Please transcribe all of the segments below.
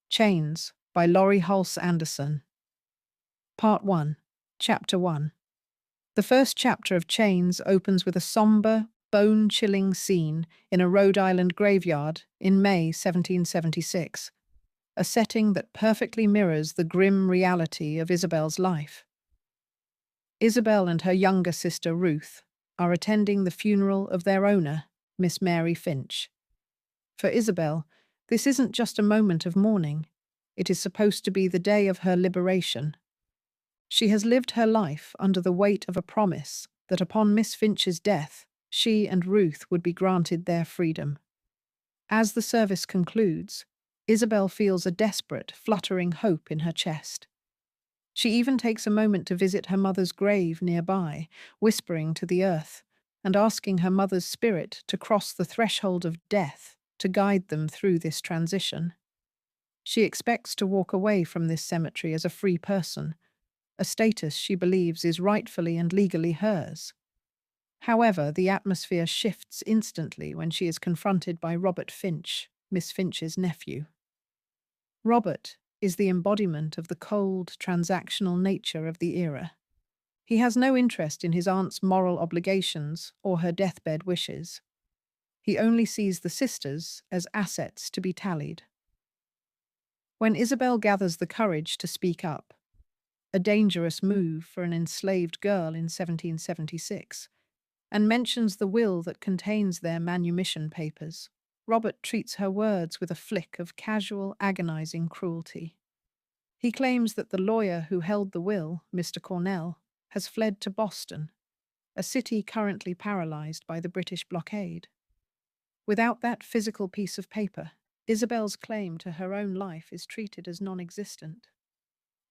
Chains by Laurie Halse Anderson. Part 1, Chapter 1. The first chapter of Chains opens with a somber, bone-chilling scene in a Rhode Island graveyard in May 1776, a setting that perfectly mirrors the grim reality of Isabel's life. Isabel and her younger sister Ruth are attending the funeral of their owner, Miss Mary Finch. For Isabel, this isn't just a moment of mourning. It is supposed to be the day of her liberation. She has lived her life under the weight of a promise that upon Miss Finch's death, she and Ruth would be granted their freedom. As the service concludes, Isabel feels a desperate, fluttering hope in her chest. She even takes a moment to visit her mother's grave nearby, whispering to the earth and asking her mother's spirit to cross the threshold of death to guide them through this transition. She expects to walk away from this cemetery as a free person, a status she believes is rightfully and legally hers. However, the atmosphere shifts instantly when she is confronted by Robert Finch, Miss Finch's nephew. Robert is the embodiment of the cold, transactional nature of the era. He has no interest in his aunt's moral obligations or her deathbed wishes. He only sees the sisters as assets to be tallied. When Isabel gathers the courage to speak up, a dangerous move for an enslaved girl in 1776, and mentions the will that contains their manumission papers, Robert treats her words with a flick of casual, agonizing cruelty. He claims that the lawyer who held the will, Mr. Cornell, has fled to Boston, a city currently paralyzed by the British blockade. Without that physical piece of paper, Isabel's claim to her own life is treated as non-existent.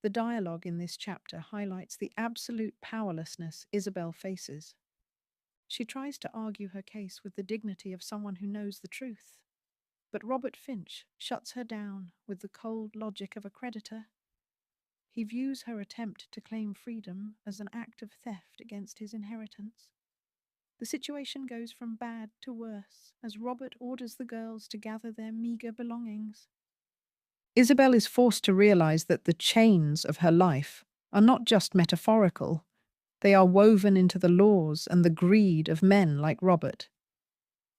The dialogue in this chapter highlights the absolute powerlessness Isabel faces. She tries to argue her case with the dignity of someone who knows the truth. But Robert Finch shuts her down with the cold logic of a creditor. He views her attempt to claim freedom as an act of theft against his inheritance. The situation goes from bad to worse as Robert orders the girls to gather their meager belongings. Isabel is forced to realize that the chains of her life are not just metaphorical. They are woven into the laws and the greed of men like Robert.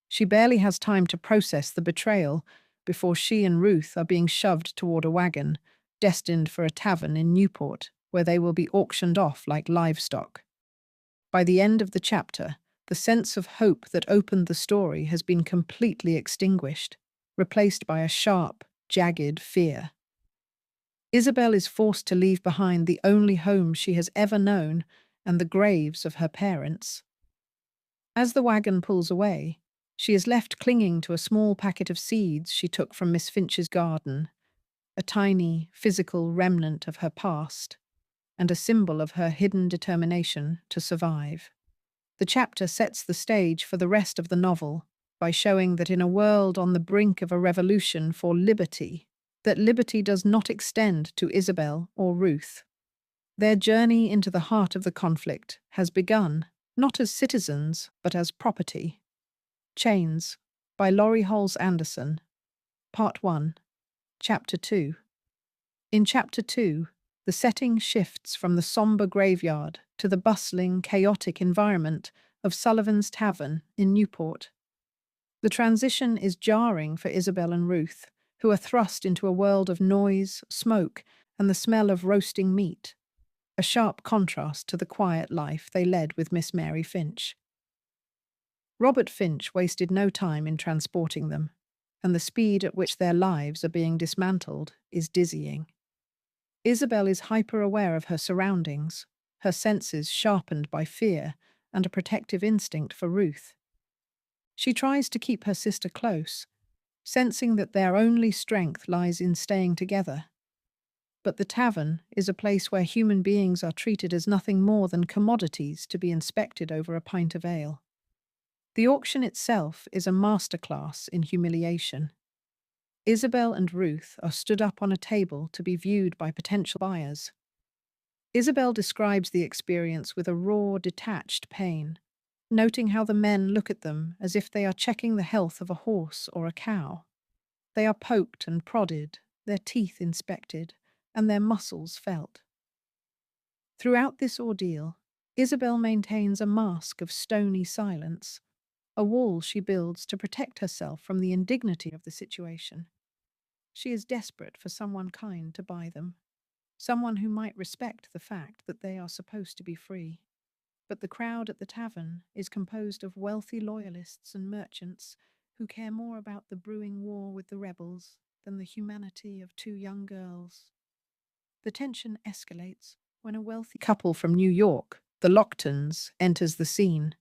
She barely has time to process the betrayal before she and Ruth are being shoved toward a wagon, destined for a tavern in Newport, where they will be auctioned off like livestock. By the end of the chapter, the sense of hope that opened the story has been completely extinguished, replaced by a sharp, jagged fear. Isabel is forced to leave behind the only home she has ever known and the graves of her parents. As the wagon pulls away, she is left clinging to a small packet of seeds she took from Miss Finch's garden, a tiny, physical remnant of her past, and a symbol of her hidden determination to survive. The chapter sets the stage for the rest of the novel by showing that in a world on the brink of a revolution for liberty, that liberty does not extend to Isabel or Ruth. Their journey into the heart of the conflict has begun, not as citizens, but as property. Chains by Laurie Halse Anderson. Part 1, Chapter 2. In Chapter 2, the setting shifts from the somber graveyard to the bustling, chaotic environment of Sullivan's Tavern in Newport. The transition is jarring for Isabel and Ruth, who are thrust into a world of noise, smoke, and the smell of roasting meat, a sharp contrast to the quiet life they led with Miss Mary Finch. Robert Finch wasted no time in transporting them, and the speed at which their lives are being dismantled is dizzying. Isabel is hyper-aware of her surroundings, her senses sharpened by fear and a protective instinct for Ruth. She tries to keep her sister close, sensing that their only strength lies in staying together. But the tavern is a place where human beings are treated as nothing more than commodities to be inspected over a pint of ale. The auction itself is a masterclass in humiliation. Isabel and Ruth are stood up on a table to be viewed by potential buyers. Isabel describes the experience with a raw, detached pain, noting how the men look at them as if they are checking the health of a horse or a cow. They are poked and prodded, their teeth inspected, and their muscles felt. Throughout this ordeal, Isabel maintains a mask of stony silence, a wall she builds to protect herself from the indignity of the situation. She is desperate for someone kind to buy them, someone who might respect the fact that they are supposed to be free. But the crowd at the tavern is composed of wealthy loyalists and merchants who care more about the brewing war with the rebels than the humanity of two young girls. The tension escalates when a wealthy couple from New York, the Locktons, enters the scene.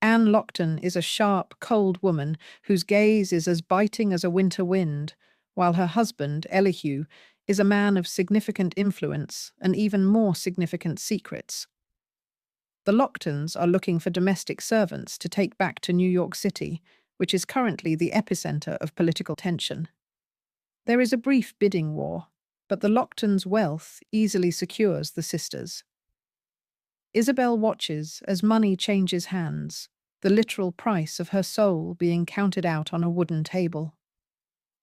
Anne Lockton is a sharp, cold woman whose gaze is as biting as a winter wind, while her husband, Elihu, is a man of significant influence and even more significant secrets. The Locktons are looking for domestic servants to take back to New York City, which is currently the epicenter of political tension. There is a brief bidding war, but the Locktons' wealth easily secures the sisters. Isabel watches as money changes hands, the literal price of her soul being counted out on a wooden table.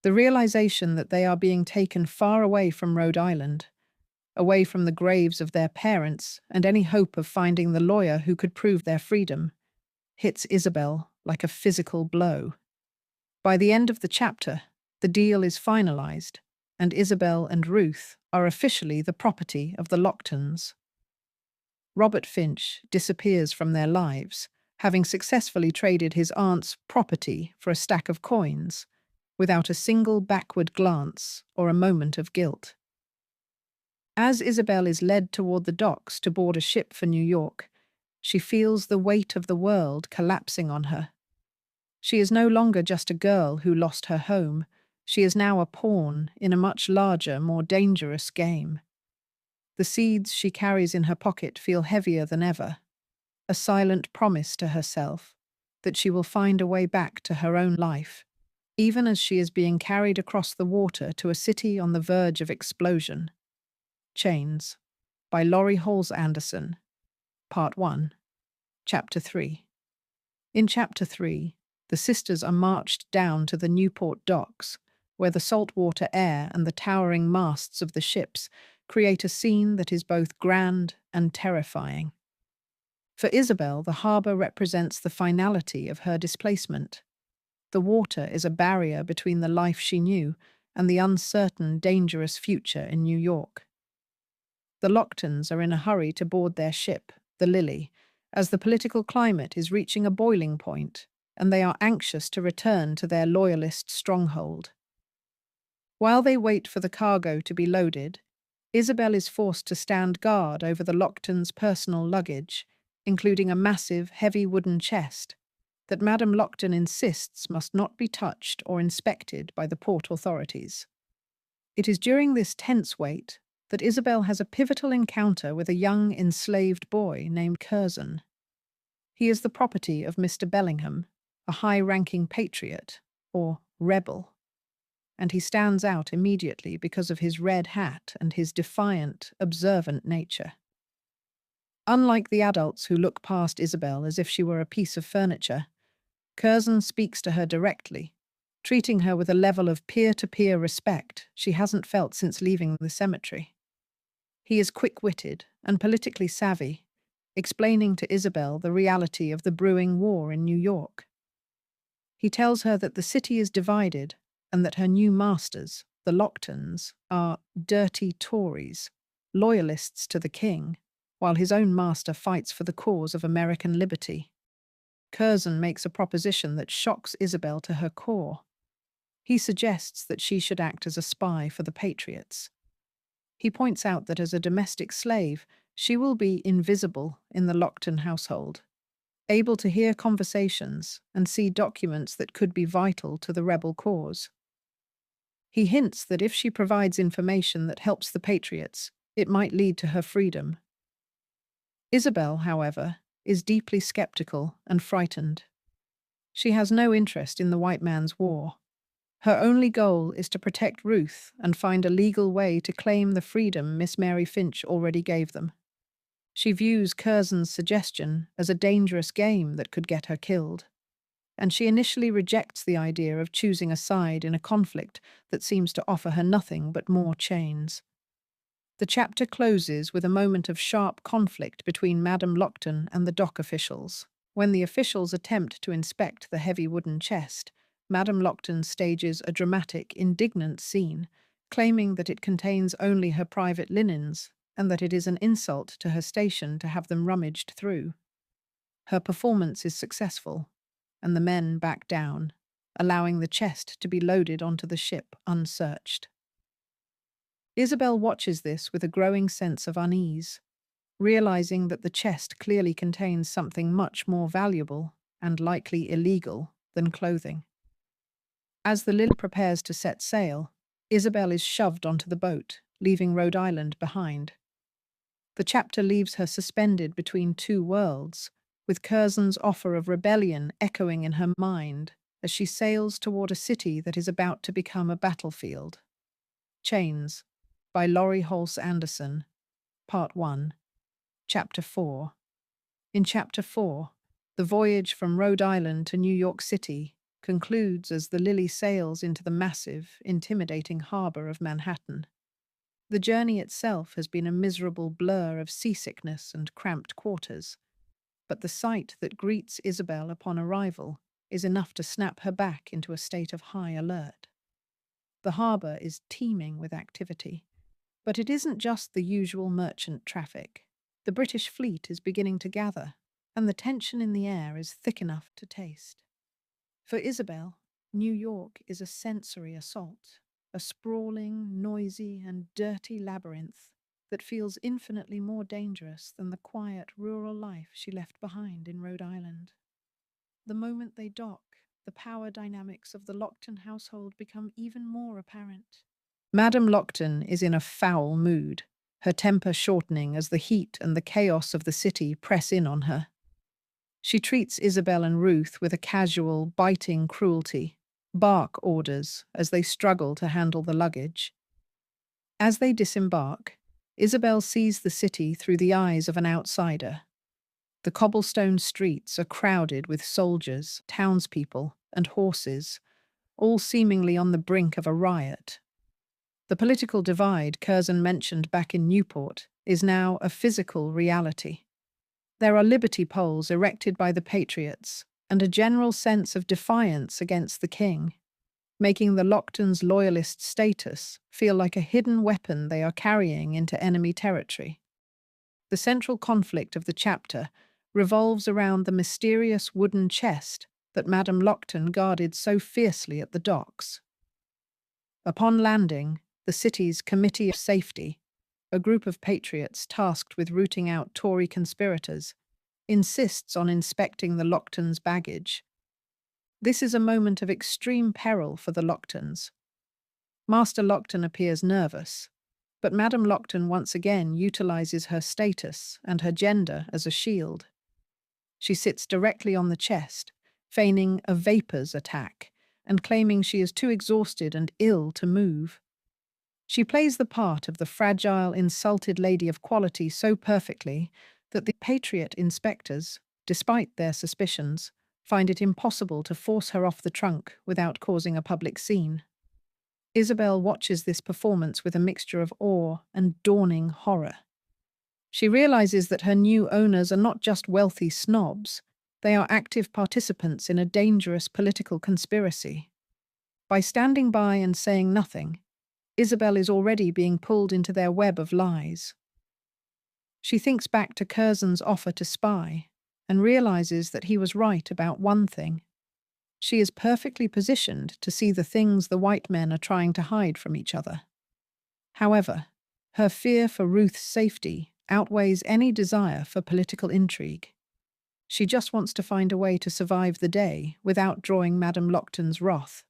The realization that they are being taken far away from Rhode Island, away from the graves of their parents and any hope of finding the lawyer who could prove their freedom, hits Isabel like a physical blow. By the end of the chapter, the deal is finalized, and Isabel and Ruth are officially the property of the Locktons. Robert Finch disappears from their lives, having successfully traded his aunt's property for a stack of coins, without a single backward glance or a moment of guilt. As Isabel is led toward the docks to board a ship for New York, she feels the weight of the world collapsing on her. She is no longer just a girl who lost her home. She is now a pawn in a much larger, more dangerous game. The seeds she carries in her pocket feel heavier than ever, a silent promise to herself that she will find a way back to her own life, even as she is being carried across the water to a city on the verge of explosion. Chains, by Laurie Halse Anderson, Part 1, Chapter 3. In Chapter 3, the sisters are marched down to the Newport docks, where the saltwater air and the towering masts of the ships create a scene that is both grand and terrifying. For Isabel, the harbour represents the finality of her displacement. The water is a barrier between the life she knew and the uncertain, dangerous future in New York. The Locktons are in a hurry to board their ship, the Lily, as the political climate is reaching a boiling point, and they are anxious to return to their loyalist stronghold. While they wait for the cargo to be loaded, Isabel is forced to stand guard over the Locktons' personal luggage, including a massive, heavy wooden chest that Madame Lockton insists must not be touched or inspected by the port authorities. It is during this tense wait that Isabel has a pivotal encounter with a young enslaved boy named Curzon. He is the property of Mr. Bellingham, a high-ranking patriot, or rebel, and he stands out immediately because of his red hat and his defiant, observant nature. Unlike the adults who look past Isabel as if she were a piece of furniture, Curzon speaks to her directly, treating her with a level of peer-to-peer respect she hasn't felt since leaving the cemetery. He is quick-witted and politically savvy, explaining to Isabel the reality of the brewing war in New York. He tells her that the city is divided and that her new masters, the Locktons, are dirty Tories, loyalists to the king, while his own master fights for the cause of American liberty. Curzon makes a proposition that shocks Isabel to her core. He suggests that she should act as a spy for the Patriots. He points out that as a domestic slave, she will be invisible in the Lockton household, able to hear conversations and see documents that could be vital to the rebel cause. He hints that if she provides information that helps the Patriots, it might lead to her freedom. Isabel, however, is deeply skeptical and frightened. She has no interest in the white man's war. Her only goal is to protect Ruth and find a legal way to claim the freedom Miss Mary Finch already gave them. She views Curzon's suggestion as a dangerous game that could get her killed. and she initially rejects the idea of choosing a side in a conflict that seems to offer her nothing but more chains. The chapter closes with a moment of sharp conflict between Madame Lockton and the dock officials. When the officials attempt to inspect the heavy wooden chest, Madame Lockton stages a dramatic, indignant scene, claiming that it contains only her private linens and that it is an insult to her station to have them rummaged through. Her performance is successful, and the men back down, allowing the chest to be loaded onto the ship unsearched. Isabel watches this with a growing sense of unease, realizing that the chest clearly contains something much more valuable and likely illegal than clothing. As the Lily prepares to set sail, Isabel is shoved onto the boat, leaving Rhode Island behind. The chapter leaves her suspended between two worlds, with Curzon's offer of rebellion echoing in her mind as she sails toward a city that is about to become a battlefield. Chains, by Laurie Halse Anderson, Part 1, Chapter 4. In Chapter 4, the voyage from Rhode Island to New York City concludes as the Lily sails into the massive, intimidating harbor of Manhattan. The journey itself has been a miserable blur of seasickness and cramped quarters, but the sight that greets Isabel upon arrival is enough to snap her back into a state of high alert. The harbor is teeming with activity, but it isn't just the usual merchant traffic. The British fleet is beginning to gather, and the tension in the air is thick enough to taste. For Isabel, New York is a sensory assault, a sprawling, noisy, and dirty labyrinth that feels infinitely more dangerous than the quiet rural life she left behind in Rhode Island. The moment they dock, the power dynamics of the Lockton household become even more apparent. Madame Lockton is in a foul mood, her temper shortening as the heat and the chaos of the city press in on her. She treats Isabel and Ruth with a casual, biting cruelty, bark orders as they struggle to handle the luggage. As they disembark, Isabel sees the city through the eyes of an outsider. The cobblestone streets are crowded with soldiers, townspeople, and horses, all seemingly on the brink of a riot. The political divide Curzon mentioned back in Newport is now a physical reality. There are liberty poles erected by the patriots and a general sense of defiance against the king, making the Locktons' loyalist status feel like a hidden weapon they are carrying into enemy territory. The central conflict of the chapter revolves around the mysterious wooden chest that Madame Lockton guarded so fiercely at the docks. Upon landing, the city's Committee of Safety, a group of patriots tasked with rooting out Tory conspirators, insists on inspecting the Locktons' baggage. This is a moment of extreme peril for the Locktons. Master Lockton appears nervous, but Madame Lockton once again utilizes her status and her gender as a shield. She sits directly on the chest, feigning a vapors attack and claiming she is too exhausted and ill to move. She plays the part of the fragile, insulted lady of quality so perfectly that the patriot inspectors, despite their suspicions, find it impossible to force her off the trunk without causing a public scene. Isabel watches this performance with a mixture of awe and dawning horror. She realizes that her new owners are not just wealthy snobs, they are active participants in a dangerous political conspiracy. By standing by and saying nothing, Isabel is already being pulled into their web of lies. She thinks back to Curzon's offer to spy and realizes that he was right about one thing. She is perfectly positioned to see the things the white men are trying to hide from each other. However, her fear for Ruth's safety outweighs any desire for political intrigue. She just wants to find a way to survive the day without drawing Madame Lockton's wrath.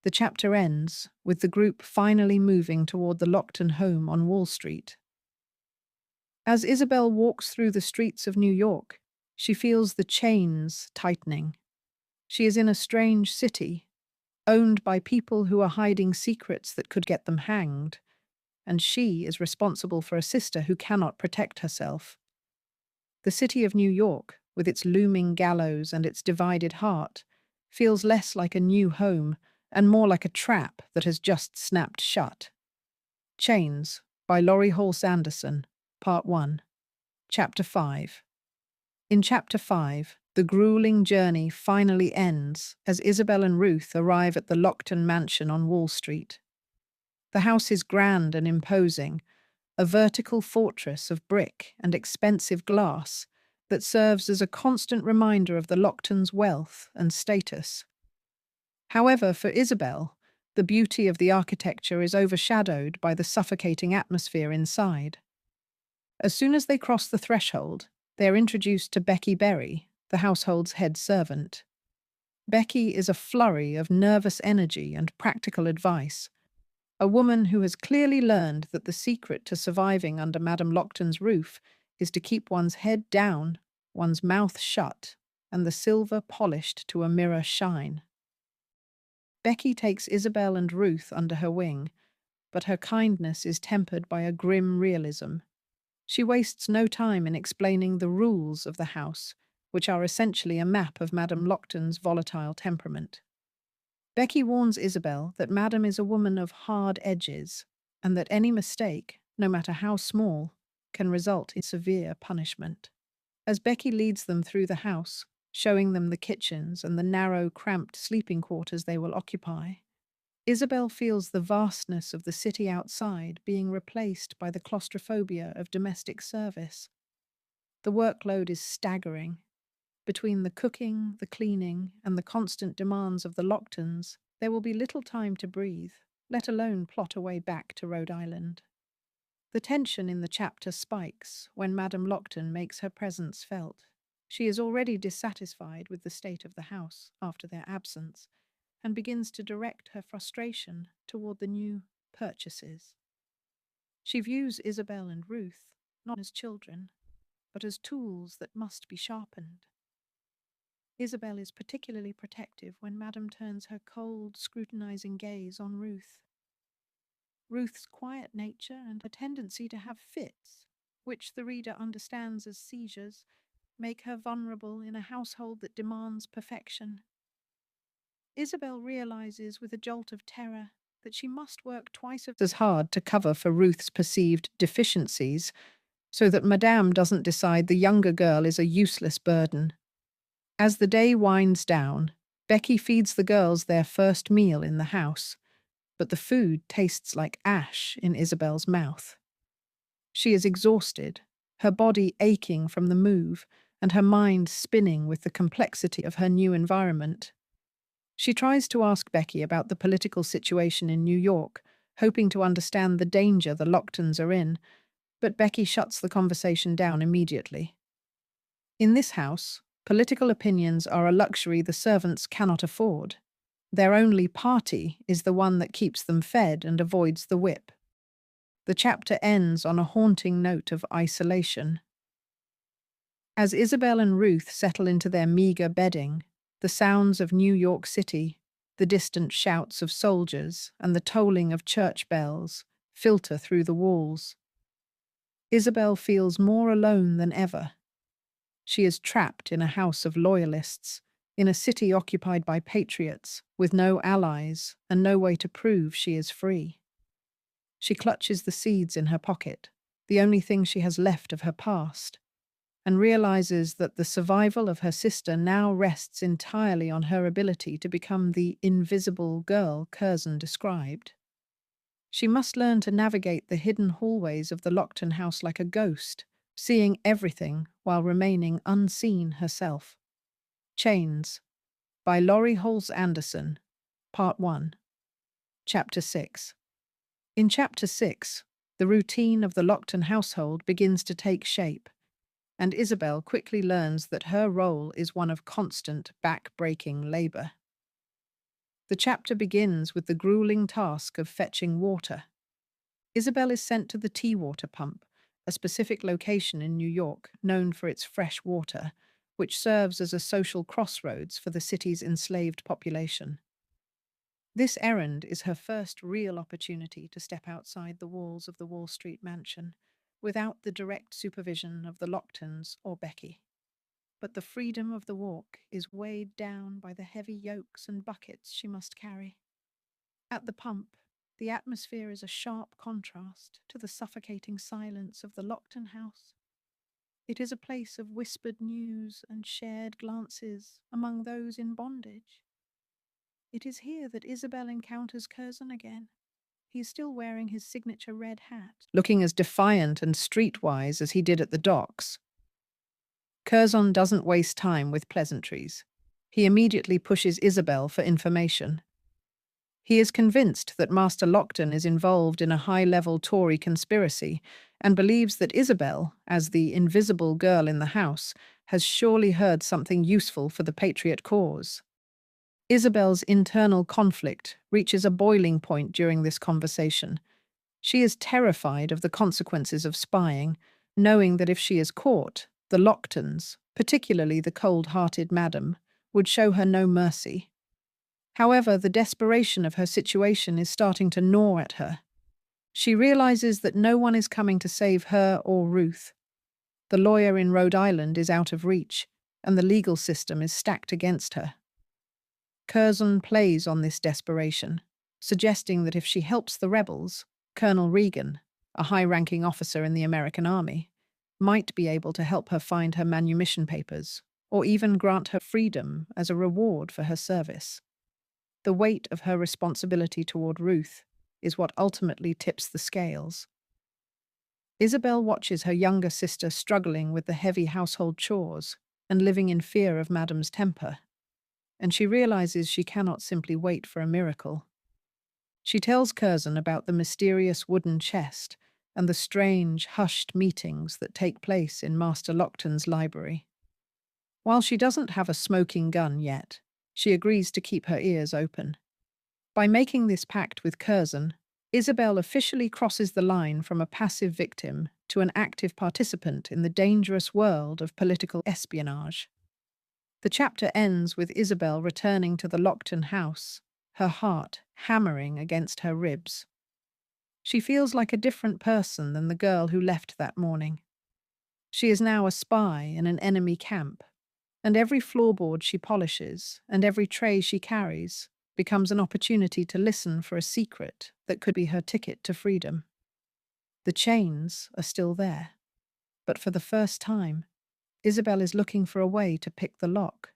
The chapter ends with the group finally moving toward the Lockton home on Wall Street. As Isabel walks through the streets of New York, she feels the chains tightening. She is in a strange city, owned by people who are hiding secrets that could get them hanged, and she is responsible for a sister who cannot protect herself. The city of New York, with its looming gallows and its divided heart, feels less like a new home and more like a trap that has just snapped shut. Chains by Laurie Halse Anderson, Part 1, Chapter 5. In Chapter 5, the grueling journey finally ends as Isabel and Ruth arrive at the Lockton mansion on Wall Street. The house is grand and imposing, a vertical fortress of brick and expensive glass that serves as a constant reminder of the Locktons' wealth and status. However, for Isabel, the beauty of the architecture is overshadowed by the suffocating atmosphere inside. As soon as they cross the threshold, they are introduced to Becky Berry, the household's head servant. Becky is a flurry of nervous energy and practical advice, a woman who has clearly learned that the secret to surviving under Madame Lockton's roof is to keep one's head down, one's mouth shut, and the silver polished to a mirror shine. Becky takes Isabel and Ruth under her wing, but her kindness is tempered by a grim realism. She wastes no time in explaining the rules of the house, which are essentially a map of Madame Lockton's volatile temperament. Becky warns Isabel that Madame is a woman of hard edges, and that any mistake, no matter how small, can result in severe punishment. As Becky leads them through the house, showing them the kitchens and the narrow, cramped sleeping quarters they will occupy, Isabel feels the vastness of the city outside being replaced by the claustrophobia of domestic service. The workload is staggering. Between the cooking, the cleaning, and the constant demands of the Locktons, there will be little time to breathe, let alone plot a way back to Rhode Island. The tension in the chapter spikes when Madame Lockton makes her presence felt. She is already dissatisfied with the state of the house after their absence, and begins to direct her frustration toward the new purchases. She views Isabel and Ruth not as children, but as tools that must be sharpened. Isabel is particularly protective when Madame turns her cold, scrutinizing gaze on Ruth. Ruth's quiet nature and her tendency to have fits, which the reader understands as seizures, make her vulnerable in a household that demands perfection. Isabel realizes with a jolt of terror that she must work twice as hard to cover for Ruth's perceived deficiencies, so that Madame doesn't decide the younger girl is a useless burden. As the day winds down, Becky feeds the girls their first meal in the house, but the food tastes like ash in Isabel's mouth. She is exhausted, her body aching from the move, and her mind spinning with the complexity of her new environment. She tries to ask Becky about the political situation in New York, hoping to understand the danger the Locktons are in, but Becky shuts the conversation down immediately. In this house, political opinions are a luxury the servants cannot afford. Their only party is the one that keeps them fed and avoids the whip. The chapter ends on a haunting note of isolation. As Isabel and Ruth settle into their meager bedding, the sounds of New York City, the distant shouts of soldiers, and the tolling of church bells filter through the walls. Isabel feels more alone than ever. She is trapped in a house of loyalists, in a city occupied by patriots, with no allies and no way to prove she is free. She clutches the seeds in her pocket, the only thing she has left of her past, and realizes that the survival of her sister now rests entirely on her ability to become the invisible girl Curzon described. She must learn to navigate the hidden hallways of the Lockton house like a ghost, seeing everything while remaining unseen herself. Chains by Laurie Halse Anderson, Part 1, Chapter 6. In Chapter 6, the routine of the Lockton household begins to take shape, and Isabel quickly learns that her role is one of constant, back-breaking labor. The chapter begins with the grueling task of fetching water. Isabel is sent to the tea water pump, a specific location in New York known for its fresh water, which serves as a social crossroads for the city's enslaved population. This errand is her first real opportunity to step outside the walls of the Wall Street mansion, without the direct supervision of the Locktons or Becky. but the freedom of the walk is weighed down by the heavy yokes and buckets she must carry. At the pump, the atmosphere is a sharp contrast to the suffocating silence of the Lockton house. It is a place of whispered news and shared glances among those in bondage. It is here that Isabel encounters Curzon again. He is still wearing his signature red hat, looking as defiant and streetwise as he did at the docks. Curzon doesn't waste time with pleasantries. He immediately pushes Isabel for information. He is convinced that Master Lockton is involved in a high-level Tory conspiracy and believes that Isabel, as the invisible girl in the house, has surely heard something useful for the patriot cause. Isabel's internal conflict reaches a boiling point during this conversation. She is terrified of the consequences of spying, knowing that if she is caught, the Locktons, particularly the cold-hearted madam, would show her no mercy. However, the desperation of her situation is starting to gnaw at her. She realizes that no one is coming to save her or Ruth. The lawyer in Rhode Island is out of reach, and the legal system is stacked against her. Curzon plays on this desperation, suggesting that if she helps the rebels, Colonel Regan, a high-ranking officer in the American Army, might be able to help her find her manumission papers, or even grant her freedom as a reward for her service. The weight of her responsibility toward Ruth is what ultimately tips the scales. Isabel watches her younger sister struggling with the heavy household chores and living in fear of Madam's temper, and she realizes she cannot simply wait for a miracle. She tells Curzon about the mysterious wooden chest and the strange, hushed meetings that take place in Master Lockton's library. While she doesn't have a smoking gun yet, she agrees to keep her ears open. By making this pact with Curzon, Isabel officially crosses the line from a passive victim to an active participant in the dangerous world of political espionage. The chapter ends with Isabel returning to the Lockton house, her heart hammering against her ribs. She feels like a different person than the girl who left that morning. She is now a spy in an enemy camp, and every floorboard she polishes and every tray she carries becomes an opportunity to listen for a secret that could be her ticket to freedom. The chains are still there, but for the first time, Isabel is looking for a way to pick the lock.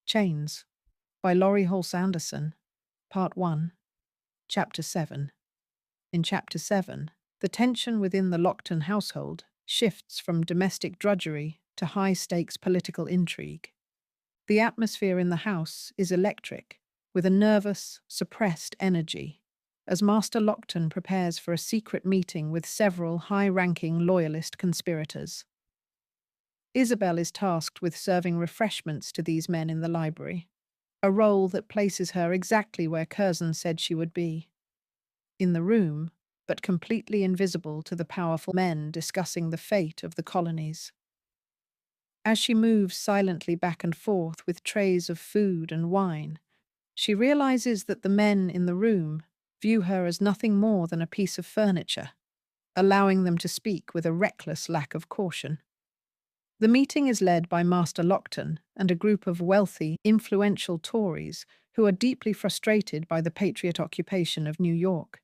Chains, by Laurie Halse, Part 1, Chapter 7. In Chapter 7, the tension within the Lockton household shifts from domestic drudgery to high-stakes political intrigue. The atmosphere in the house is electric, with a nervous, suppressed energy, as Master Lockton prepares for a secret meeting with several high-ranking loyalist conspirators. Isabel is tasked with serving refreshments to these men in the library, a role that places her exactly where Curzon said she would be. In the room, but completely invisible to the powerful men discussing the fate of the colonies. As she moves silently back and forth with trays of food and wine, she realizes that the men in the room view her as nothing more than a piece of furniture, allowing them to speak with a reckless lack of caution. The meeting is led by Master Lockton and a group of wealthy, influential Tories who are deeply frustrated by the Patriot occupation of New York.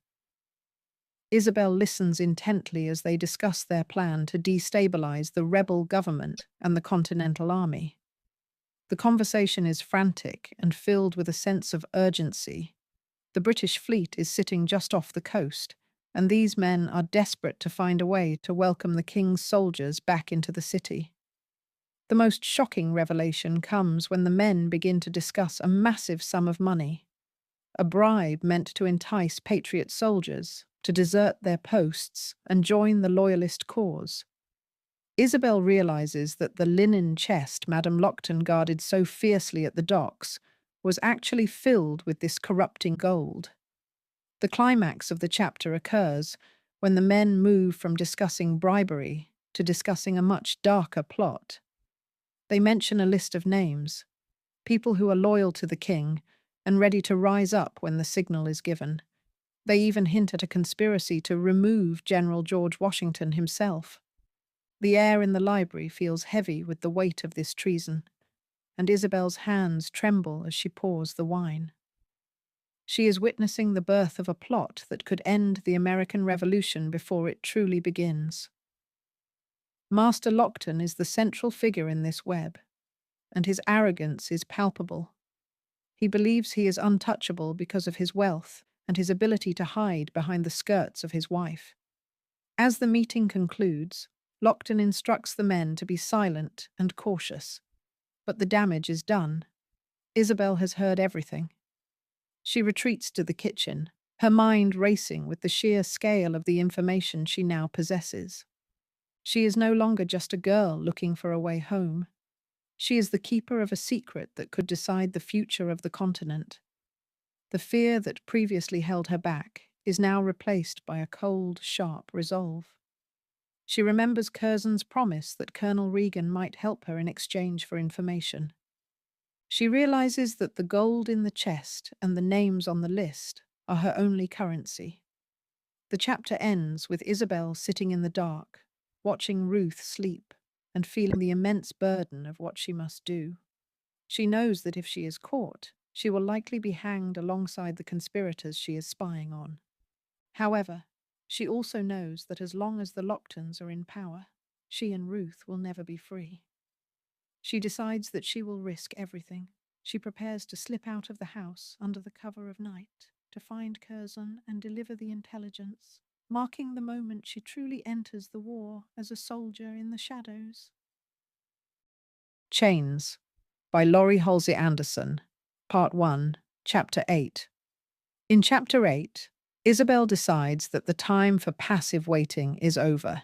Isabel listens intently as they discuss their plan to destabilize the rebel government and the Continental Army. The conversation is frantic and filled with a sense of urgency. The British fleet is sitting just off the coast, and these men are desperate to find a way to welcome the King's soldiers back into the city. The most shocking revelation comes when the men begin to discuss a massive sum of money, a bribe meant to entice Patriot soldiers to desert their posts and join the Loyalist cause. Isabel realizes that the linen chest Madame Lockton guarded so fiercely at the docks was actually filled with this corrupting gold. The climax of the chapter occurs when the men move from discussing bribery to discussing a much darker plot. They mention a list of names, people who are loyal to the king and ready to rise up when the signal is given. They even hint at a conspiracy to remove General George Washington himself. The air in the library feels heavy with the weight of this treason, and Isabel's hands tremble as she pours the wine. She is witnessing the birth of a plot that could end the American Revolution before it truly begins. Master Lockton is the central figure in this web, and his arrogance is palpable. He believes he is untouchable because of his wealth and his ability to hide behind the skirts of his wife. As the meeting concludes, Lockton instructs the men to be silent and cautious. But the damage is done. Isabel has heard everything. She retreats to the kitchen, her mind racing with the sheer scale of the information she now possesses. She is no longer just a girl looking for a way home. She is the keeper of a secret that could decide the future of the continent. The fear that previously held her back is now replaced by a cold, sharp resolve. She remembers Curzon's promise that Colonel Regan might help her in exchange for information. She realizes that the gold in the chest and the names on the list are her only currency. The chapter ends with Isabel sitting in the dark, watching Ruth sleep and feeling the immense burden of what she must do. She knows that if she is caught, she will likely be hanged alongside the conspirators she is spying on. However, she also knows that as long as the Locktons are in power, she and Ruth will never be free. She decides that she will risk everything. She prepares to slip out of the house under the cover of night, to find Curzon and deliver the intelligence, marking the moment she truly enters the war as a soldier in the shadows. Chains by Laurie Halse Anderson, Part 1, Chapter 8. In Chapter 8, Isabel decides that the time for passive waiting is over.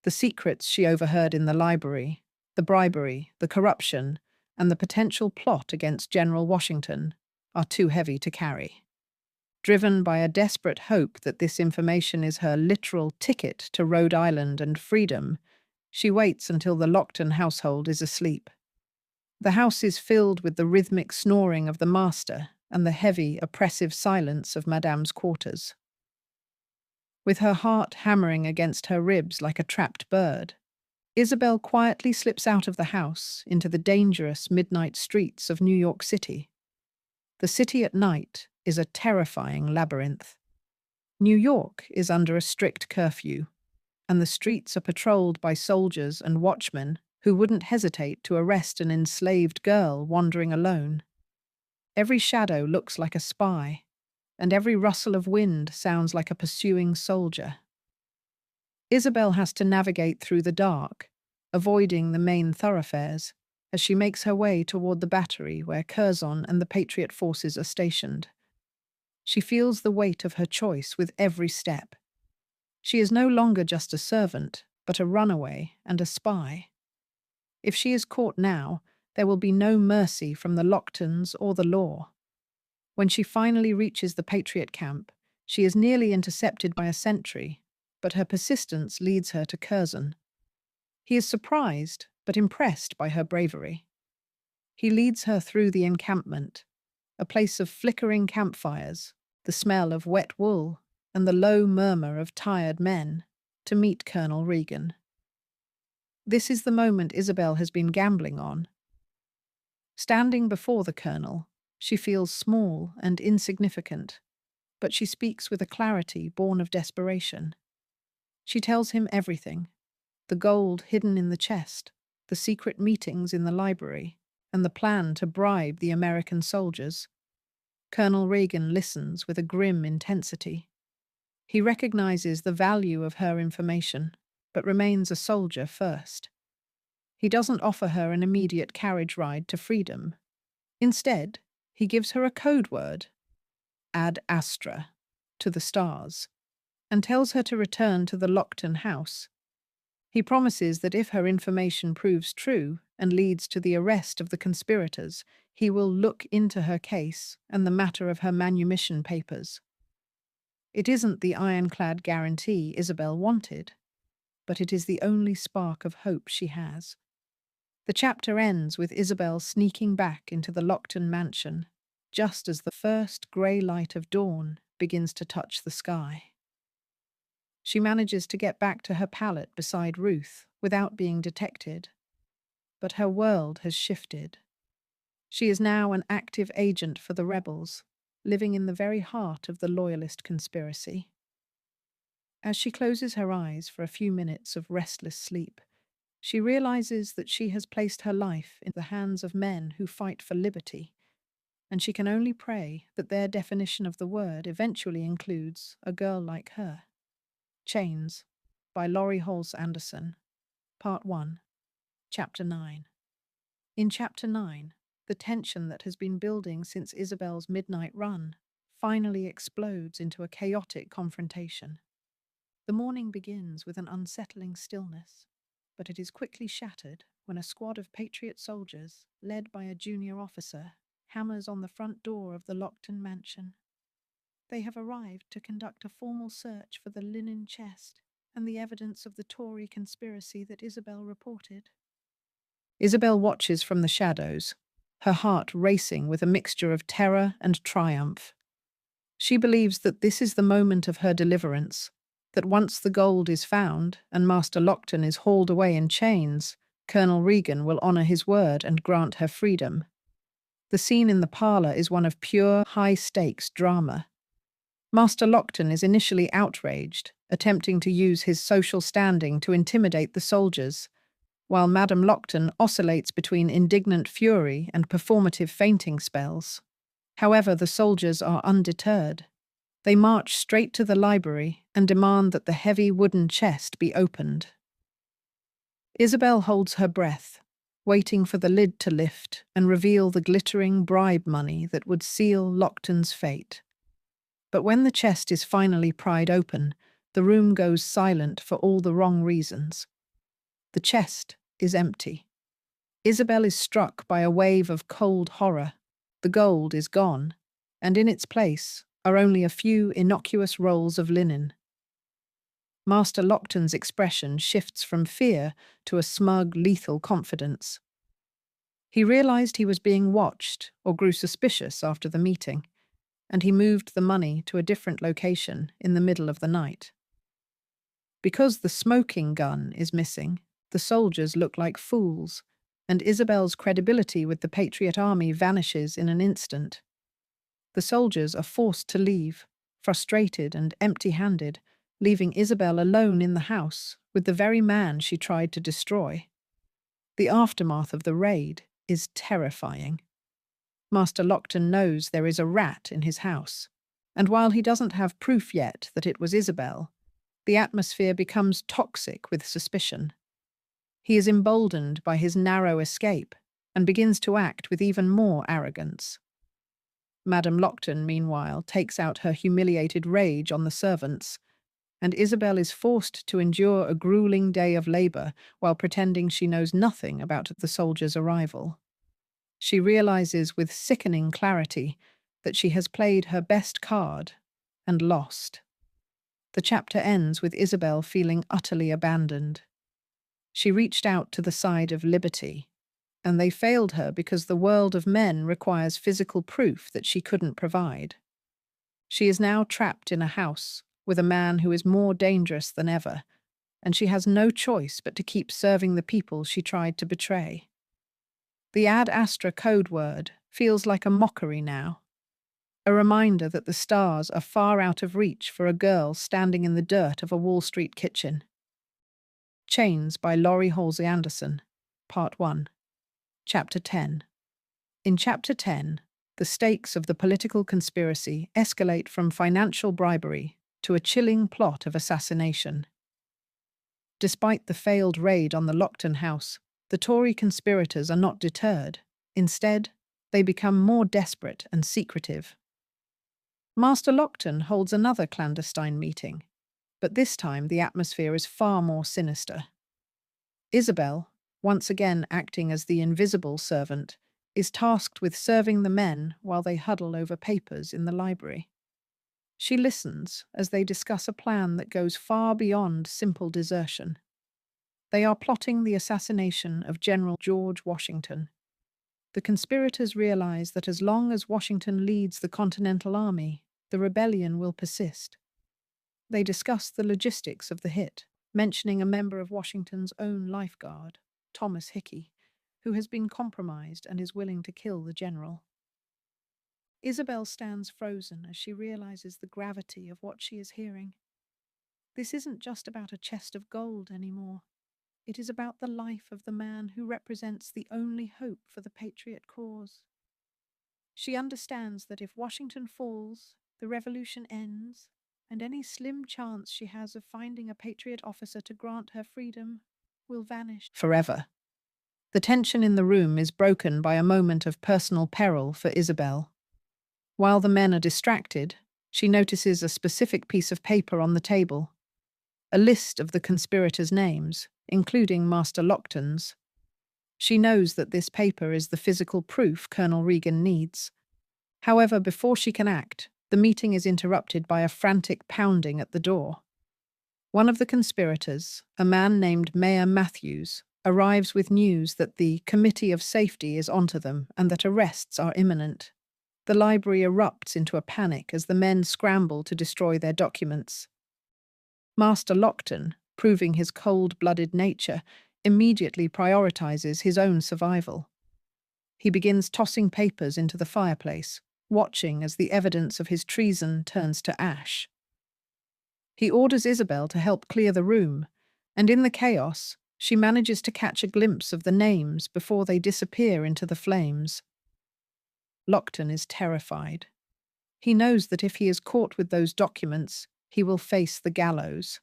The secrets she overheard in the library, the bribery, the corruption, and the potential plot against General Washington are too heavy to carry. Driven by a desperate hope that this information is her literal ticket to Rhode Island and freedom, she waits until the Lockton household is asleep. The house is filled with the rhythmic snoring of the master and the heavy, oppressive silence of Madame's quarters. With her heart hammering against her ribs like a trapped bird, Isabel quietly slips out of the house into the dangerous midnight streets of New York City. The city at night is a terrifying labyrinth. New York is under a strict curfew, and the streets are patrolled by soldiers and watchmen who wouldn't hesitate to arrest an enslaved girl wandering alone. Every shadow looks like a spy, and every rustle of wind sounds like a pursuing soldier. Isabel has to navigate through the dark, avoiding the main thoroughfares, as she makes her way toward the battery where Curzon and the Patriot forces are stationed. She feels the weight of her choice with every step. She is no longer just a servant, but a runaway and a spy. If she is caught now, there will be no mercy from the Locktons or the law. When she finally reaches the Patriot camp, she is nearly intercepted by a sentry, but her persistence leads her to Curzon. He is surprised, but impressed by her bravery. He leads her through the encampment, a place of flickering campfires, the smell of wet wool, and the low murmur of tired men, to meet Colonel Regan. This is the moment Isabel has been gambling on. Standing before the colonel, she feels small and insignificant, but she speaks with a clarity born of desperation. She tells him everything: the gold hidden in the chest, the secret meetings in the library, and the plan to bribe the American soldiers. Colonel Regan listens with a grim intensity. He recognizes the value of her information, but remains a soldier first. He doesn't offer her an immediate carriage ride to freedom. Instead, he gives her a code word, ad astra, to the stars, and tells her to return to the Lockton house. He promises that if her information proves true and leads to the arrest of the conspirators, he will look into her case and the matter of her manumission papers. It isn't the ironclad guarantee Isabel wanted, but it is the only spark of hope she has. The chapter ends with Isabel sneaking back into the Lockton mansion, just as the first grey light of dawn begins to touch the sky. She manages to get back to her pallet beside Ruth without being detected. But her world has shifted. She is now an active agent for the rebels, living in the very heart of the Loyalist conspiracy. As she closes her eyes for a few minutes of restless sleep, she realizes that she has placed her life in the hands of men who fight for liberty, and she can only pray that their definition of the word eventually includes a girl like her. Chains, by Laurie Halse Anderson, Part 1, Chapter 9. In Chapter 9, the tension that has been building since Isabel's midnight run finally explodes into a chaotic confrontation. The morning begins with an unsettling stillness, but it is quickly shattered when a squad of Patriot soldiers, led by a junior officer, hammers on the front door of the Lockton mansion. They have arrived to conduct a formal search for the linen chest and the evidence of the Tory conspiracy that Isabel reported. Isabel watches from the shadows, her heart racing with a mixture of terror and triumph. She believes that this is the moment of her deliverance, that once the gold is found and Master Lockton is hauled away in chains, Colonel Regan will honour his word and grant her freedom. The scene in the parlour is one of pure, high-stakes drama. Master Lockton is initially outraged, attempting to use his social standing to intimidate the soldiers, while Madame Lockton oscillates between indignant fury and performative fainting spells. However, the soldiers are undeterred. They march straight to the library and demand that the heavy wooden chest be opened. Isabel holds her breath, waiting for the lid to lift and reveal the glittering bribe money that would seal Lockton's fate. But when the chest is finally pried open, the room goes silent for all the wrong reasons. The chest is empty. Isabel is struck by a wave of cold horror. The gold is gone, and in its place are only a few innocuous rolls of linen. Master Lockton's expression shifts from fear to a smug, lethal confidence. He realized he was being watched or grew suspicious after the meeting, and he moved the money to a different location in the middle of the night. Because the smoking gun is missing, the soldiers look like fools, and Isabel's credibility with the Patriot Army vanishes in an instant. The soldiers are forced to leave, frustrated and empty-handed, leaving Isabel alone in the house with the very man she tried to destroy. The aftermath of the raid is terrifying. Master Lockton knows there is a rat in his house, and while he doesn't have proof yet that it was Isabel, the atmosphere becomes toxic with suspicion. He is emboldened by his narrow escape and begins to act with even more arrogance. Madame Lockton, meanwhile, takes out her humiliated rage on the servants, and Isabel is forced to endure a grueling day of labour while pretending she knows nothing about the soldiers' arrival. She realizes with sickening clarity that she has played her best card and lost. The chapter ends with Isabel feeling utterly abandoned. She reached out to the side of liberty, and they failed her because the world of men requires physical proof that she couldn't provide. She is now trapped in a house with a man who is more dangerous than ever, and she has no choice but to keep serving the people she tried to betray. The Ad Astra code word feels like a mockery now, a reminder that the stars are far out of reach for a girl standing in the dirt of a Wall Street kitchen. Chains by Laurie Halse Anderson, Part 1, Chapter 10. In Chapter 10, the stakes of the political conspiracy escalate from financial bribery to a chilling plot of assassination. Despite the failed raid on the Lockton house, the Tory conspirators are not deterred. Instead, they become more desperate and secretive. Master Lockton holds another clandestine meeting, but this time the atmosphere is far more sinister. Isabel, once again acting as the invisible servant, is tasked with serving the men while they huddle over papers in the library. She listens as they discuss a plan that goes far beyond simple desertion. They are plotting the assassination of General George Washington. The conspirators realize that as long as Washington leads the Continental Army, the rebellion will persist. They discuss the logistics of the hit, mentioning a member of Washington's own lifeguard, Thomas Hickey, who has been compromised and is willing to kill the general. Isabel stands frozen as she realizes the gravity of what she is hearing. This isn't just about a chest of gold anymore. It is about the life of the man who represents the only hope for the patriot cause. She understands that if Washington falls, the revolution ends, and any slim chance she has of finding a patriot officer to grant her freedom will vanish forever. The tension in the room is broken by a moment of personal peril for Isabel. While the men are distracted, she notices a specific piece of paper on the table, a list of the conspirators' names, including Master Lockton's. She knows that this paper is the physical proof Colonel Regan needs. However, before she can act, the meeting is interrupted by a frantic pounding at the door. One of the conspirators, a man named Mayor Matthews, arrives with news that the Committee of Safety is onto them and that arrests are imminent. The library erupts into a panic as the men scramble to destroy their documents. Master Lockton, proving his cold-blooded nature, immediately prioritizes his own survival. He begins tossing papers into the fireplace, watching as the evidence of his treason turns to ash. He orders Isabel to help clear the room, and in the chaos, she manages to catch a glimpse of the names before they disappear into the flames. Lockton is terrified. He knows that if he is caught with those documents, he will face the gallows.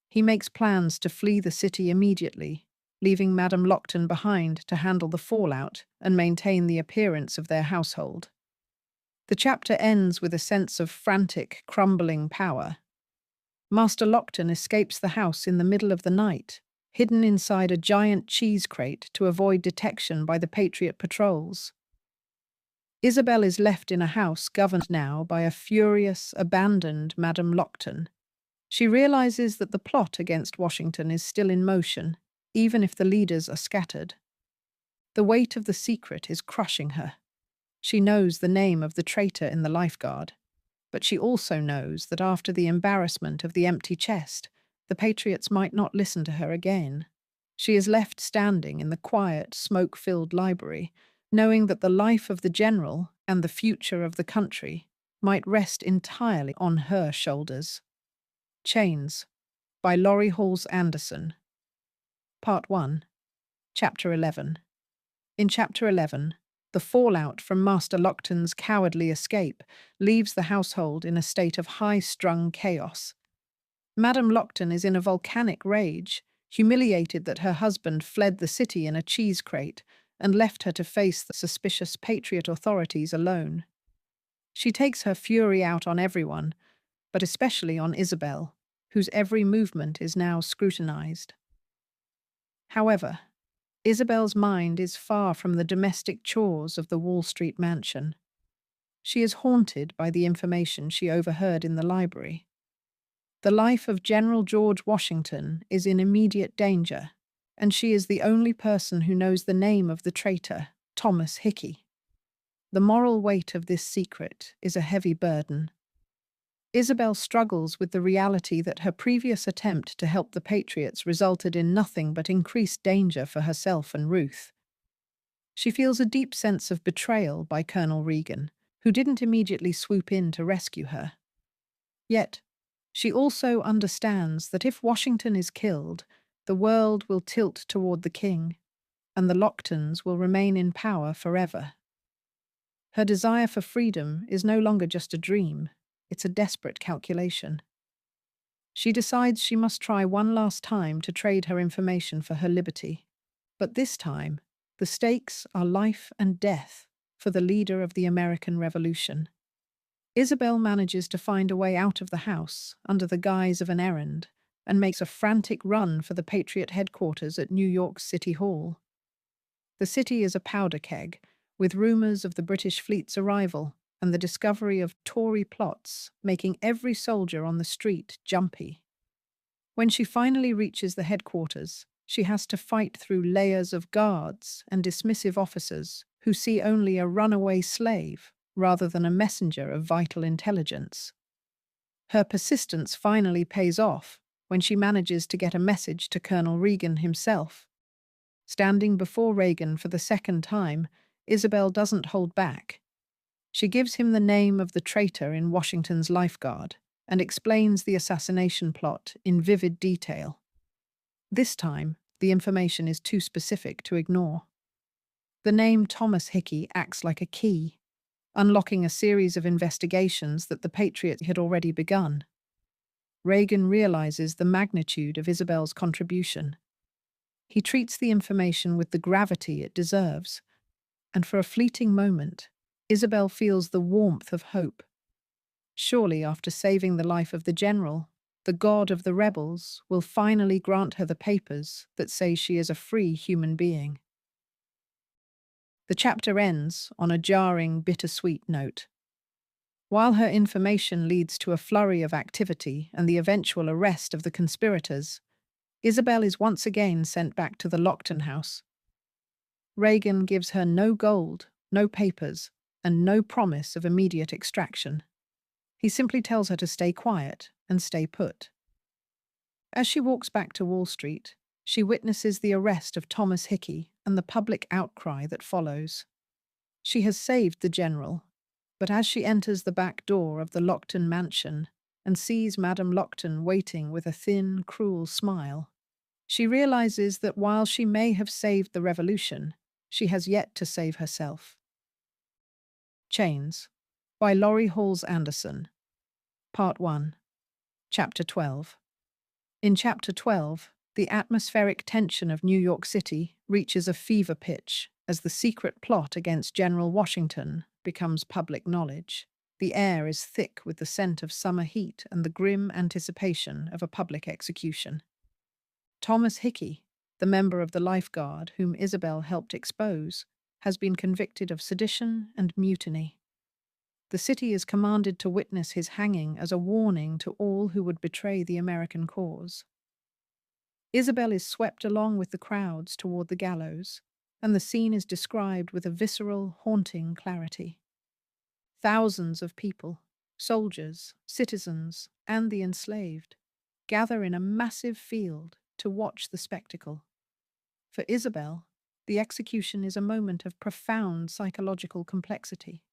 He makes plans to flee the city immediately, leaving Madame Lockton behind to handle the fallout and maintain the appearance of their household. The chapter ends with a sense of frantic, crumbling power. Master Lockton escapes the house in the middle of the night, hidden inside a giant cheese crate to avoid detection by the Patriot patrols. Isabel is left in a house governed now by a furious, abandoned Madame Lockton. She realizes that the plot against Washington is still in motion, even if the leaders are scattered. The weight of the secret is crushing her. She knows the name of the traitor in the lifeguard, but she also knows that after the embarrassment of the empty chest, the Patriots might not listen to her again. She is left standing in the quiet, smoke-filled library, knowing that the life of the general and the future of the country might rest entirely on her shoulders. Chains, by Laurie Halse Anderson. Part 1, Chapter 11. In Chapter 11, the fallout from Master Lockton's cowardly escape leaves the household in a state of high-strung chaos. Madame Lockton is in a volcanic rage, humiliated that her husband fled the city in a cheese crate and left her to face the suspicious Patriot authorities alone. She takes her fury out on everyone, but especially on Isabel, whose every movement is now scrutinized. However, Isabel's mind is far from the domestic chores of the Wall Street mansion. She is haunted by the information she overheard in the library. The life of General George Washington is in immediate danger, and she is the only person who knows the name of the traitor, Thomas Hickey. The moral weight of this secret is a heavy burden. Isabel struggles with the reality that her previous attempt to help the Patriots resulted in nothing but increased danger for herself and Ruth. She feels a deep sense of betrayal by Colonel Regan, who didn't immediately swoop in to rescue her. Yet, she also understands that if Washington is killed, the world will tilt toward the king, and the Locktons will remain in power forever. Her desire for freedom is no longer just a dream, it's a desperate calculation. She decides she must try one last time to trade her information for her liberty. But this time, the stakes are life and death for the leader of the American Revolution. Isabel manages to find a way out of the house under the guise of an errand and makes a frantic run for the Patriot headquarters at New York's City Hall. The city is a powder keg, with rumors of the British fleet's arrival and the discovery of Tory plots making every soldier on the street jumpy. When she finally reaches the headquarters, she has to fight through layers of guards and dismissive officers who see only a runaway slave rather than a messenger of vital intelligence. Her persistence finally pays off when she manages to get a message to Colonel Regan himself. Standing before Reagan for the second time, Isabel doesn't hold back. She gives him the name of the traitor in Washington's lifeguard and explains the assassination plot in vivid detail. This time, the information is too specific to ignore. The name Thomas Hickey acts like a key, unlocking a series of investigations that the Patriot had already begun. Reagan realizes the magnitude of Isabel's contribution. He treats the information with the gravity it deserves, and for a fleeting moment, Isabel feels the warmth of hope. Surely, after saving the life of the general, the god of the rebels will finally grant her the papers that say she is a free human being. The chapter ends on a jarring, bittersweet note. While her information leads to a flurry of activity and the eventual arrest of the conspirators, Isabel is once again sent back to the Lockton house. Reagan gives her no gold, no papers, and no promise of immediate extraction. He simply tells her to stay quiet and stay put. As she walks back to Wall Street, she witnesses the arrest of Thomas Hickey and the public outcry that follows. She has saved the general, but as she enters the back door of the Lockton mansion and sees Madame Lockton waiting with a thin, cruel smile, she realizes that while she may have saved the revolution, she has yet to save herself. Chains by Laurie Halse Anderson. Part 1. Chapter 12. In Chapter 12, the atmospheric tension of New York City reaches a fever pitch as the secret plot against General Washington becomes public knowledge. The air is thick with the scent of summer heat and the grim anticipation of a public execution. Thomas Hickey, the member of the lifeguard whom Isabel helped expose, has been convicted of sedition and mutiny. The city is commanded to witness his hanging as a warning to all who would betray the American cause. Isabel is swept along with the crowds toward the gallows, and the scene is described with a visceral, haunting clarity. Thousands of people, soldiers, citizens, and the enslaved, gather in a massive field to watch the spectacle. For Isabel, the execution is a moment of profound psychological complexity.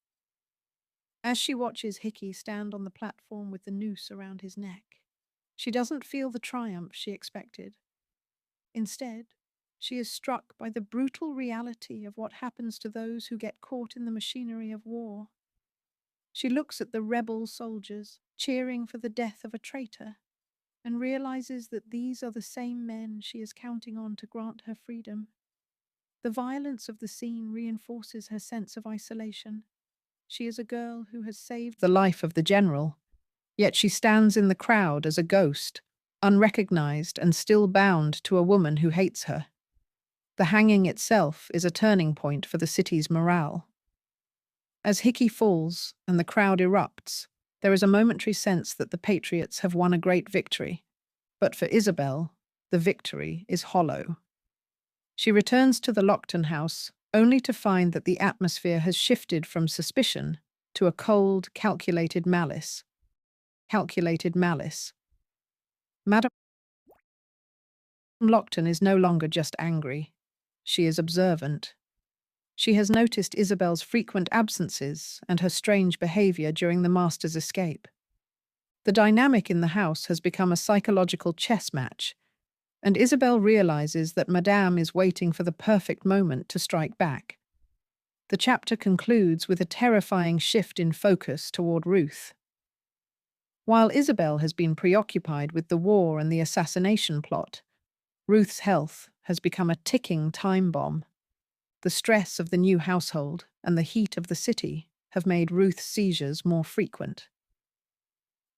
As she watches Hickey stand on the platform with the noose around his neck, she doesn't feel the triumph she expected. Instead, she is struck by the brutal reality of what happens to those who get caught in the machinery of war. She looks at the rebel soldiers cheering for the death of a traitor and realizes that these are the same men she is counting on to grant her freedom. The violence of the scene reinforces her sense of isolation. She is a girl who has saved the life of the general, yet she stands in the crowd as a ghost, unrecognized and still bound to a woman who hates her. The hanging itself is a turning point for the city's morale. As Hickey falls and the crowd erupts, there is a momentary sense that the Patriots have won a great victory. But for Isabel, the victory is hollow. She returns to the Lockton house, only to find that the atmosphere has shifted from suspicion to a cold, calculated malice. Calculated malice. Madame Lockton is no longer just angry. She is observant. She has noticed Isabel's frequent absences and her strange behavior during the master's escape. The dynamic in the house has become a psychological chess match, and Isabel realizes that Madame is waiting for the perfect moment to strike back. The chapter concludes with a terrifying shift in focus toward Ruth. While Isabel has been preoccupied with the war and the assassination plot, Ruth's health has become a ticking time bomb. The stress of the new household and the heat of the city have made Ruth's seizures more frequent.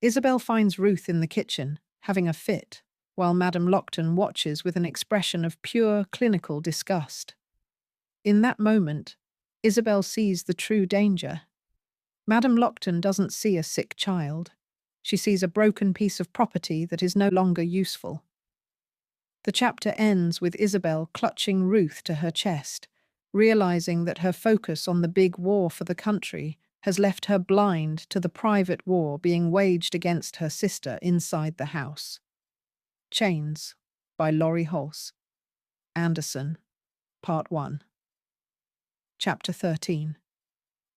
Isabel finds Ruth in the kitchen, having a fit, while Madame Lockton watches with an expression of pure clinical disgust. In that moment, Isabel sees the true danger. Madame Lockton doesn't see a sick child. She sees a broken piece of property that is no longer useful. The chapter ends with Isabel clutching Ruth to her chest, realizing that her focus on the big war for the country has left her blind to the private war being waged against her sister inside the house. Chains by Laurie Halse. Anderson, Part 1. Chapter 13.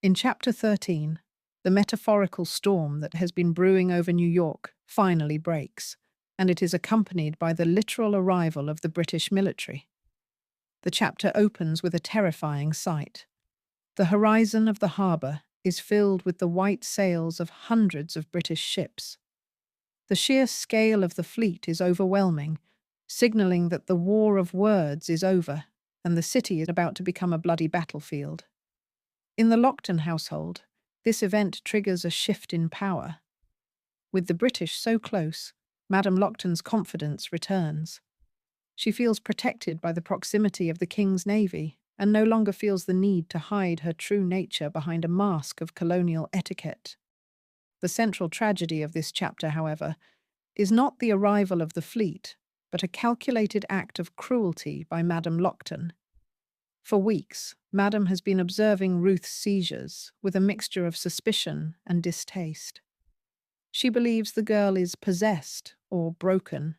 In Chapter 13, the metaphorical storm that has been brewing over New York finally breaks, and it is accompanied by the literal arrival of the British military. The chapter opens with a terrifying sight. The horizon of the harbour is filled with the white sails of hundreds of British ships. The sheer scale of the fleet is overwhelming, signalling that the war of words is over and the city is about to become a bloody battlefield. In the Lockton household, this event triggers a shift in power. With the British so close, Madame Lockton's confidence returns. She feels protected by the proximity of the King's Navy and no longer feels the need to hide her true nature behind a mask of colonial etiquette. The central tragedy of this chapter, however, is not the arrival of the fleet, but a calculated act of cruelty by Madame Lockton. For weeks, Madame has been observing Ruth's seizures with a mixture of suspicion and distaste. She believes the girl is possessed or broken,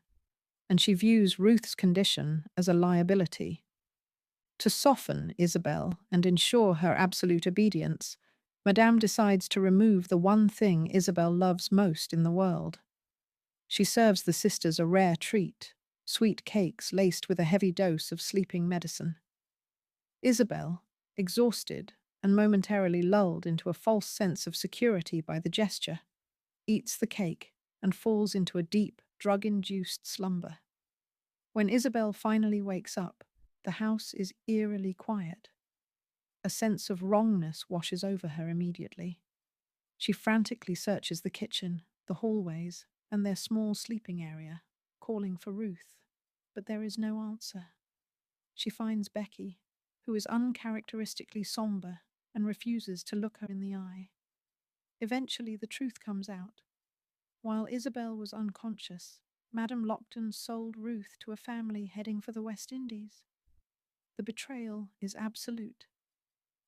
and she views Ruth's condition as a liability. To soften Isabel and ensure her absolute obedience, Madame decides to remove the one thing Isabel loves most in the world. She serves the sisters a rare treat, sweet cakes laced with a heavy dose of sleeping medicine. Isabel, exhausted and momentarily lulled into a false sense of security by the gesture, eats the cake and falls into a deep, drug-induced slumber. When Isabel finally wakes up, the house is eerily quiet. A sense of wrongness washes over her immediately. She frantically searches the kitchen, the hallways, and their small sleeping area, calling for Ruth, but there is no answer. She finds Becky, who is uncharacteristically somber and refuses to look her in the eye. Eventually, the truth comes out. While Isabel was unconscious, Madame Lockton sold Ruth to a family heading for the West Indies. The betrayal is absolute.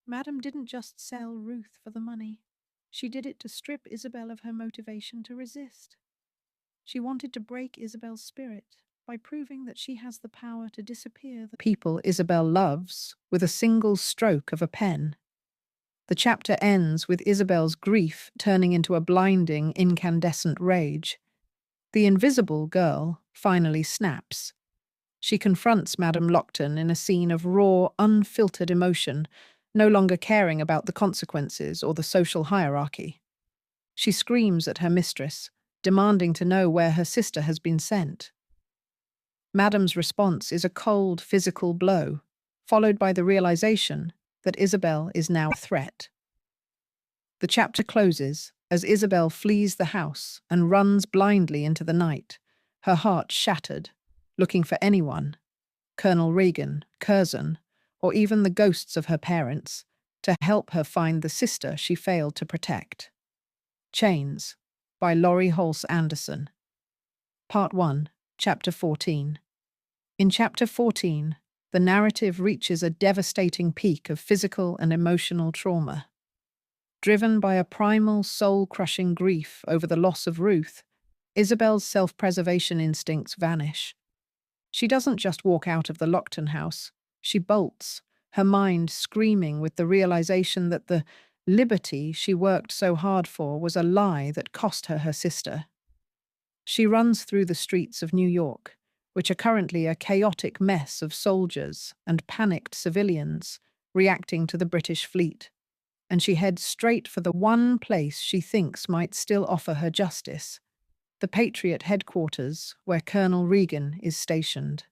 Madame didn't just sell Ruth for the money. She did it to strip Isabel of her motivation to resist. She wanted to break Isabel's spirit by proving that she has the power to disappear the people Isabel loves with a single stroke of a pen. The chapter ends with Isabel's grief turning into a blinding, incandescent rage. The invisible girl finally snaps. She confronts Madame Lockton in a scene of raw, unfiltered emotion, no longer caring about the consequences or the social hierarchy. She screams at her mistress, demanding to know where her sister has been sent. Madame's response is a cold, physical blow, followed by the realization that Isabel is now a threat. The chapter closes as Isabel flees the house and runs blindly into the night, her heart shattered, looking for anyone, Colonel Regan, Curzon, or even the ghosts of her parents, to help her find the sister she failed to protect. Chains by Laurie Halse Anderson. Part 1, Chapter 14. In Chapter 14, the narrative reaches a devastating peak of physical and emotional trauma. Driven by a primal, soul-crushing grief over the loss of Ruth, Isabel's self-preservation instincts vanish. She doesn't just walk out of the Lockton house, she bolts, her mind screaming with the realization that the liberty she worked so hard for was a lie that cost her her sister. She runs through the streets of New York, which are currently a chaotic mess of soldiers and panicked civilians reacting to the British fleet, and she heads straight for the one place she thinks might still offer her justice, the Patriot headquarters where Colonel Regan is stationed.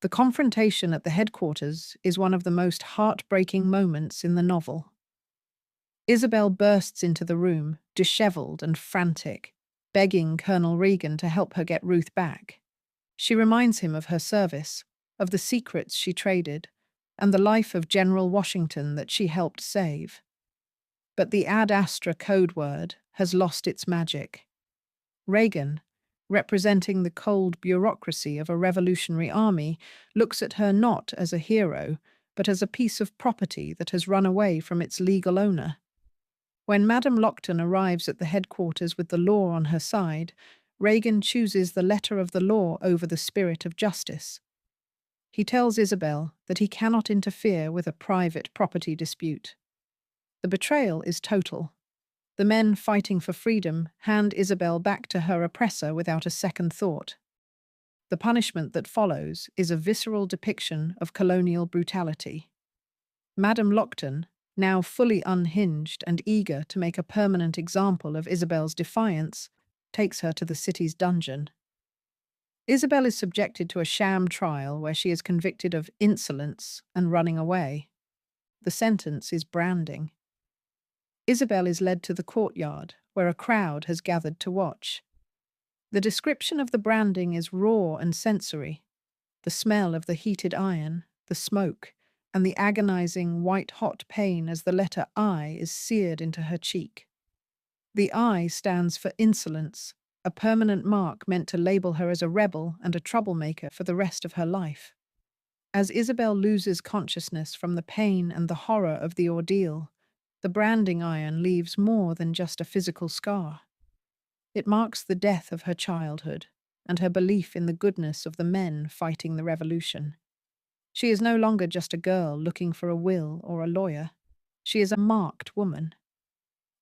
The confrontation at the headquarters is one of the most heartbreaking moments in the novel. Isabel bursts into the room, disheveled and frantic, begging Colonel Regan to help her get Ruth back. She reminds him of her service, of the secrets she traded, and the life of General Washington that she helped save. But the Ad Astra code word has lost its magic. Reagan, representing the cold bureaucracy of a revolutionary army, looks at her not as a hero, but as a piece of property that has run away from its legal owner. When Madame Lockton arrives at the headquarters with the law on her side, Regan chooses the letter of the law over the spirit of justice. He tells Isabel that he cannot interfere with a private property dispute. The betrayal is total. The men fighting for freedom hand Isabel back to her oppressor without a second thought. The punishment that follows is a visceral depiction of colonial brutality. Madame Lockton, now fully unhinged and eager to make a permanent example of Isabel's defiance, takes her to the city's dungeon. Isabel is subjected to a sham trial where she is convicted of insolence and running away. The sentence is branding. Isabel is led to the courtyard, where a crowd has gathered to watch. The description of the branding is raw and sensory. The smell of the heated iron, the smoke, and the agonizing white-hot pain as the letter I is seared into her cheek. The I stands for insolence, a permanent mark meant to label her as a rebel and a troublemaker for the rest of her life. As Isabel loses consciousness from the pain and the horror of the ordeal, the branding iron leaves more than just a physical scar. It marks the death of her childhood and her belief in the goodness of the men fighting the revolution. She is no longer just a girl looking for a will or a lawyer. She is a marked woman.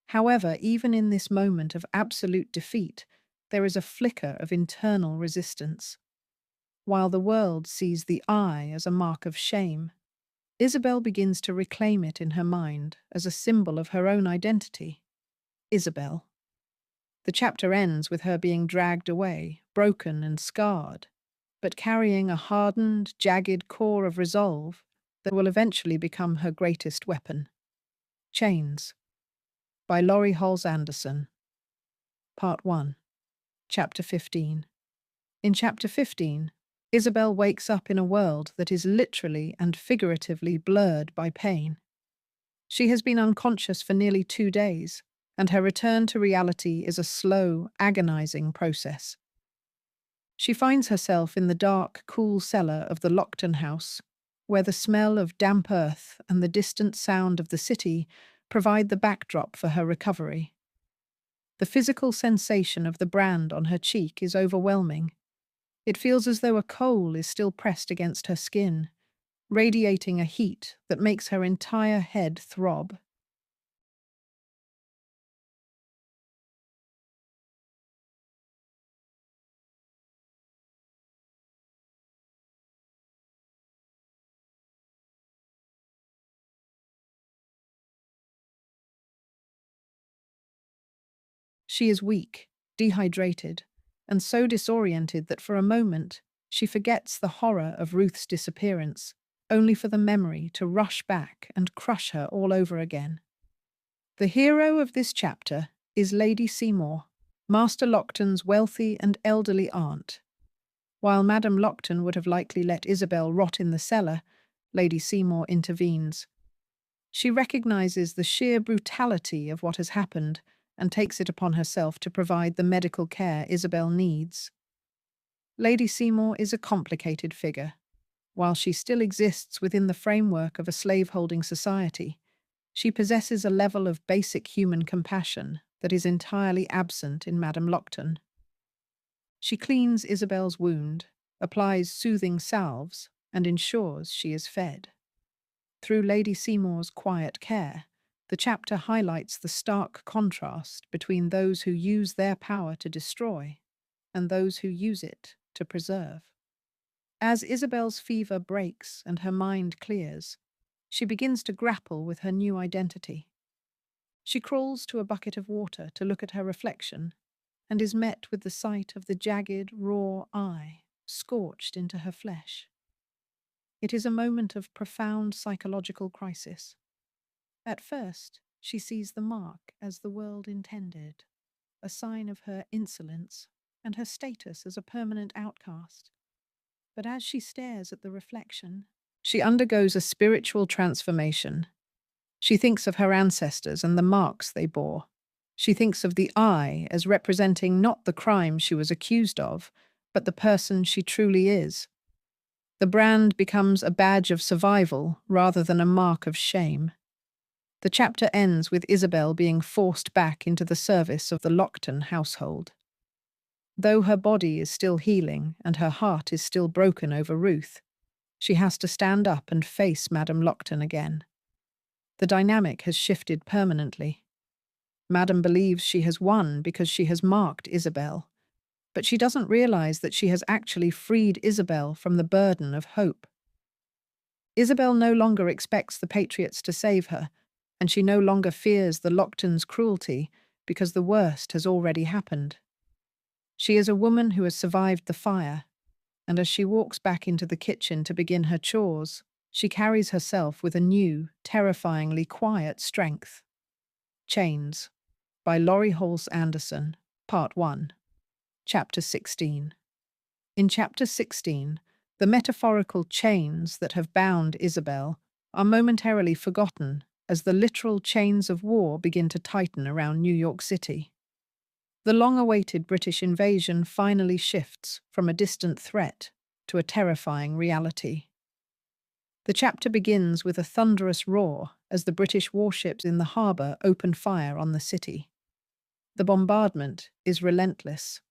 However, even in this moment of absolute defeat, there is a flicker of internal resistance. While the world sees the I as a mark of shame, Isabel begins to reclaim it in her mind as a symbol of her own identity. Isabel. The chapter ends with her being dragged away, broken and scarred, but carrying a hardened, jagged core of resolve that will eventually become her greatest weapon. Chains, by Laurie Halse. Part 1. Chapter 15. In Chapter 15, Isabel wakes up in a world that is literally and figuratively blurred by pain. She has been unconscious for nearly 2 days, and her return to reality is a slow, agonizing process. She finds herself in the dark, cool cellar of the Lockton house, where the smell of damp earth and the distant sound of the city provide the backdrop for her recovery. The physical sensation of the brand on her cheek is overwhelming. It feels as though a coal is still pressed against her skin, radiating a heat that makes her entire head throb. She is weak, dehydrated, and so disoriented that for a moment she forgets the horror of Ruth's disappearance, only for the memory to rush back and crush her all over again. The hero of this chapter is Lady Seymour, Master Lockton's wealthy and elderly aunt. While Madame Lockton would have likely let Isabel rot in the cellar, Lady Seymour intervenes. She recognizes the sheer brutality of what has happened and takes it upon herself to provide the medical care Isabel needs. Lady Seymour is a complicated figure. While she still exists within the framework of a slaveholding society, she possesses a level of basic human compassion that is entirely absent in Madame Lockton. She cleans Isabel's wound, applies soothing salves, and ensures she is fed. Through Lady Seymour's quiet care, the chapter highlights the stark contrast between those who use their power to destroy and those who use it to preserve. As Isabel's fever breaks and her mind clears, she begins to grapple with her new identity. She crawls to a bucket of water to look at her reflection and is met with the sight of the jagged, raw eye scorched into her flesh. It is a moment of profound psychological crisis. At first, she sees the mark as the world intended, a sign of her insolence and her status as a permanent outcast. But as she stares at the reflection, she undergoes a spiritual transformation. She thinks of her ancestors and the marks they bore. She thinks of the I as representing not the crime she was accused of, but the person she truly is. The brand becomes a badge of survival rather than a mark of shame. The chapter ends with Isabel being forced back into the service of the Lockton household. Though her body is still healing and her heart is still broken over Ruth, she has to stand up and face Madame Lockton again. The dynamic has shifted permanently. Madame believes she has won because she has marked Isabel, but she doesn't realize that she has actually freed Isabel from the burden of hope. Isabel no longer expects the Patriots to save her, and she no longer fears the Locktons' cruelty because the worst has already happened. She is a woman who has survived the fire, and as she walks back into the kitchen to begin her chores, she carries herself with a new, terrifyingly quiet strength. Chains, by Laurie Halse Anderson, Part 1, Chapter 16. In Chapter 16, the metaphorical chains that have bound Isabel are momentarily forgotten as the literal chains of war begin to tighten around New York City. The long-awaited British invasion finally shifts from a distant threat to a terrifying reality. The chapter begins with a thunderous roar as the British warships in the harbour open fire on the city. The bombardment is relentless,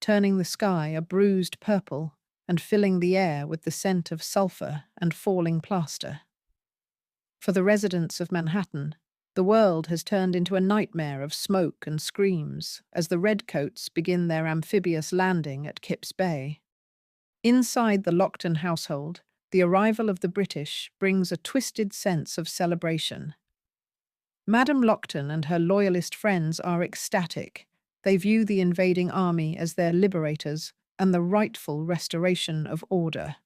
turning the sky a bruised purple and filling the air with the scent of sulphur and falling plaster. For the residents of Manhattan, the world has turned into a nightmare of smoke and screams as the Redcoats begin their amphibious landing at Kip's Bay. Inside the Lockton household, the arrival of the British brings a twisted sense of celebration. Madame Lockton and her loyalist friends are ecstatic. They view the invading army as their liberators and the rightful restoration of order.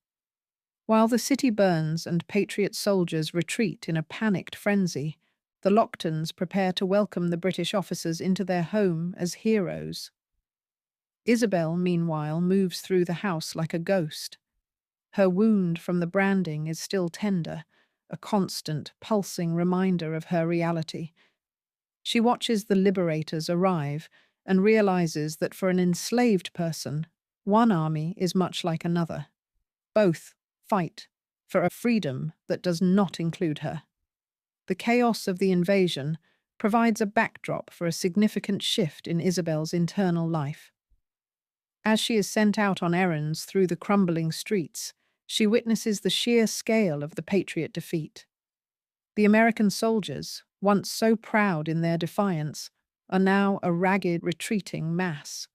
While the city burns and Patriot soldiers retreat in a panicked frenzy, the Locktons prepare to welcome the British officers into their home as heroes. Isabel, meanwhile, moves through the house like a ghost. Her wound from the branding is still tender, a constant, pulsing reminder of her reality. She watches the liberators arrive and realizes that for an enslaved person, one army is much like another. Both fight for a freedom that does not include her. The chaos of the invasion provides a backdrop for a significant shift in Isabel's internal life. As she is sent out on errands through the crumbling streets, she witnesses the sheer scale of the Patriot defeat. The American soldiers, once so proud in their defiance, are now a ragged, retreating mass.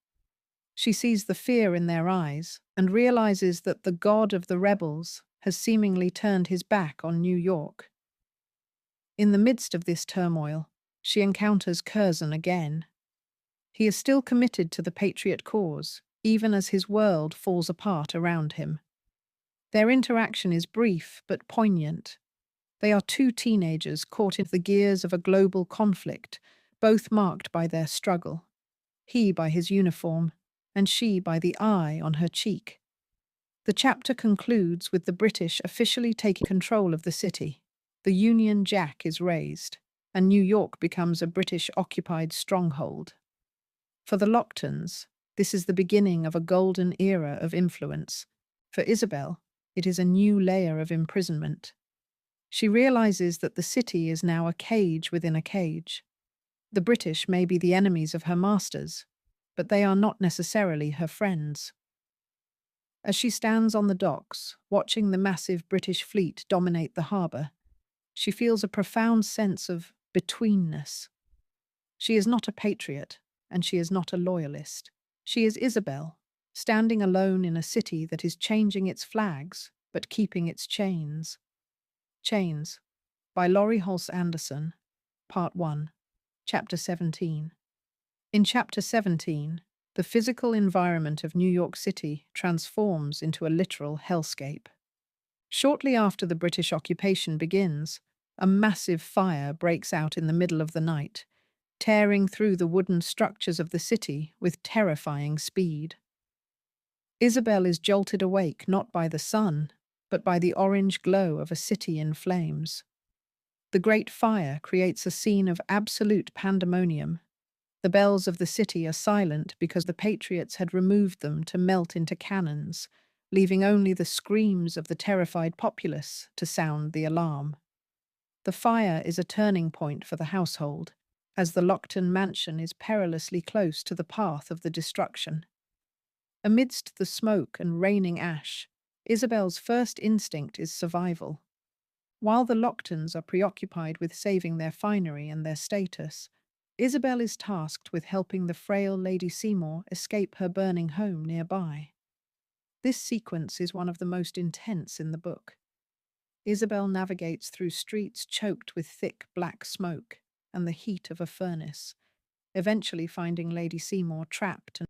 She sees the fear in their eyes and realizes that the god of the rebels has seemingly turned his back on New York. In the midst of this turmoil, she encounters Curzon again. He is still committed to the Patriot cause, even as his world falls apart around him. Their interaction is brief but poignant. They are two teenagers caught in the gears of a global conflict, both marked by their struggle. He by his uniform, and she by the eye on her cheek. The chapter concludes with the British officially taking control of the city. The Union Jack is raised, and New York becomes a British-occupied stronghold. For the Locktons, this is the beginning of a golden era of influence. For Isabel, it is a new layer of imprisonment. She realizes that the city is now a cage within a cage. The British may be the enemies of her masters, but they are not necessarily her friends. As she stands on the docks, watching the massive British fleet dominate the harbour, she feels a profound sense of betweenness. She is not a patriot, and she is not a loyalist. She is Isabel, standing alone in a city that is changing its flags, but keeping its chains. Chains, by Laurie Halse Anderson, Part 1, Chapter 17. In Chapter 17, the physical environment of New York City transforms into a literal hellscape. Shortly after the British occupation begins, a massive fire breaks out in the middle of the night, tearing through the wooden structures of the city with terrifying speed. Isabel is jolted awake not by the sun, but by the orange glow of a city in flames. The great fire creates a scene of absolute pandemonium. The bells of the city are silent because the Patriots had removed them to melt into cannons, leaving only the screams of the terrified populace to sound the alarm. The fire is a turning point for the household, as the Lockton mansion is perilously close to the path of the destruction. Amidst the smoke and raining ash, Isabel's first instinct is survival. While the Locktons are preoccupied with saving their finery and their status, Isabel is tasked with helping the frail Lady Seymour escape her burning home nearby. This sequence is one of the most intense in the book. Isabel navigates through streets choked with thick black smoke and the heat of a furnace, eventually finding Lady Seymour trapped and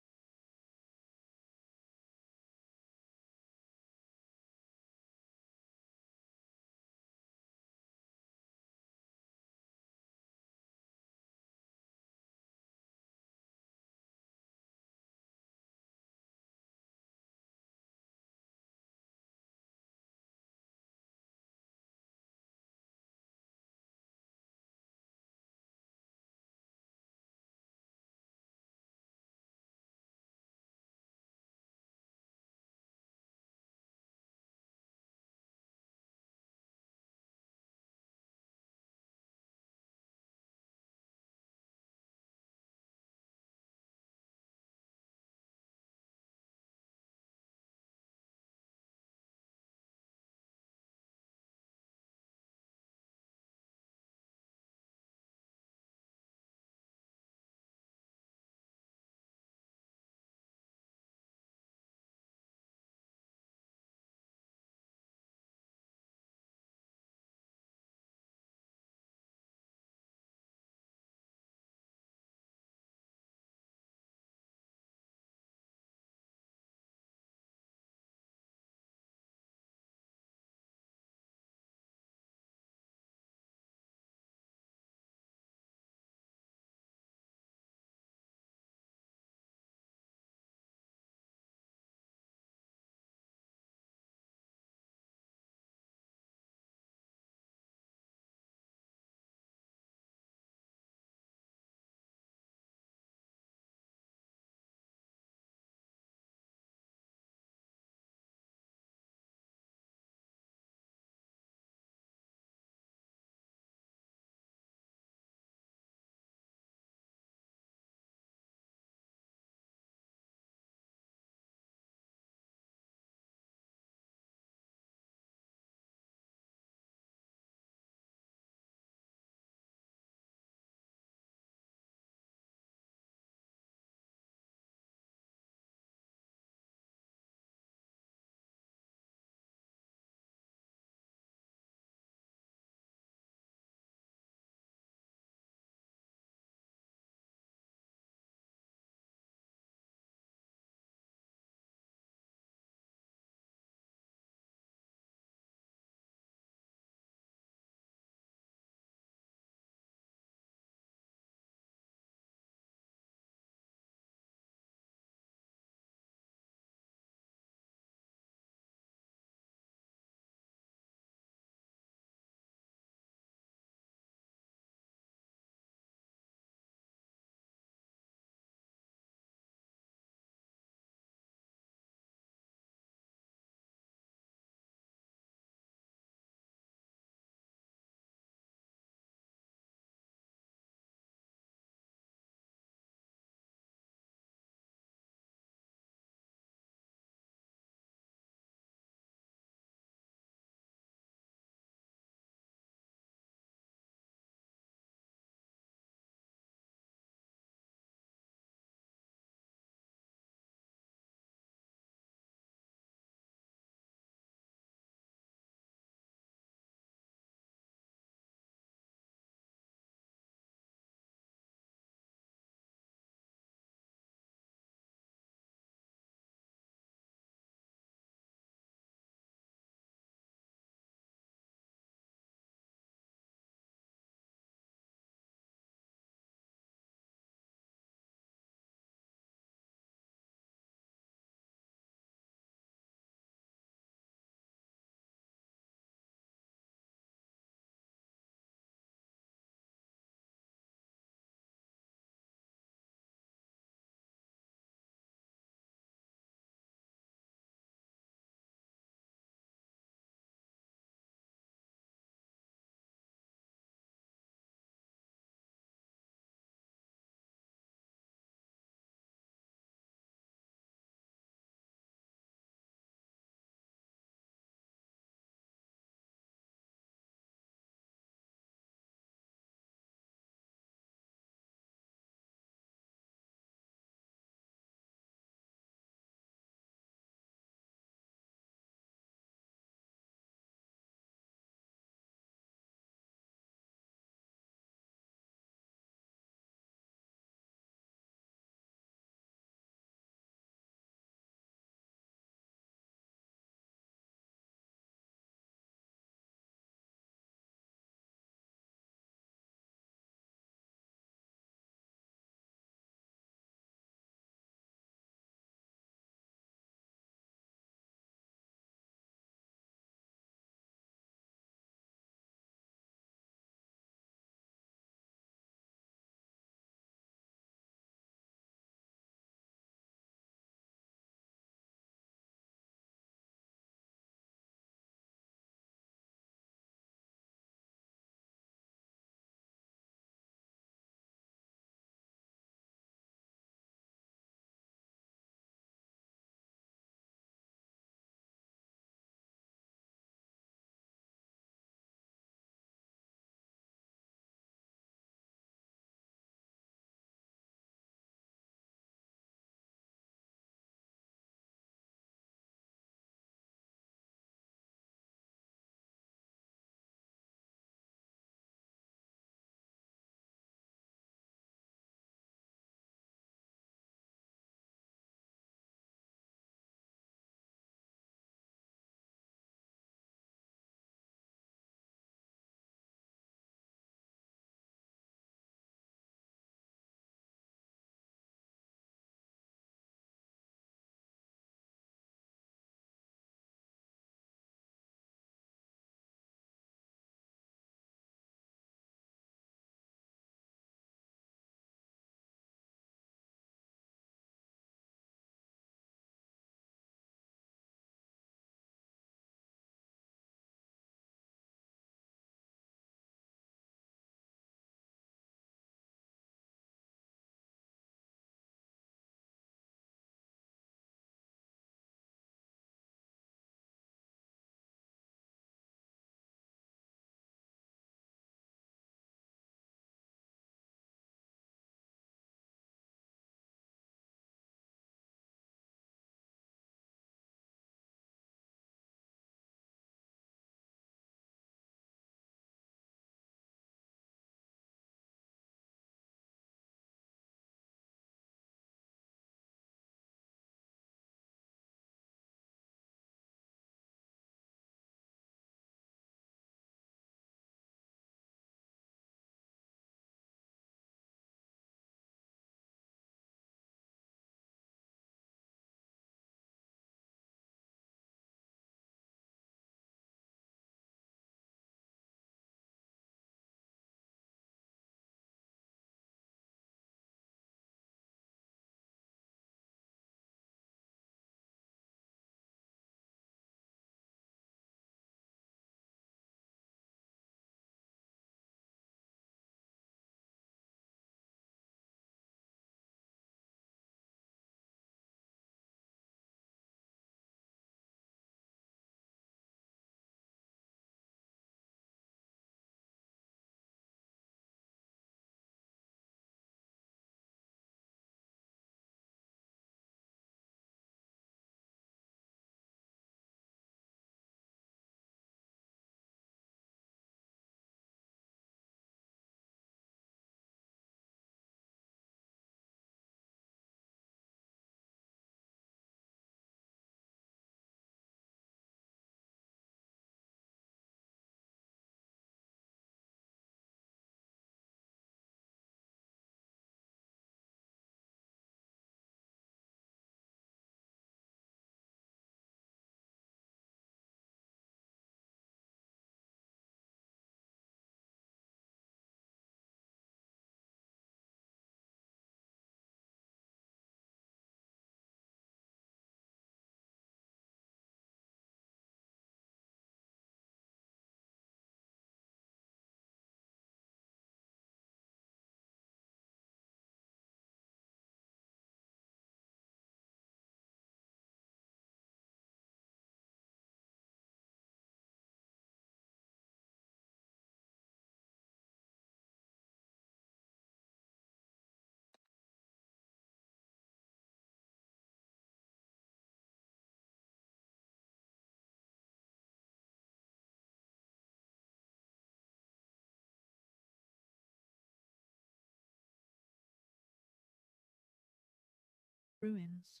ruins.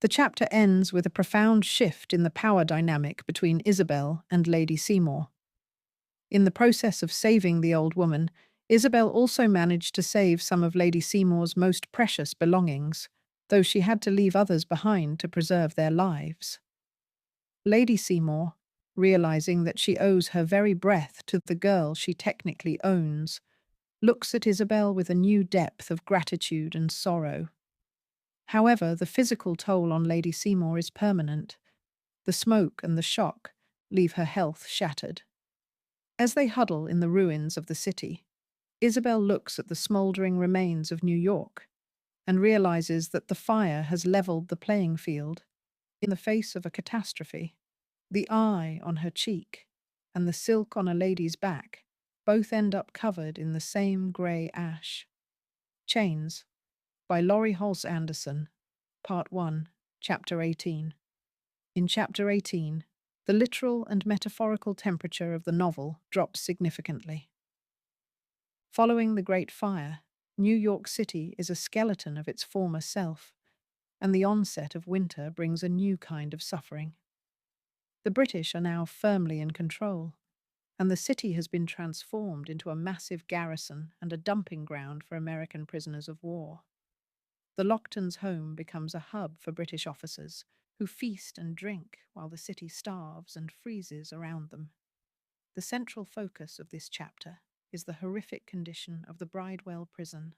The chapter ends with a profound shift in the power dynamic between Isabel and Lady Seymour. In the process of saving the old woman, Isabel also managed to save some of Lady Seymour's most precious belongings, though she had to leave others behind to preserve their lives. Lady Seymour, realizing that she owes her very breath to the girl she technically owns, looks at Isabel with a new depth of gratitude and sorrow. However, the physical toll on Lady Seymour is permanent. The smoke and the shock leave her health shattered. As they huddle in the ruins of the city, Isabel looks at the smouldering remains of New York and realizes that the fire has leveled the playing field. In the face of a catastrophe, the eye on her cheek and the silk on a lady's back both end up covered in the same grey ash. Chains, by Laurie Halse Anderson, Part 1, Chapter 18. In Chapter 18, the literal and metaphorical temperature of the novel drops significantly. Following the Great Fire, New York City is a skeleton of its former self, and the onset of winter brings a new kind of suffering. The British are now firmly in control, and the city has been transformed into a massive garrison and a dumping ground for American prisoners of war. The Lochtons' home becomes a hub for British officers who feast and drink while the city starves and freezes around them. The central focus of this chapter is the horrific condition of the Bridewell prison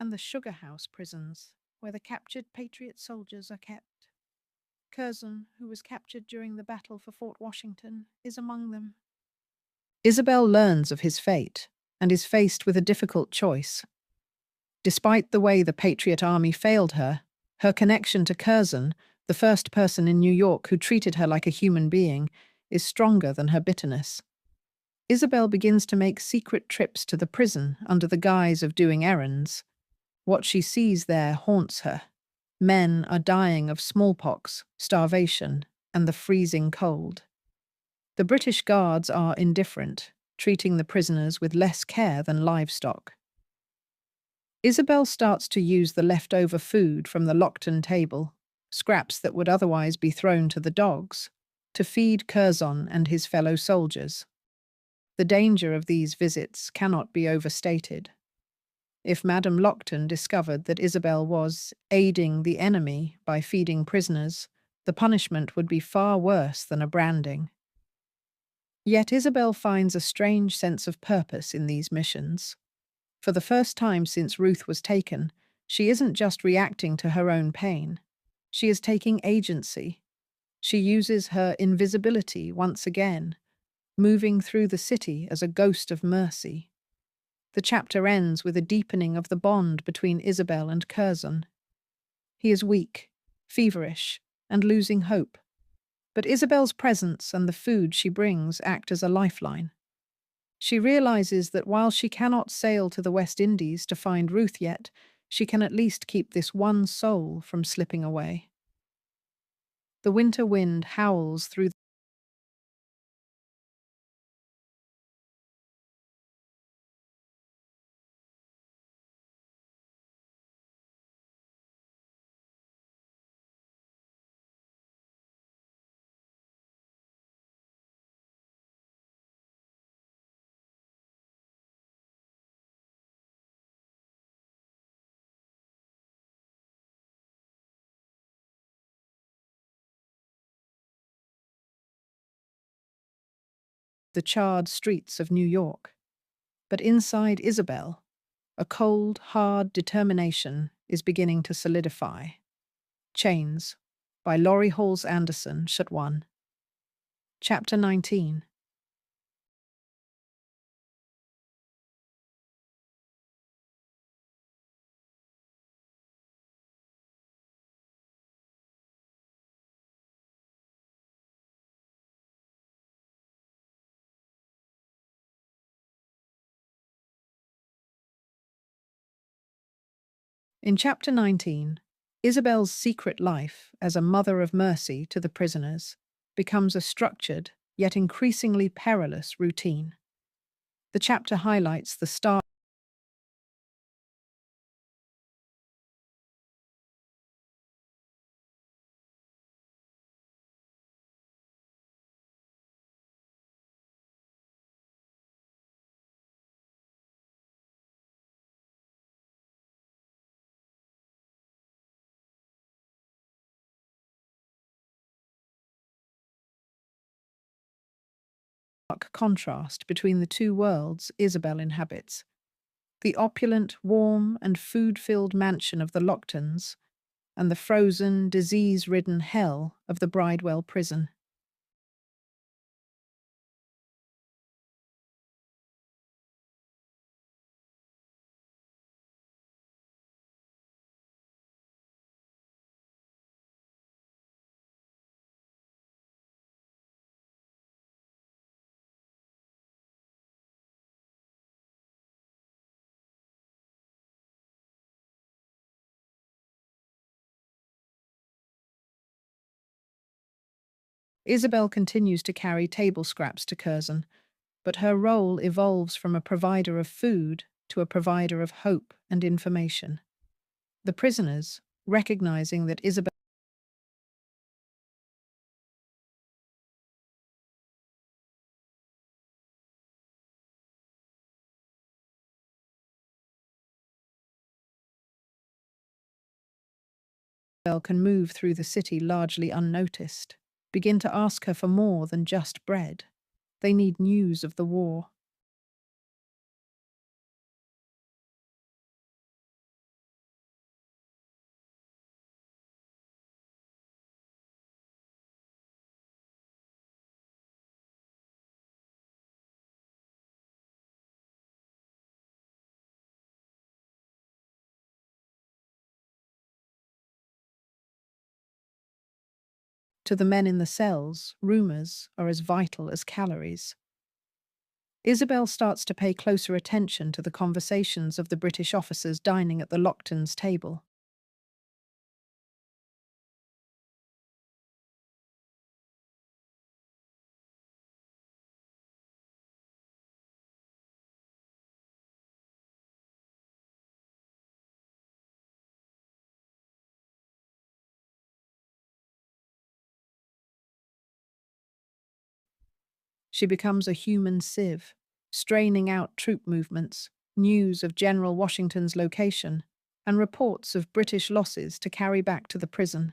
and the Sugar House prisons, where the captured Patriot soldiers are kept. Curzon, who was captured during the battle for Fort Washington, is among them. Isabel learns of his fate and is faced with a difficult choice. Despite the way the Patriot Army failed her, her connection to Curzon, the first person in New York who treated her like a human being, is stronger than her bitterness. Isabel begins to make secret trips to the prison under the guise of doing errands. What she sees there haunts her. Men are dying of smallpox, starvation, and the freezing cold. The British guards are indifferent, treating the prisoners with less care than livestock. Isabel starts to use the leftover food from the Lockton table, scraps that would otherwise be thrown to the dogs, to feed Curzon and his fellow soldiers. The danger of these visits cannot be overstated. If Madame Lockton discovered that Isabel was aiding the enemy by feeding prisoners, the punishment would be far worse than a branding. Yet Isabel finds a strange sense of purpose in these missions. For the first time since Ruth was taken, she isn't just reacting to her own pain. She is taking agency. She uses her invisibility once again, moving through the city as a ghost of mercy. The chapter ends with a deepening of the bond between Isabel and Curzon. He is weak, feverish, and losing hope. But Isabel's presence and the food she brings act as a lifeline. She realizes that while she cannot sail to the West Indies to find Ruth yet, she can at least keep this one soul from slipping away. The winter wind howls through the charred streets of New York. But inside Isabel, a cold, hard determination is beginning to solidify. Chains, by Laurie Halse Anderson, Part 1. Chapter 19. In Chapter 19, Isabel's secret life as a mother of mercy to the prisoners becomes a structured, yet increasingly perilous routine. The chapter highlights the stark stark contrast between the two worlds Isabel inhabits: the opulent, warm, and food-filled mansion of the Locktons, and the frozen, disease-ridden hell of the Bridewell prison. Isabel continues to carry table scraps to Curzon, but her role evolves from a provider of food to a provider of hope and information. The prisoners, recognizing that Isabel can move through the city largely unnoticed, begin to ask her for more than just bread. They need news of the war. To the men in the cells, rumours are as vital as calories. Isabel starts to pay closer attention to the conversations of the British officers dining at the Locktons' table. She becomes a human sieve, straining out troop movements, news of General Washington's location, and reports of British losses to carry back to the prison.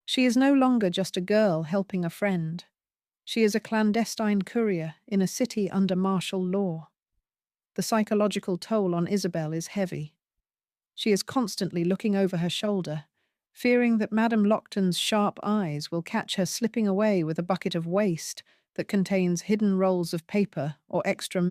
She is no longer just a girl helping a friend. She is a clandestine courier in a city under martial law. The psychological toll on Isabel is heavy. She is constantly looking over her shoulder, fearing that Madame Lockton's sharp eyes will catch her slipping away with a bucket of waste that contains hidden rolls of paper or extra.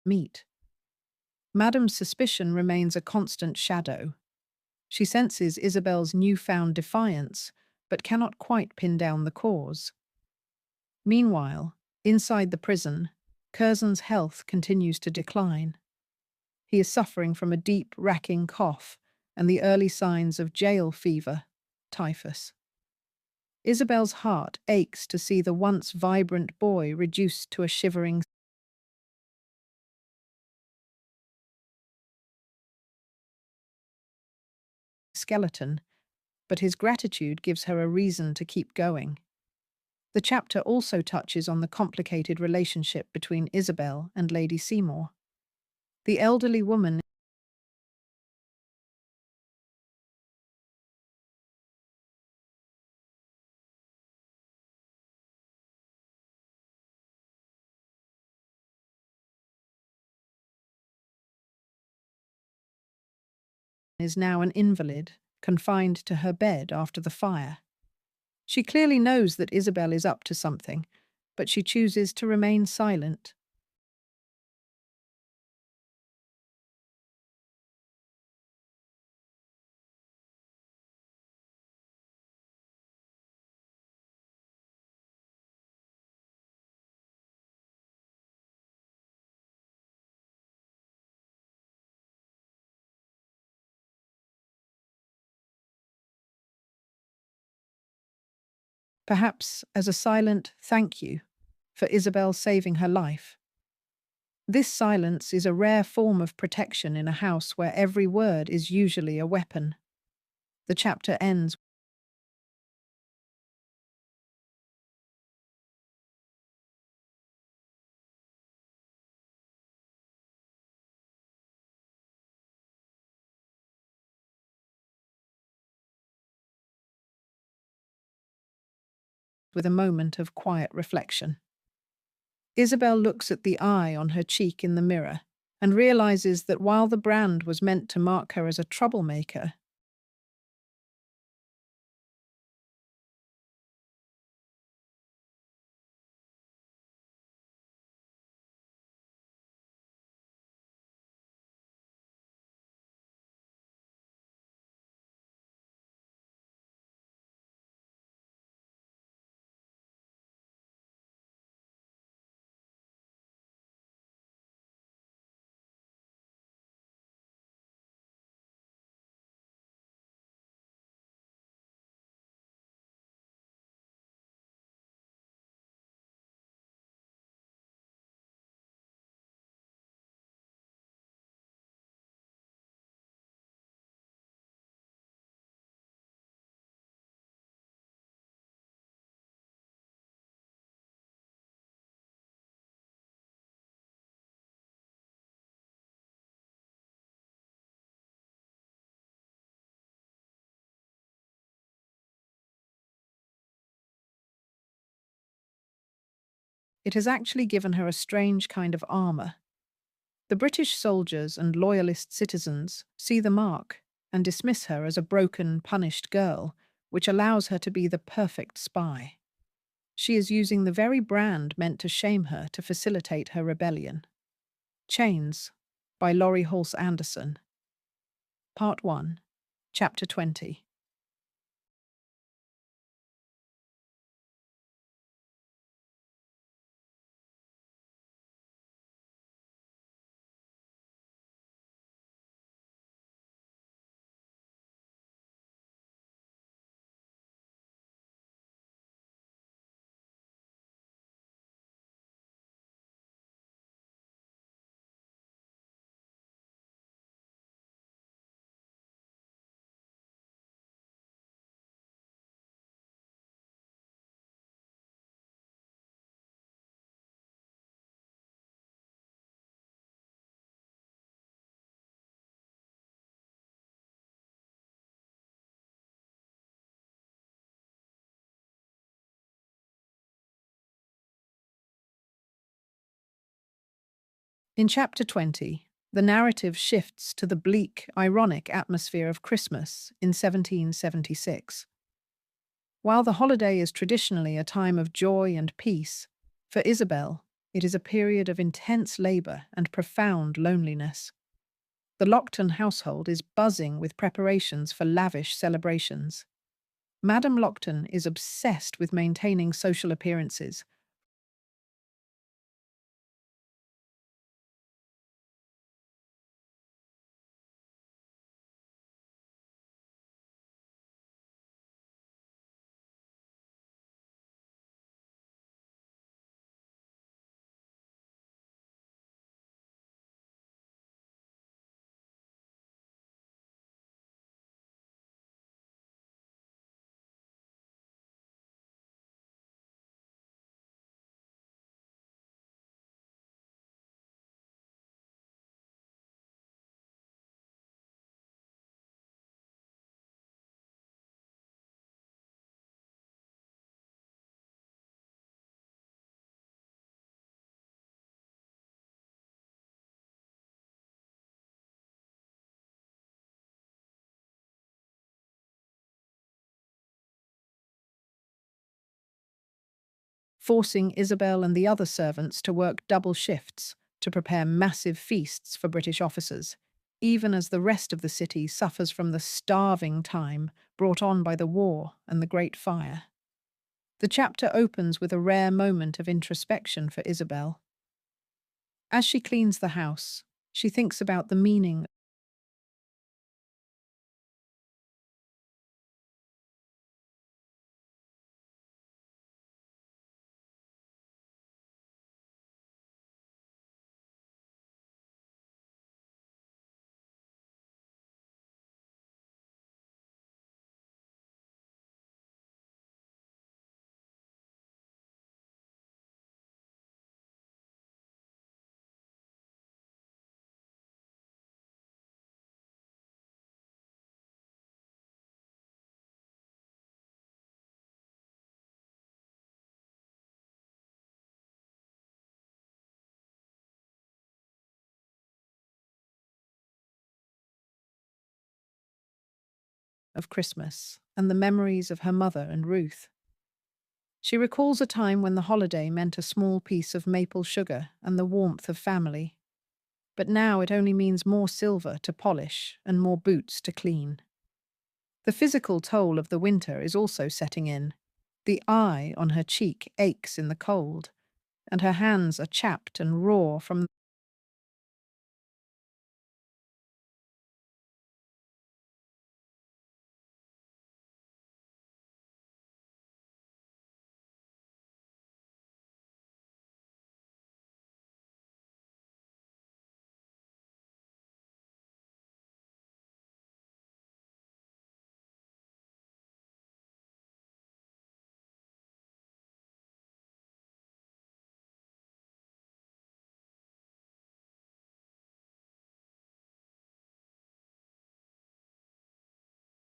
Meet. Madame's suspicion remains a constant shadow. She senses Isabel's newfound defiance, but cannot quite pin down the cause. Meanwhile, inside the prison, Curzon's health continues to decline. He is suffering from a deep, racking cough and the early signs of jail fever, typhus. Isabel's heart aches to see the once vibrant boy reduced to a shivering skeleton, but his gratitude gives her a reason to keep going. The chapter also touches on the complicated relationship between Isabel and Lady Seymour. The elderly woman is now an invalid, confined to her bed after the fire. She clearly knows that Isabel is up to something, but she chooses to remain silent. Perhaps as a silent thank you for Isabel saving her life. This silence is a rare form of protection in a house where every word is usually a weapon. The chapter ends with a moment of quiet reflection. Isabel looks at the eye on her cheek in the mirror and realizes that while the brand was meant to mark her as a troublemaker, it has actually given her a strange kind of armor. The British soldiers and loyalist citizens see the mark and dismiss her as a broken, punished girl, which allows her to be the perfect spy. She is using the very brand meant to shame her to facilitate her rebellion. Chains by Laurie Halse Anderson. Part 1, Chapter 20. In Chapter 20, the narrative shifts to the bleak, ironic atmosphere of Christmas in 1776. While the holiday is traditionally a time of joy and peace, for Isabel, it is a period of intense labor and profound loneliness. The Lockton household is buzzing with preparations for lavish celebrations. Madame Lockton is obsessed with maintaining social appearances, forcing Isabel and the other servants to work double shifts to prepare massive feasts for British officers, even as the rest of the city suffers from the starving time brought on by the war and the Great Fire. The chapter opens with a rare moment of introspection for Isabel. As she cleans the house, she thinks about the meaning of Christmas and the memories of her mother and Ruth. She recalls a time when the holiday meant a small piece of maple sugar and the warmth of family. But now it only means more silver to polish and more boots to clean. The physical toll of the winter is also setting in. The eye on her cheek aches in the cold, and her hands are chapped and raw from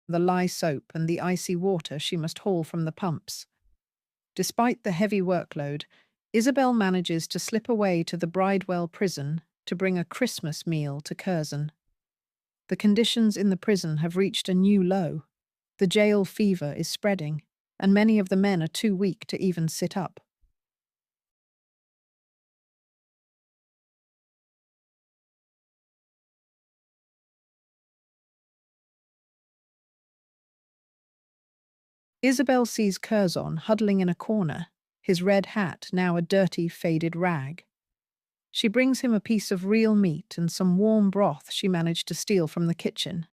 the lye soap and the icy water she must haul from the pumps. Despite the heavy workload, Isabel manages to slip away to the Bridewell prison to bring a Christmas meal to Curzon. The conditions in the prison have reached a new low. The jail fever is spreading, and many of the men are too weak to even sit up. Isabel sees Curzon huddling in a corner, his red hat now a dirty, faded rag. She brings him a piece of real meat and some warm broth she managed to steal from the kitchen.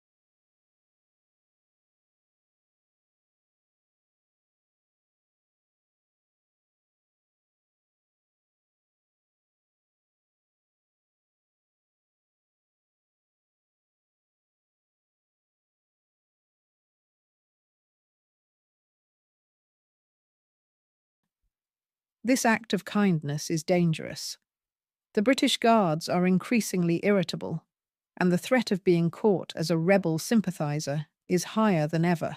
This act of kindness is dangerous. The British Guards are increasingly irritable, and the threat of being caught as a rebel sympathizer is higher than ever.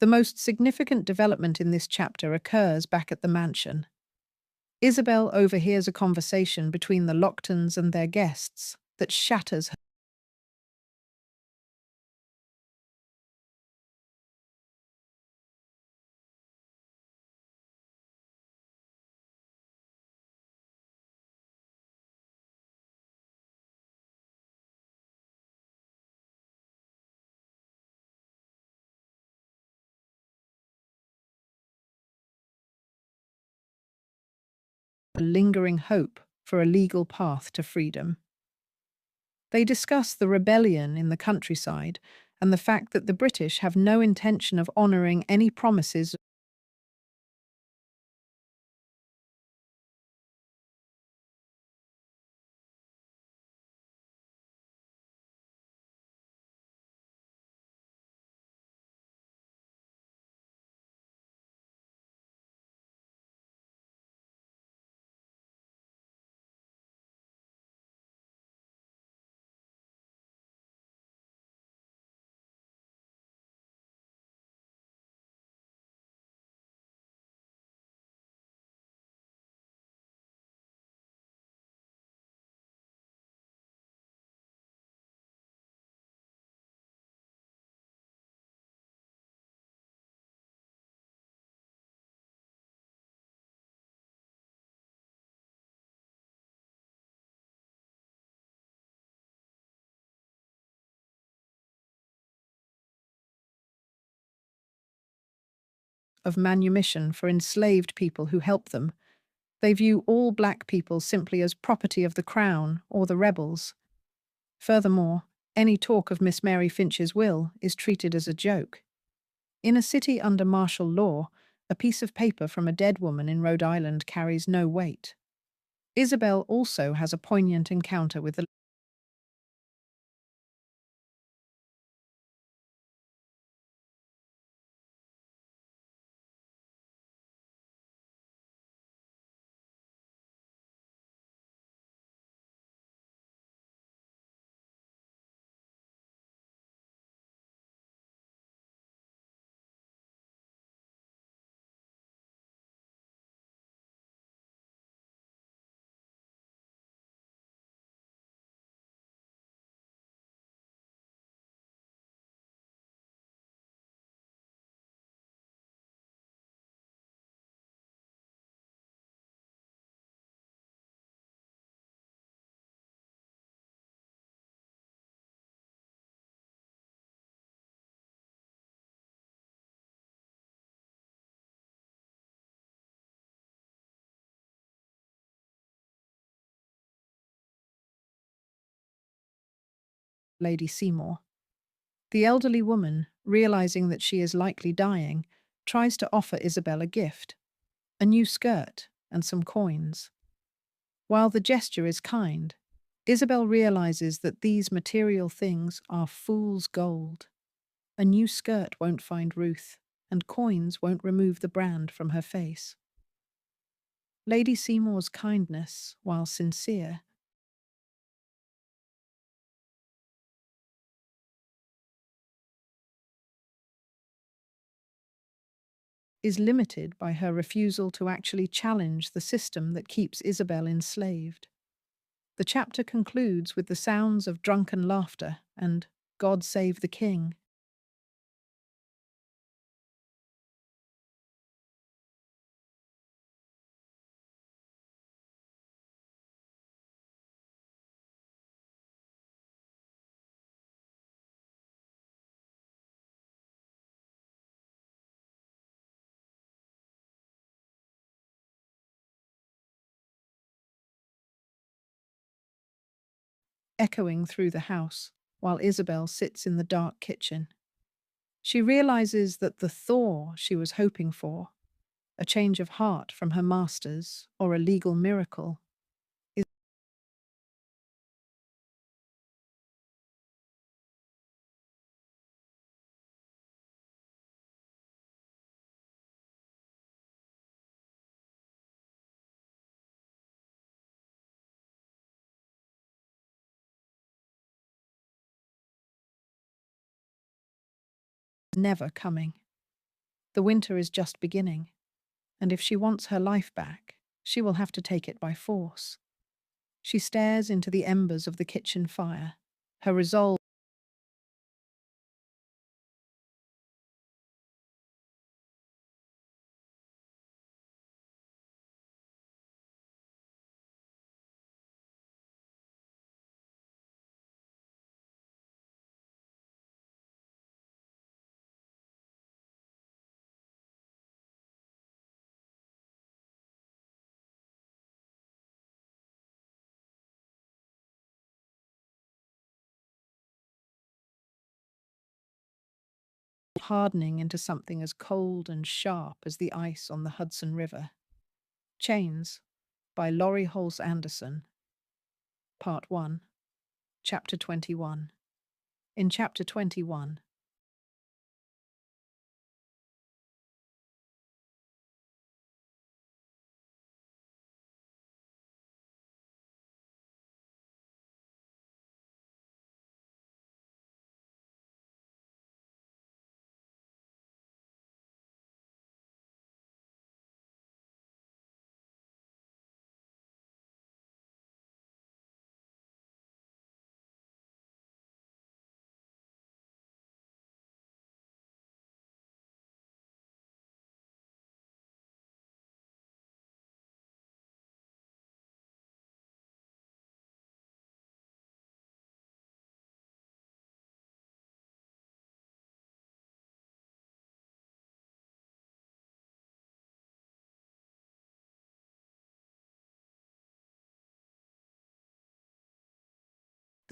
The most significant development in this chapter occurs back at the mansion. Isabel overhears a conversation between the Locktons and their guests that shatters her. A lingering hope for a legal path to freedom. They discuss the rebellion in the countryside and the fact that the British have no intention of honouring any promises of manumission for enslaved people who help them. They view all black people simply as property of the crown or the rebels. Furthermore, any talk of Miss Mary Finch's will is treated as a joke. In a city under martial law, a piece of paper from a dead woman in Rhode Island carries no weight. Isabel also has a poignant encounter with the Lady Seymour. The elderly woman, realizing that she is likely dying, tries to offer Isabel a gift, a new skirt and some coins. While the gesture is kind, Isabel realizes that these material things are fool's gold. A new skirt won't find Ruth, and coins won't remove the brand from her face. Lady Seymour's kindness, while sincere, is limited by her refusal to actually challenge the system that keeps Isabel enslaved. The chapter concludes with the sounds of drunken laughter and "God Save the King." Echoing through the house while Isabel sits in the dark kitchen. She realizes that the thaw she was hoping for, a change of heart from her masters or a legal miracle, is never coming. The winter is just beginning, and if she wants her life back, she will have to take it by force. She stares into the embers of the kitchen fire, her resolve hardening into something as cold and sharp as the ice on the Hudson River. Chains by Laurie Halse Anderson. Part 1, Chapter 21. In Chapter 21,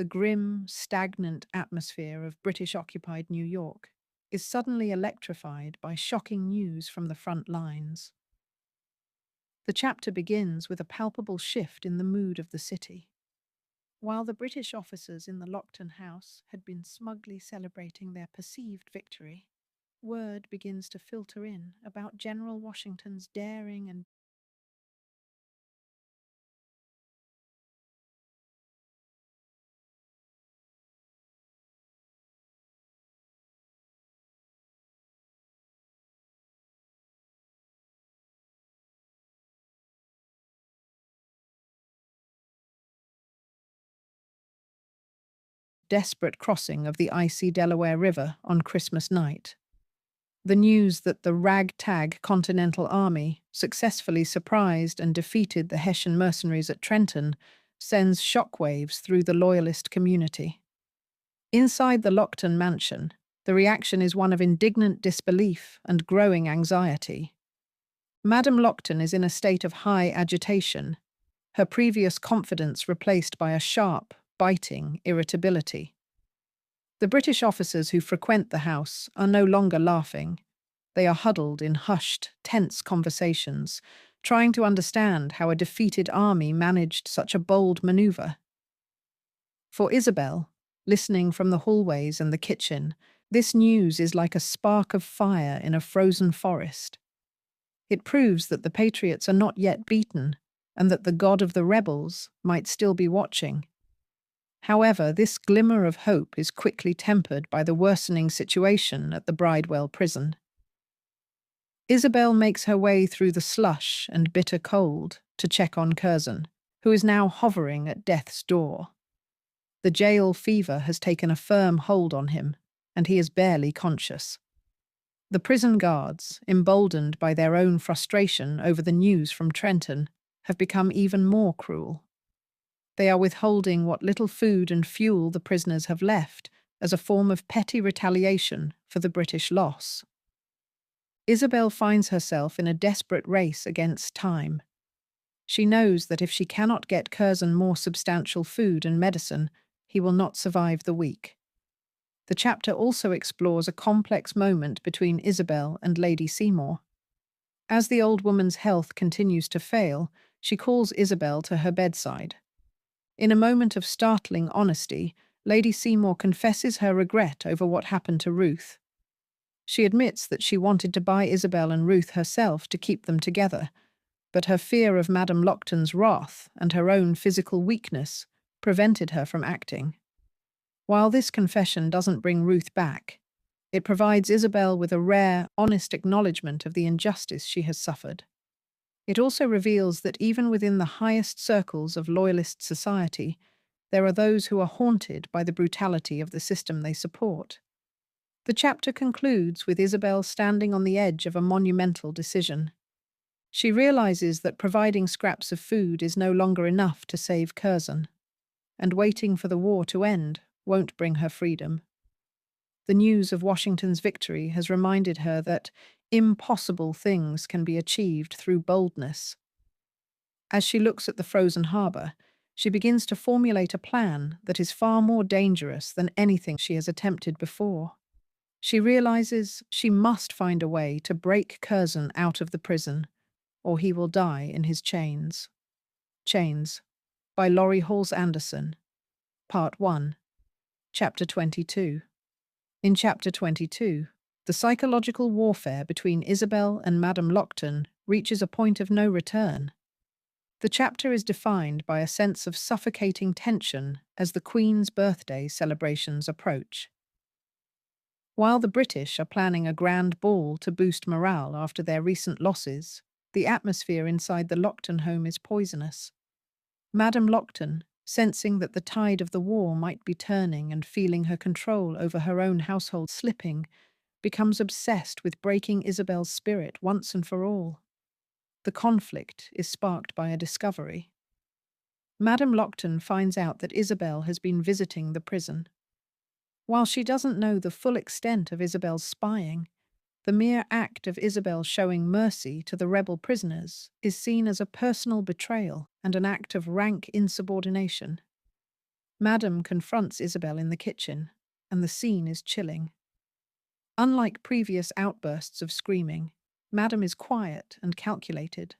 the grim, stagnant atmosphere of British-occupied New York is suddenly electrified by shocking news from the front lines. The chapter begins with a palpable shift in the mood of the city. While the British officers in the Lockton House had been smugly celebrating their perceived victory, word begins to filter in about General Washington's daring and desperate crossing of the icy Delaware River on Christmas night. The news that the ragtag Continental Army successfully surprised and defeated the Hessian mercenaries at Trenton sends shockwaves through the Loyalist community. Inside the Lockton mansion, the reaction is one of indignant disbelief and growing anxiety. Madame Lockton is in a state of high agitation, her previous confidence replaced by a sharp, biting irritability. The British officers who frequent the house are no longer laughing. They are huddled in hushed, tense conversations, trying to understand how a defeated army managed such a bold maneuver. For Isabel, listening from the hallways and the kitchen, this news is like a spark of fire in a frozen forest. It proves that the Patriots are not yet beaten, and that the God of the rebels might still be watching. However, this glimmer of hope is quickly tempered by the worsening situation at the Bridewell prison. Isabel makes her way through the slush and bitter cold to check on Curzon, who is now hovering at death's door. The jail fever has taken a firm hold on him, and he is barely conscious. The prison guards, emboldened by their own frustration over the news from Trenton, have become even more cruel. They are withholding what little food and fuel the prisoners have left as a form of petty retaliation for the British loss. Isabel finds herself in a desperate race against time. She knows that if she cannot get Curzon more substantial food and medicine, he will not survive the week. The chapter also explores a complex moment between Isabel and Lady Seymour. As the old woman's health continues to fail, she calls Isabel to her bedside. In a moment of startling honesty, Lady Seymour confesses her regret over what happened to Ruth. She admits that she wanted to buy Isabel and Ruth herself to keep them together, but her fear of Madame Lockton's wrath and her own physical weakness prevented her from acting. While this confession doesn't bring Ruth back, it provides Isabel with a rare, honest acknowledgement of the injustice she has suffered. It also reveals that even within the highest circles of Loyalist society, there are those who are haunted by the brutality of the system they support. The chapter concludes with Isabel standing on the edge of a monumental decision. She realizes that providing scraps of food is no longer enough to save Curzon, and waiting for the war to end won't bring her freedom. The news of Washington's victory has reminded her that impossible things can be achieved through boldness. As she looks at the frozen harbor, she begins to formulate a plan that is far more dangerous than anything she has attempted before. She realizes she must find a way to break Curzon out of the prison, or he will die in his chains. Chains, by Laurie Halse Anderson. Part 1. Chapter 22. In Chapter 22, the psychological warfare between Isabel and Madame Lockton reaches a point of no return. The chapter is defined by a sense of suffocating tension as the Queen's birthday celebrations approach. While the British are planning a grand ball to boost morale after their recent losses, the atmosphere inside the Lockton home is poisonous. Madame Lockton, sensing that the tide of the war might be turning and feeling her control over her own household slipping, becomes obsessed with breaking Isabel's spirit once and for all. The conflict is sparked by a discovery. Madame Lockton finds out that Isabel has been visiting the prison. While she doesn't know the full extent of Isabel's spying, the mere act of Isabel showing mercy to the rebel prisoners is seen as a personal betrayal and an act of rank insubordination. Madame confronts Isabel in the kitchen, and the scene is chilling. Unlike previous outbursts of screaming, Madame is quiet and calculated.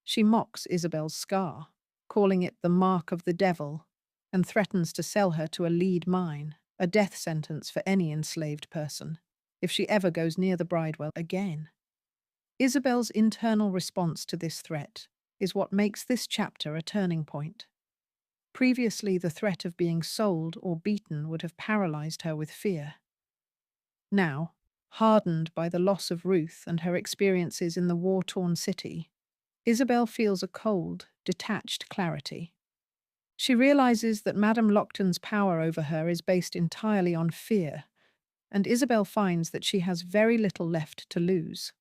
She mocks Isabel's scar, calling it the mark of the devil, and threatens to sell her to a lead mine, a death sentence for any enslaved person, if she ever goes near the bridewell again. Isabel's internal response to this threat is what makes this chapter a turning point. Previously, the threat of being sold or beaten would have paralyzed her with fear. Now, hardened by the loss of Ruth and her experiences in the war-torn city, Isabel feels a cold, detached clarity. She realizes that Madame Lockton's power over her is based entirely on fear, and Isabel finds that she has very little left to lose.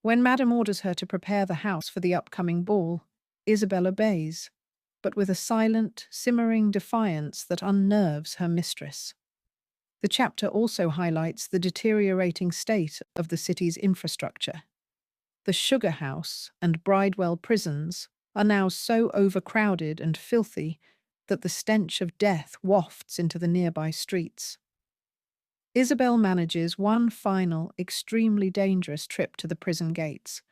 When Madame orders her to prepare the house for the upcoming ball, Isabel obeys, but with a silent, simmering defiance that unnerves her mistress. The chapter also highlights the deteriorating state of the city's infrastructure. The sugar house and Bridewell prisons are now so overcrowded and filthy that the stench of death wafts into the nearby streets. Isabel manages one final, extremely dangerous trip to the prison gates,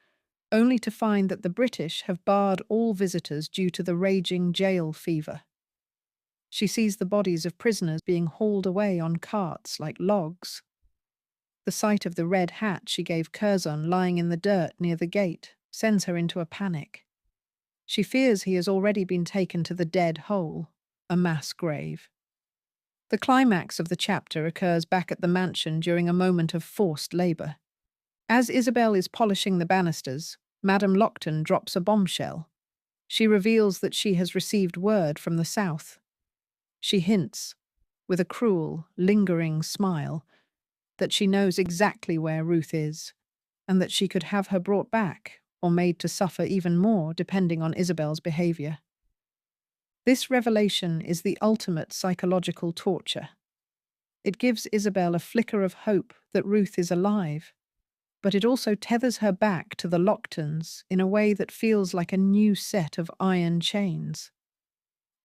only to find that the British have barred all visitors due to the raging jail fever. She sees the bodies of prisoners being hauled away on carts like logs. The sight of the red hat she gave Curzon lying in the dirt near the gate sends her into a panic. She fears he has already been taken to the dead hole, a mass grave. The climax of the chapter occurs back at the mansion during a moment of forced labour. As Isabel is polishing the banisters, Madame Lockton drops a bombshell. She reveals that she has received word from the south. She hints, with a cruel, lingering smile, that she knows exactly where Ruth is, and that she could have her brought back or made to suffer even more depending on Isabel's behavior. This revelation is the ultimate psychological torture. It gives Isabel a flicker of hope that Ruth is alive, but it also tethers her back to the Locktons in a way that feels like a new set of iron chains.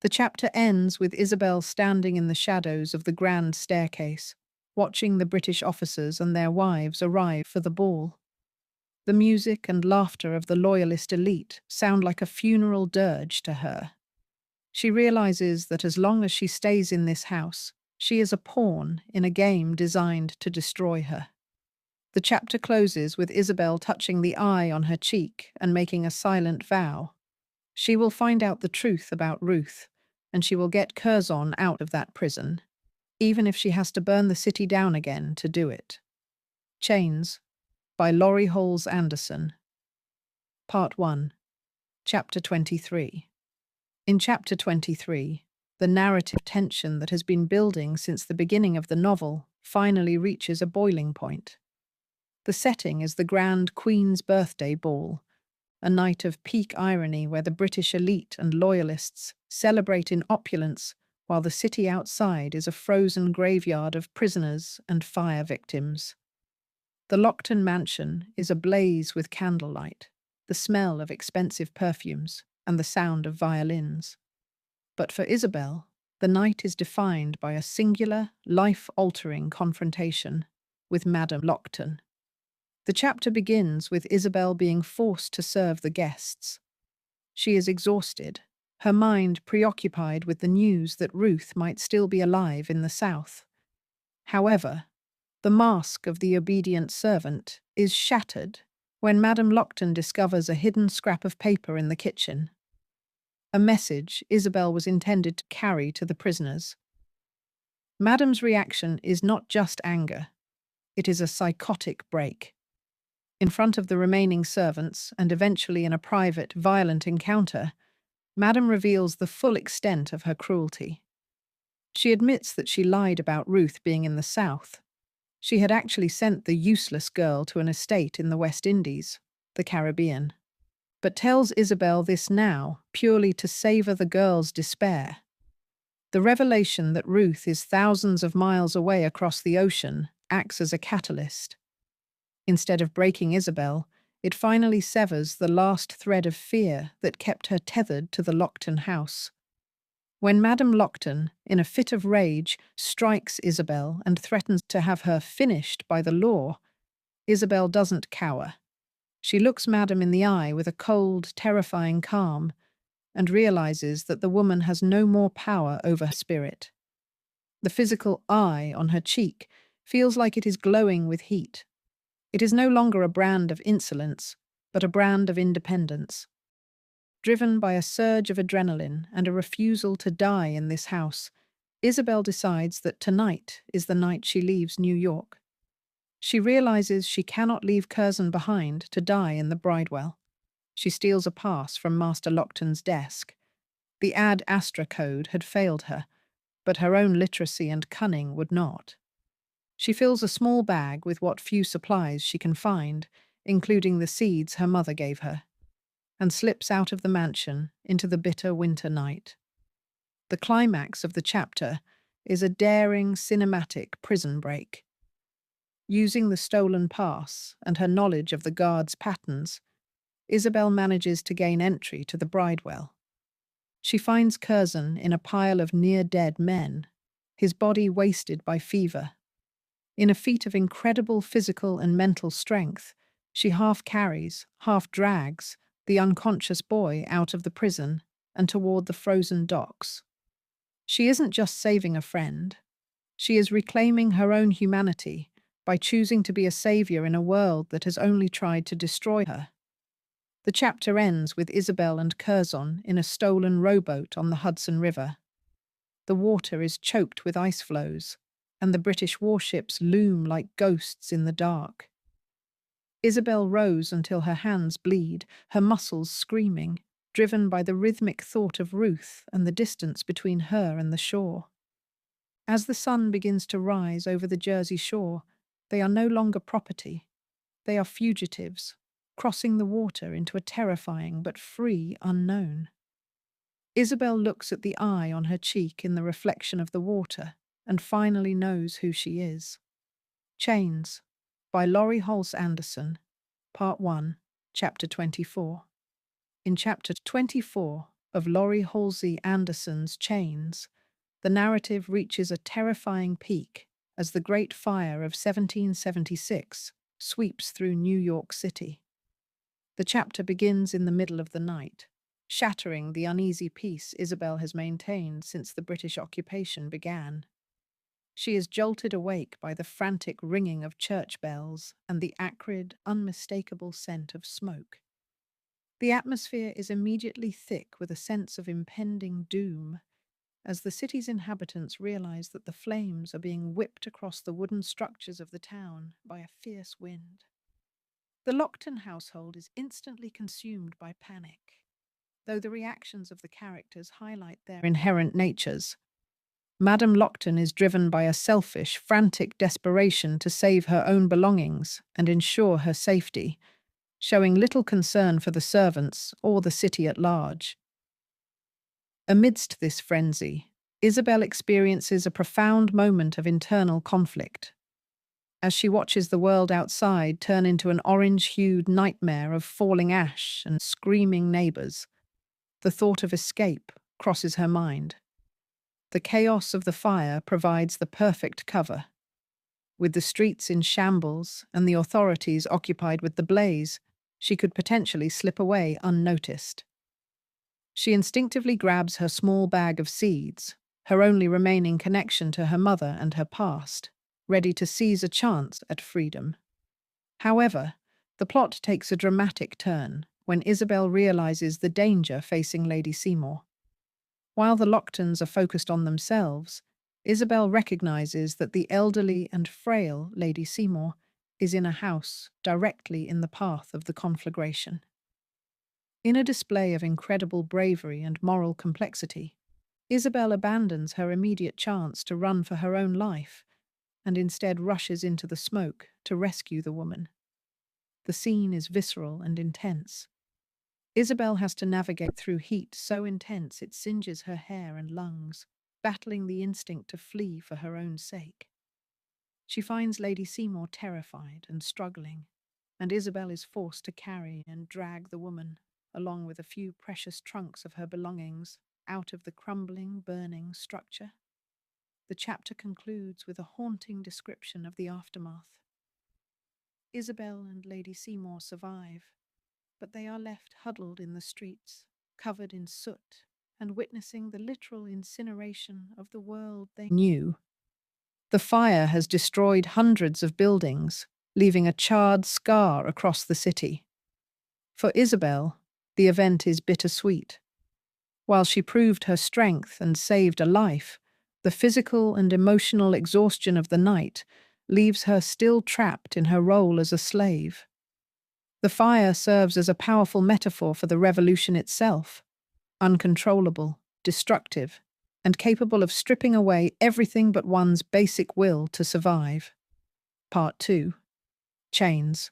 The chapter ends with Isabel standing in the shadows of the grand staircase, watching the British officers and their wives arrive for the ball. The music and laughter of the loyalist elite sound like a funeral dirge to her. She realizes that as long as she stays in this house, she is a pawn in a game designed to destroy her. The chapter closes with Isabel touching the eye on her cheek and making a silent vow. She will find out the truth about Ruth, and she will get Curzon out of that prison, even if she has to burn the city down again to do it. Chains, by Laurie Halse Anderson. Part 1, Chapter 23. In Chapter 23, the narrative tension that has been building since the beginning of the novel finally reaches a boiling point. The setting is the Grand Queen's Birthday Ball, a night of peak irony where the British elite and loyalists celebrate in opulence while the city outside is a frozen graveyard of prisoners and fire victims. The Lockton mansion is ablaze with candlelight, the smell of expensive perfumes, and the sound of violins. But for Isabel, the night is defined by a singular, life-altering confrontation with Madame Lockton. The chapter begins with Isabel being forced to serve the guests. She is exhausted, her mind preoccupied with the news that Ruth might still be alive in the south. However, the mask of the obedient servant is shattered when Madame Lockton discovers a hidden scrap of paper in the kitchen. A message Isabel was intended to carry to the prisoners. Madame's reaction is not just anger. It is a psychotic break. In front of the remaining servants, and eventually in a private, violent encounter, Madame reveals the full extent of her cruelty. She admits that she lied about Ruth being in the south. She had actually sent the useless girl to an estate in the West Indies, the Caribbean, but tells Isabel this now purely to savor the girl's despair. The revelation that Ruth is thousands of miles away across the ocean acts as a catalyst. Instead of breaking Isabel, it finally severs the last thread of fear that kept her tethered to the Lockton house. When Madame Lockton, in a fit of rage, strikes Isabel and threatens to have her finished by the law, Isabel doesn't cower. She looks Madame in the eye with a cold, terrifying calm and realizes that the woman has no more power over her spirit. The physical eye on her cheek feels like it is glowing with heat. It is no longer a brand of insolence, but a brand of independence. Driven by a surge of adrenaline and a refusal to die in this house, Isabel decides that tonight is the night she leaves New York. She realizes she cannot leave Curzon behind to die in the Bridewell. She steals a pass from Master Lockton's desk. The Ad Astra code had failed her, but her own literacy and cunning would not. She fills a small bag with what few supplies she can find, including the seeds her mother gave her, and slips out of the mansion into the bitter winter night. The climax of the chapter is a daring cinematic prison break. Using the stolen pass and her knowledge of the guards' patterns, Isabel manages to gain entry to the Bridewell. She finds Curzon in a pile of near-dead men, his body wasted by fever. In a feat of incredible physical and mental strength, she half carries, half drags the unconscious boy out of the prison and toward the frozen docks. She isn't just saving a friend. She is reclaiming her own humanity by choosing to be a savior in a world that has only tried to destroy her. The chapter ends with Isabel and Curzon in a stolen rowboat on the Hudson River. The water is choked with ice floes, and the British warships loom like ghosts in the dark. Isabel rows until her hands bleed, her muscles screaming, driven by the rhythmic thought of Ruth and the distance between her and the shore. As the sun begins to rise over the Jersey shore, they are no longer property. They are fugitives, crossing the water into a terrifying but free unknown. Isabel looks at the eye on her cheek in the reflection of the water and finally knows who she is. Chains, by Laurie Halse Anderson, Part 1, Chapter 24. In Chapter 24 of Laurie Halse Anderson's Chains, the narrative reaches a terrifying peak as the Great Fire of 1776 sweeps through New York City. The chapter begins in the middle of the night, shattering the uneasy peace Isabel has maintained since the British occupation began. She is jolted awake by the frantic ringing of church bells and the acrid, unmistakable scent of smoke. The atmosphere is immediately thick with a sense of impending doom, as the city's inhabitants realize that the flames are being whipped across the wooden structures of the town by a fierce wind. The Lockton household is instantly consumed by panic, though the reactions of the characters highlight their inherent natures. Madame Lockton is driven by a selfish, frantic desperation to save her own belongings and ensure her safety, showing little concern for the servants or the city at large. Amidst this frenzy, Isabel experiences a profound moment of internal conflict. As she watches the world outside turn into an orange-hued nightmare of falling ash and screaming neighbors, the thought of escape crosses her mind. The chaos of the fire provides the perfect cover. With the streets in shambles and the authorities occupied with the blaze, she could potentially slip away unnoticed. She instinctively grabs her small bag of seeds, her only remaining connection to her mother and her past, ready to seize a chance at freedom. However, the plot takes a dramatic turn when Isabel realizes the danger facing Lady Seymour. While the Locktons are focused on themselves, Isabel recognizes that the elderly and frail Lady Seymour is in a house directly in the path of the conflagration. In a display of incredible bravery and moral complexity, Isabel abandons her immediate chance to run for her own life and instead rushes into the smoke to rescue the woman. The scene is visceral and intense. Isabel has to navigate through heat so intense it singes her hair and lungs, battling the instinct to flee for her own sake. She finds Lady Seymour terrified and struggling, and Isabel is forced to carry and drag the woman, along with a few precious trunks of her belongings, out of the crumbling, burning structure. The chapter concludes with a haunting description of the aftermath. Isabel and Lady Seymour survive, but they are left huddled in the streets, covered in soot, and witnessing the literal incineration of the world they knew. The fire has destroyed hundreds of buildings, leaving a charred scar across the city. For Isabel, the event is bittersweet. While she proved her strength and saved a life, the physical and emotional exhaustion of the night leaves her still trapped in her role as a slave. The fire serves as a powerful metaphor for the revolution itself, uncontrollable, destructive, and capable of stripping away everything but one's basic will to survive. Part 2. Chains,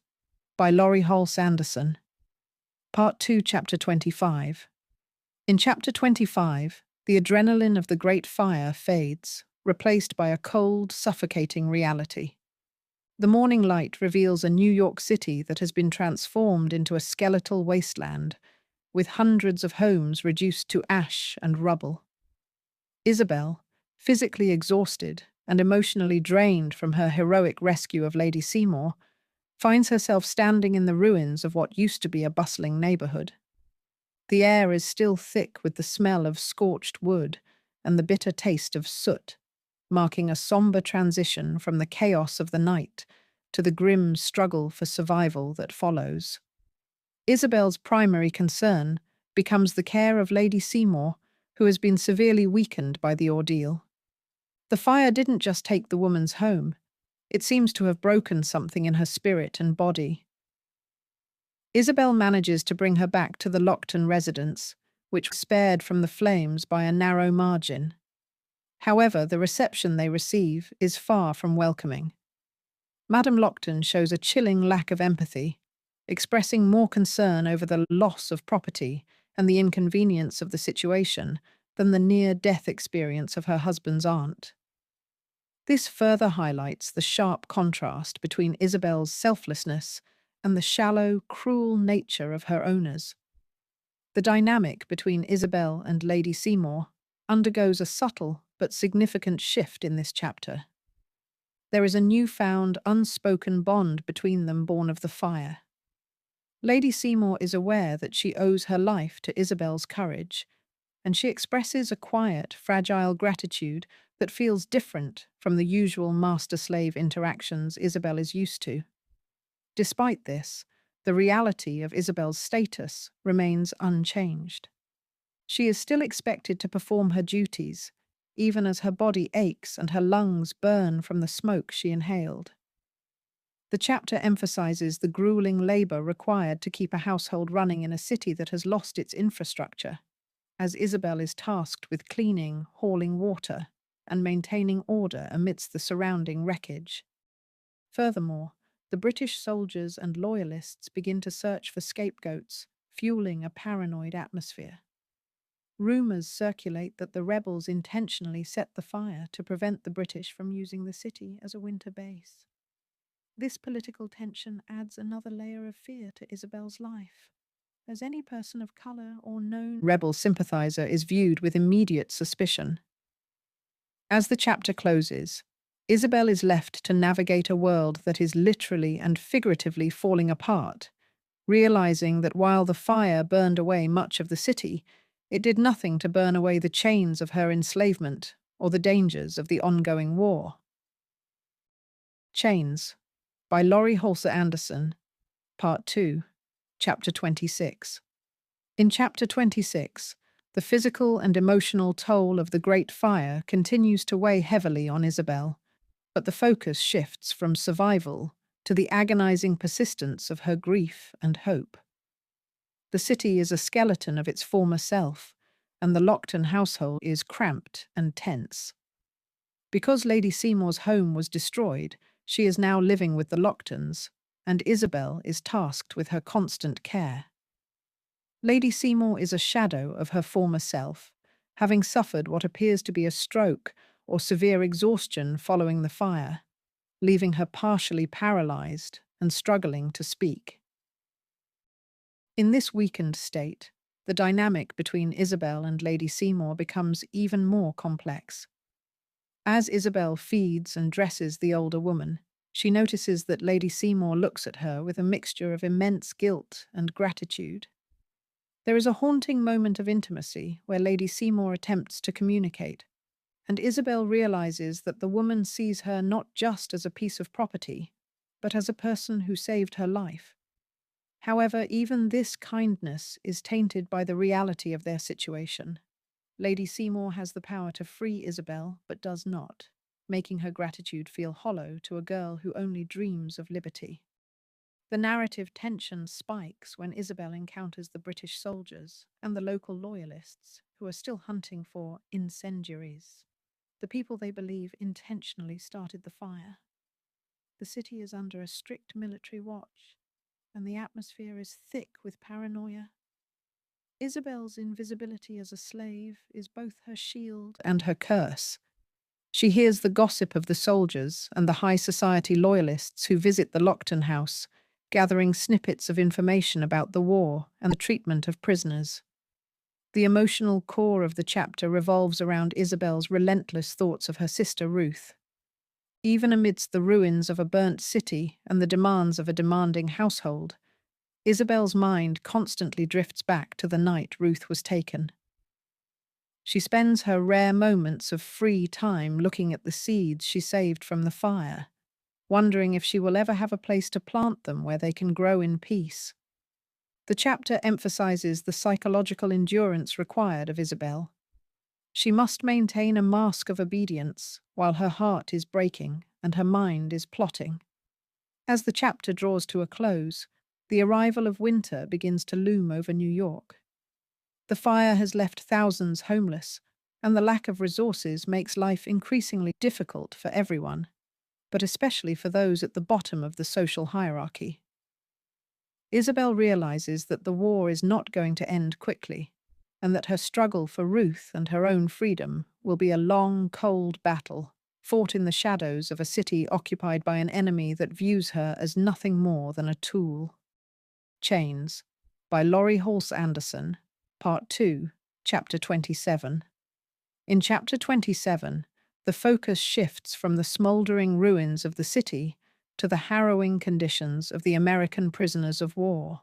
by Laurie Halse. Part 2, Chapter 25. In Chapter 25, the adrenaline of the Great Fire fades, replaced by a cold, suffocating reality. The morning light reveals a New York City that has been transformed into a skeletal wasteland, with hundreds of homes reduced to ash and rubble. Isabel, physically exhausted and emotionally drained from her heroic rescue of Lady Seymour, finds herself standing in the ruins of what used to be a bustling neighborhood. The air is still thick with the smell of scorched wood and the bitter taste of soot, marking a somber transition from the chaos of the night to the grim struggle for survival that follows. Isabel's primary concern becomes the care of Lady Seymour, who has been severely weakened by the ordeal. The fire didn't just take the woman's home, it seems to have broken something in her spirit and body. Isabel manages to bring her back to the Lockton residence, which was spared from the flames by a narrow margin. However, the reception they receive is far from welcoming. Madame Lockton shows a chilling lack of empathy, expressing more concern over the loss of property and the inconvenience of the situation than the near-death experience of her husband's aunt. This further highlights the sharp contrast between Isabel's selflessness and the shallow, cruel nature of her owners. The dynamic between Isabel and Lady Seymour undergoes a subtle but significant shift in this chapter. There is a newfound, unspoken bond between them born of the fire. Lady Seymour is aware that she owes her life to Isabel's courage, and she expresses a quiet, fragile gratitude that feels different from the usual master-slave interactions Isabel is used to. Despite this, the reality of Isabel's status remains unchanged. She is still expected to perform her duties, even as her body aches and her lungs burn from the smoke she inhaled. The chapter emphasizes the grueling labor required to keep a household running in a city that has lost its infrastructure, as Isabel is tasked with cleaning, hauling water, and maintaining order amidst the surrounding wreckage. Furthermore, the British soldiers and loyalists begin to search for scapegoats, fueling a paranoid atmosphere. Rumors circulate that the rebels intentionally set the fire to prevent the British from using the city as a winter base. This political tension adds another layer of fear to Isabel's life, as any person of color or known rebel sympathizer is viewed with immediate suspicion. As the chapter closes, Isabel is left to navigate a world that is literally and figuratively falling apart, realizing that while the fire burned away much of the city, it did nothing to burn away the chains of her enslavement or the dangers of the ongoing war. Chains, by Laurie Halse. Part 2, Chapter 26. In Chapter 26, the physical and emotional toll of the Great Fire continues to weigh heavily on Isabel, but the focus shifts from survival to the agonizing persistence of her grief and hope. The city is a skeleton of its former self, and the Lockton household is cramped and tense. Because Lady Seymour's home was destroyed, she is now living with the Locktons, and Isabel is tasked with her constant care. Lady Seymour is a shadow of her former self, having suffered what appears to be a stroke or severe exhaustion following the fire, leaving her partially paralyzed and struggling to speak. In this weakened state, the dynamic between Isabel and Lady Seymour becomes even more complex. As Isabel feeds and dresses the older woman, she notices that Lady Seymour looks at her with a mixture of immense guilt and gratitude. There is a haunting moment of intimacy where Lady Seymour attempts to communicate, and Isabel realizes that the woman sees her not just as a piece of property, but as a person who saved her life. However, even this kindness is tainted by the reality of their situation. Lady Seymour has the power to free Isabel, but does not, making her gratitude feel hollow to a girl who only dreams of liberty. The narrative tension spikes when Isabel encounters the British soldiers and the local loyalists who are still hunting for incendiaries, the people they believe intentionally started the fire. The city is under a strict military watch, and the atmosphere is thick with paranoia. Isabel's invisibility as a slave is both her shield and her curse. She hears the gossip of the soldiers and the high society loyalists who visit the Lockton house, gathering snippets of information about the war and the treatment of prisoners. The emotional core of the chapter revolves around Isabel's relentless thoughts of her sister Ruth. Even amidst the ruins of a burnt city and the demands of a demanding household, Isabel's mind constantly drifts back to the night Ruth was taken. She spends her rare moments of free time looking at the seeds she saved from the fire, wondering if she will ever have a place to plant them where they can grow in peace. The chapter emphasizes the psychological endurance required of Isabel. She must maintain a mask of obedience while her heart is breaking and her mind is plotting. As the chapter draws to a close, the arrival of winter begins to loom over New York. The fire has left thousands homeless, and the lack of resources makes life increasingly difficult for everyone, but especially for those at the bottom of the social hierarchy. Isabel realizes that the war is not going to end quickly, and that her struggle for Ruth and her own freedom will be a long, cold battle, fought in the shadows of a city occupied by an enemy that views her as nothing more than a tool. Chains, by Laurie Halse Anderson, Part 2, Chapter 27. In Chapter 27, the focus shifts from the smoldering ruins of the city to the harrowing conditions of the American prisoners of war.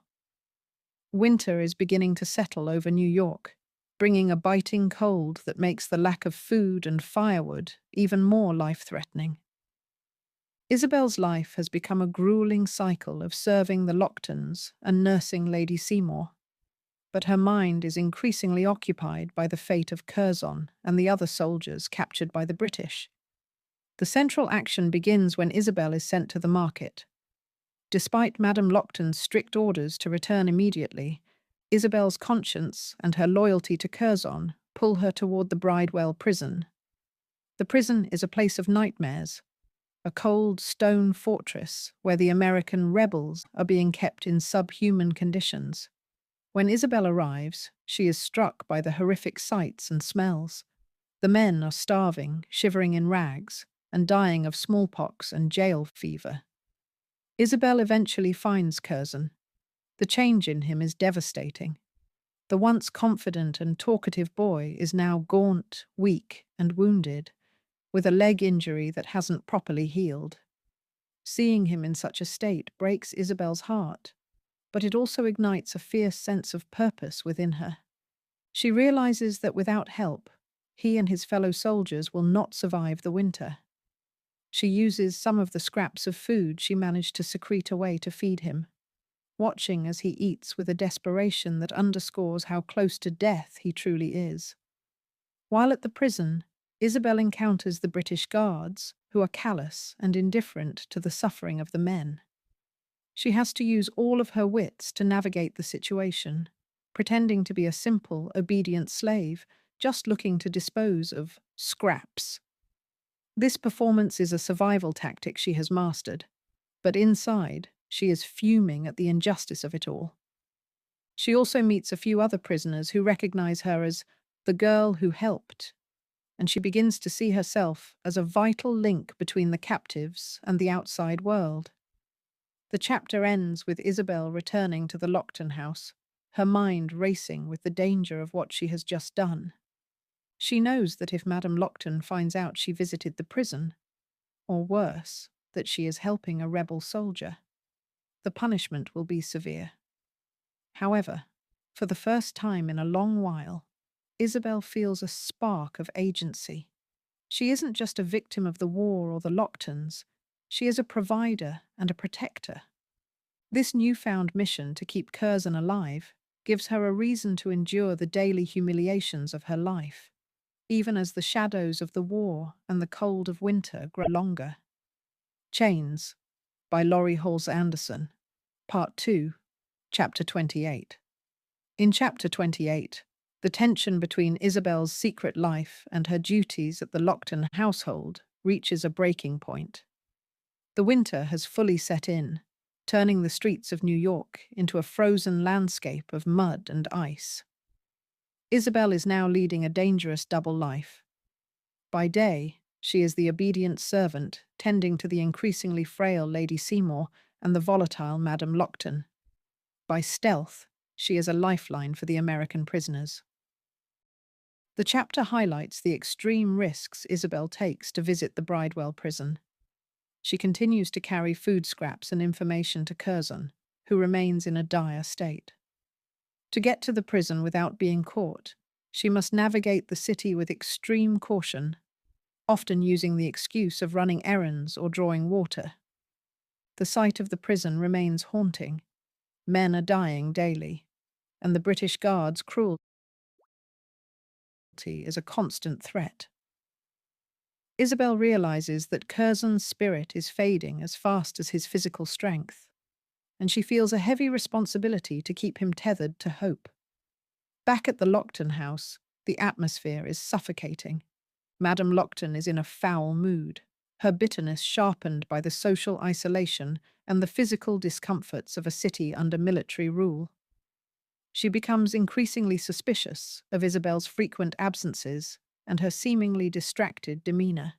Winter is beginning to settle over New York, bringing a biting cold that makes the lack of food and firewood even more life-threatening. Isabel's life has become a grueling cycle of serving the Locktons and nursing Lady Seymour, but her mind is increasingly occupied by the fate of Curzon and the other soldiers captured by the British. The central action begins when Isabel is sent to the market. Despite Madame Lockton's strict orders to return immediately, Isabel's conscience and her loyalty to Curzon pull her toward the Bridewell prison. The prison is a place of nightmares, a cold stone fortress where the American rebels are being kept in subhuman conditions. When Isabel arrives, she is struck by the horrific sights and smells. The men are starving, shivering in rags, and dying of smallpox and jail fever. Isabel eventually finds Curzon. The change in him is devastating. The once confident and talkative boy is now gaunt, weak, and wounded, with a leg injury that hasn't properly healed. Seeing him in such a state breaks Isabel's heart, but it also ignites a fierce sense of purpose within her. She realizes that without help, he and his fellow soldiers will not survive the winter. She uses some of the scraps of food she managed to secrete away to feed him, watching as he eats with a desperation that underscores how close to death he truly is. While at the prison, Isabel encounters the British guards, who are callous and indifferent to the suffering of the men. She has to use all of her wits to navigate the situation, pretending to be a simple, obedient slave, just looking to dispose of scraps. This performance is a survival tactic she has mastered, but inside, she is fuming at the injustice of it all. She also meets a few other prisoners who recognize her as the girl who helped, and she begins to see herself as a vital link between the captives and the outside world. The chapter ends with Isabel returning to the Lockton house, her mind racing with the danger of what she has just done. She knows that if Madame Lockton finds out she visited the prison, or worse, that she is helping a rebel soldier, the punishment will be severe. However, for the first time in a long while, Isabel feels a spark of agency. She isn't just a victim of the war or the Locktons, she is a provider and a protector. This newfound mission to keep Curzon alive gives her a reason to endure the daily humiliations of her life, even as the shadows of the war and the cold of winter grow longer. Chains, by Laurie Halse Anderson, Part 2, Chapter 28. In Chapter 28, the tension between Isabel's secret life and her duties at the Lockton household reaches a breaking point. The winter has fully set in, turning the streets of New York into a frozen landscape of mud and ice. Isabel is now leading a dangerous double life. By day, she is the obedient servant tending to the increasingly frail Lady Seymour and the volatile Madame Lockton. By stealth, she is a lifeline for the American prisoners. The chapter highlights the extreme risks Isabel takes to visit the Bridewell prison. She continues to carry food scraps and information to Curzon, who remains in a dire state. To get to the prison without being caught, she must navigate the city with extreme caution, often using the excuse of running errands or drawing water. The sight of the prison remains haunting. Men are dying daily, and the British Guards' cruelty is a constant threat. Isabel realizes that Curzon's spirit is fading as fast as his physical strength, and she feels a heavy responsibility to keep him tethered to hope. Back at the Lockton house, the atmosphere is suffocating. Madame Lockton is in a foul mood, her bitterness sharpened by the social isolation and the physical discomforts of a city under military rule. She becomes increasingly suspicious of Isabel's frequent absences and her seemingly distracted demeanor.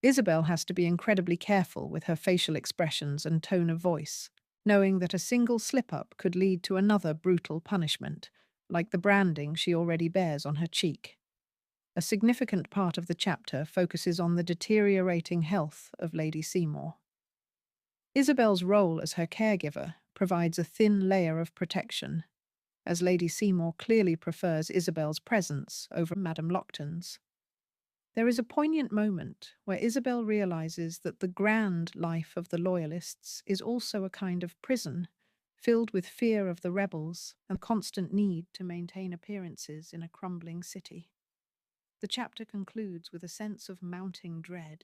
Isabel has to be incredibly careful with her facial expressions and tone of voice, knowing that a single slip-up could lead to another brutal punishment, like the branding she already bears on her cheek. A significant part of the chapter focuses on the deteriorating health of Lady Seymour. Isabel's role as her caregiver provides a thin layer of protection, as Lady Seymour clearly prefers Isabel's presence over Madame Lockton's. There is a poignant moment where Isabel realizes that the grand life of the Loyalists is also a kind of prison, filled with fear of the rebels and constant need to maintain appearances in a crumbling city. The chapter concludes with a sense of mounting dread.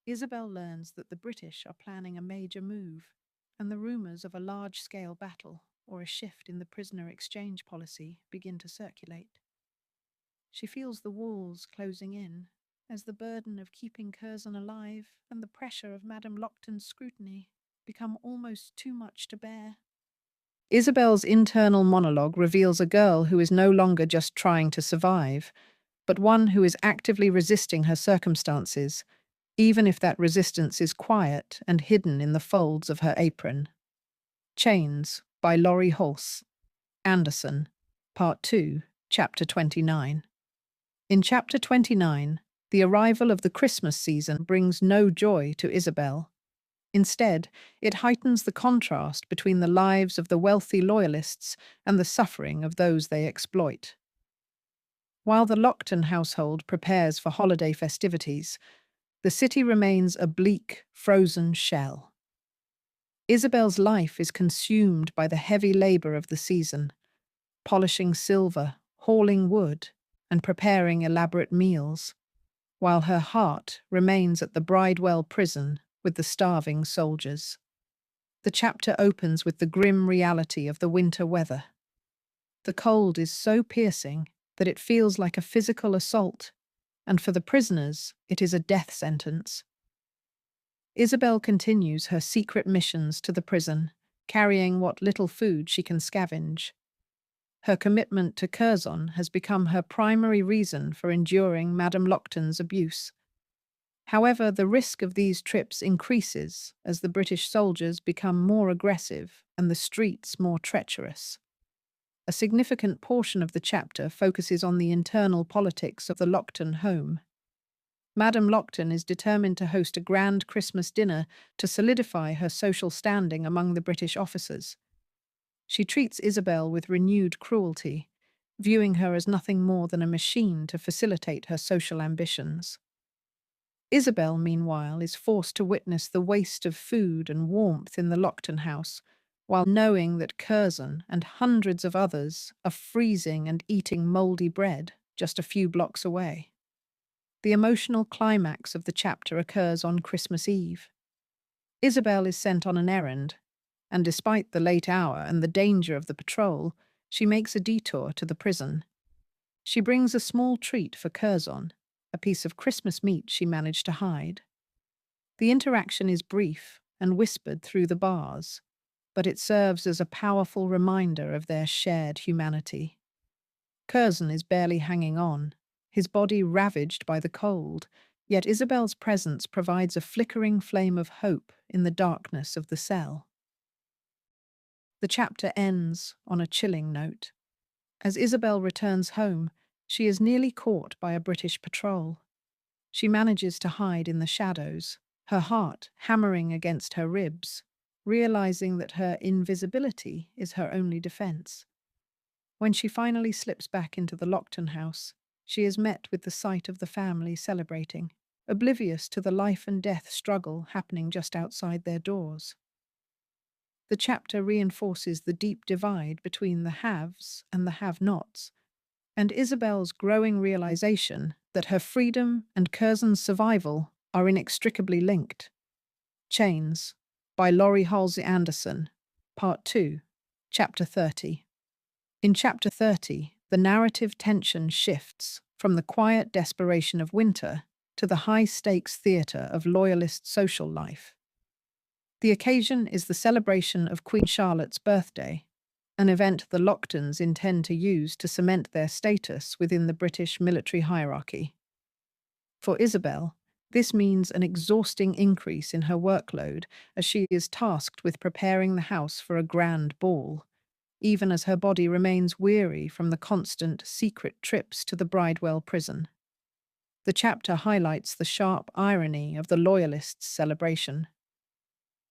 Isabel learns that the British are planning a major move, and the rumors of a large-scale battle or a shift in the prisoner exchange policy begin to circulate. She feels the walls closing in, as the burden of keeping Curzon alive and the pressure of Madame Lockton's scrutiny become almost too much to bear. Isabel's internal monologue reveals a girl who is no longer just trying to survive, but one who is actively resisting her circumstances, even if that resistance is quiet and hidden in the folds of her apron. Chains, by Laurie Halse Anderson, Part 2, Chapter 29. In Chapter 29, the arrival of the Christmas season brings no joy to Isabel. Instead, it heightens the contrast between the lives of the wealthy Loyalists and the suffering of those they exploit. While the Lockton household prepares for holiday festivities, the city remains a bleak, frozen shell. Isabel's life is consumed by the heavy labor of the season, polishing silver, hauling wood, and preparing elaborate meals, while her heart remains at the Bridewell prison with the starving soldiers. The chapter opens with the grim reality of the winter weather. The cold is so piercing that it feels like a physical assault, and for the prisoners, it is a death sentence. Isabel continues her secret missions to the prison, carrying what little food she can scavenge. Her commitment to Curzon has become her primary reason for enduring Madame Lockton's abuse. However, the risk of these trips increases as the British soldiers become more aggressive and the streets more treacherous. A significant portion of the chapter focuses on the internal politics of the Lockton home. Madame Lockton is determined to host a grand Christmas dinner to solidify her social standing among the British officers. She treats Isabel with renewed cruelty, viewing her as nothing more than a machine to facilitate her social ambitions. Isabel, meanwhile, is forced to witness the waste of food and warmth in the Lockton house, while knowing that Curzon and hundreds of others are freezing and eating mouldy bread just a few blocks away. The emotional climax of the chapter occurs on Christmas Eve. Isabel is sent on an errand, and despite the late hour and the danger of the patrol, she makes a detour to the prison. She brings a small treat for Curzon, a piece of Christmas meat she managed to hide. The interaction is brief and whispered through the bars, but it serves as a powerful reminder of their shared humanity. Curzon is barely hanging on, his body ravaged by the cold, yet Isabel's presence provides a flickering flame of hope in the darkness of the cell. The chapter ends on a chilling note. As Isabel returns home, she is nearly caught by a British patrol. She manages to hide in the shadows, her heart hammering against her ribs, realizing that her invisibility is her only defense. When she finally slips back into the Lockton house, she is met with the sight of the family celebrating, oblivious to the life and death struggle happening just outside their doors. The chapter reinforces the deep divide between the haves and the have-nots, and Isabel's growing realization that her freedom and Curzon's survival are inextricably linked. Chains, by Laurie Halse Anderson, Part 2, Chapter 30. In Chapter 30, the narrative tension shifts from the quiet desperation of winter to the high-stakes theatre of loyalist social life. The occasion is the celebration of Queen Charlotte's birthday, an event the Locktons intend to use to cement their status within the British military hierarchy. For Isabel, this means an exhausting increase in her workload as she is tasked with preparing the house for a grand ball, even as her body remains weary from the constant, secret trips to the Bridewell prison. The chapter highlights the sharp irony of the Loyalists' celebration.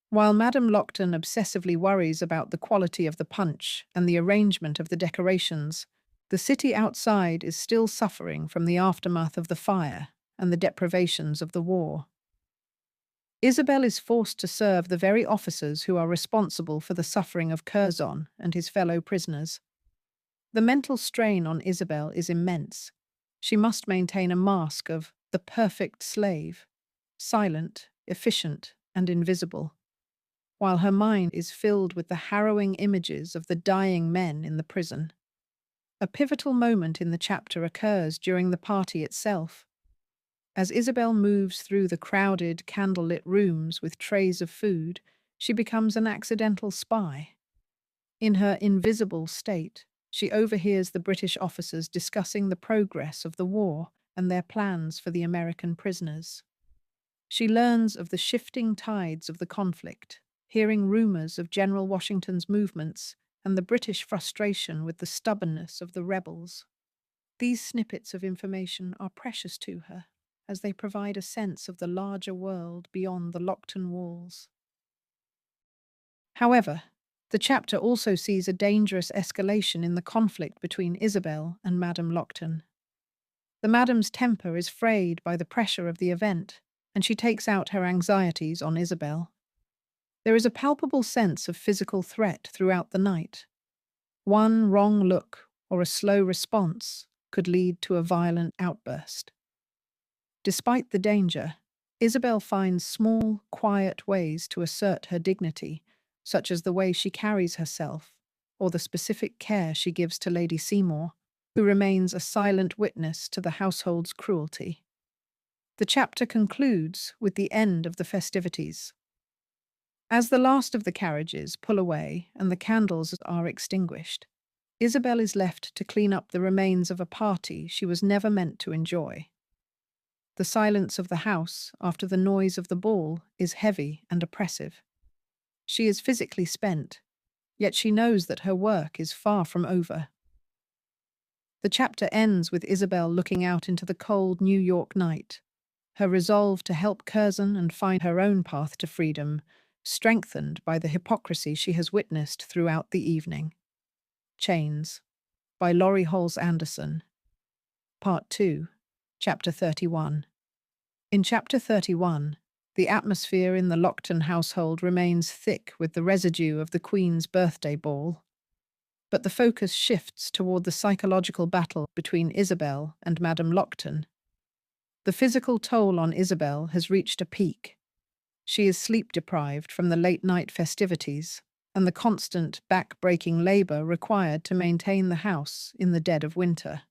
While Madame Lockton obsessively worries about the quality of the punch and the arrangement of the decorations, the city outside is still suffering from the aftermath of the fire and the deprivations of the war. Isabel is forced to serve the very officers who are responsible for the suffering of Curzon and his fellow prisoners. The mental strain on Isabel is immense. She must maintain a mask of the perfect slave, silent, efficient, and invisible, while her mind is filled with the harrowing images of the dying men in the prison. A pivotal moment in the chapter occurs during the party itself. As Isabel moves through the crowded, candlelit rooms with trays of food, she becomes an accidental spy. In her invisible state, she overhears the British officers discussing the progress of the war and their plans for the American prisoners. She learns of the shifting tides of the conflict, hearing rumors of General Washington's movements and the British frustration with the stubbornness of the rebels. These snippets of information are precious to her, as they provide a sense of the larger world beyond the Lockton walls. However, the chapter also sees a dangerous escalation in the conflict between Isabel and Madame Lockton. The Madame's temper is frayed by the pressure of the event, and she takes out her anxieties on Isabel. There is a palpable sense of physical threat throughout the night. One wrong look or a slow response could lead to a violent outburst. Despite the danger, Isabel finds small, quiet ways to assert her dignity, such as the way she carries herself, or the specific care she gives to Lady Seymour, who remains a silent witness to the household's cruelty. The chapter concludes with the end of the festivities. As the last of the carriages pull away and the candles are extinguished, Isabel is left to clean up the remains of a party she was never meant to enjoy. The silence of the house after the noise of the ball is heavy and oppressive. She is physically spent, yet she knows that her work is far from over. The chapter ends with Isabel looking out into the cold New York night, her resolve to help Curzon and find her own path to freedom, strengthened by the hypocrisy she has witnessed throughout the evening. Chains, by Laurie Halse Anderson. Part 2, Chapter 31. In Chapter 31, the atmosphere in the Lockton household remains thick with the residue of the Queen's birthday ball. But the focus shifts toward the psychological battle between Isabel and Madame Lockton. The physical toll on Isabel has reached a peak. She is sleep-deprived from the late-night festivities and the constant, back-breaking labor required to maintain the house in the dead of winter.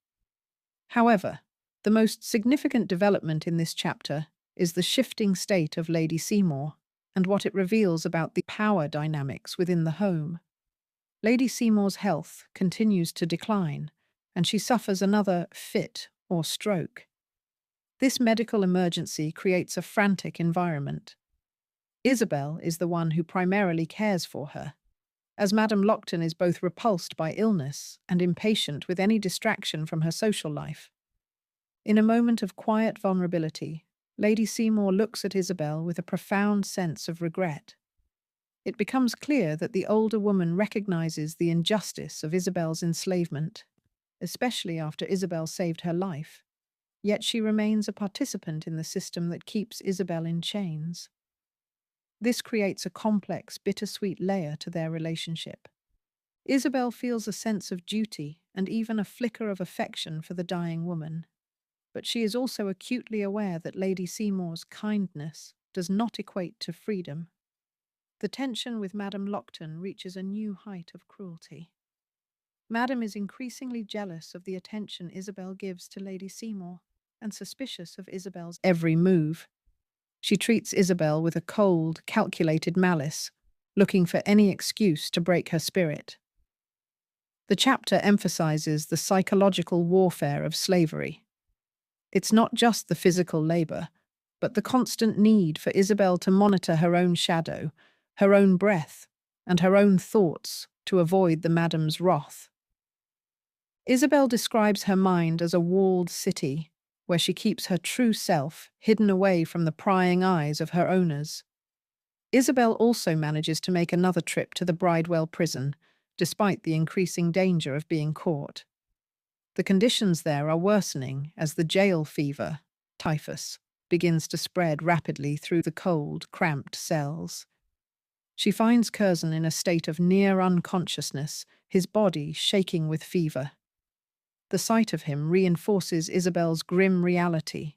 However, the most significant development in this chapter is the shifting state of Lady Seymour and what it reveals about the power dynamics within the home. Lady Seymour's health continues to decline, and she suffers another fit or stroke. This medical emergency creates a frantic environment. Isabel is the one who primarily cares for her, as Madame Lockton is both repulsed by illness and impatient with any distraction from her social life. In a moment of quiet vulnerability, Lady Seymour looks at Isabel with a profound sense of regret. It becomes clear that the older woman recognizes the injustice of Isabel's enslavement, especially after Isabel saved her life, yet she remains a participant in the system that keeps Isabel in chains. This creates a complex, bittersweet layer to their relationship. Isabel feels a sense of duty and even a flicker of affection for the dying woman, but she is also acutely aware that Lady Seymour's kindness does not equate to freedom. The tension with Madame Lockton reaches a new height of cruelty. Madame is increasingly jealous of the attention Isabel gives to Lady Seymour and suspicious of Isabel's every move. She treats Isabel with a cold, calculated malice, looking for any excuse to break her spirit. The chapter emphasizes the psychological warfare of slavery. It's not just the physical labor, but the constant need for Isabel to monitor her own shadow, her own breath, and her own thoughts to avoid the Madame's wrath. Isabel describes her mind as a walled city, where she keeps her true self hidden away from the prying eyes of her owners. Isabel also manages to make another trip to the Bridewell prison, despite the increasing danger of being caught. The conditions there are worsening as the jail fever, typhus, begins to spread rapidly through the cold, cramped cells. She finds Curzon in a state of near unconsciousness, his body shaking with fever. The sight of him reinforces Isabel's grim reality.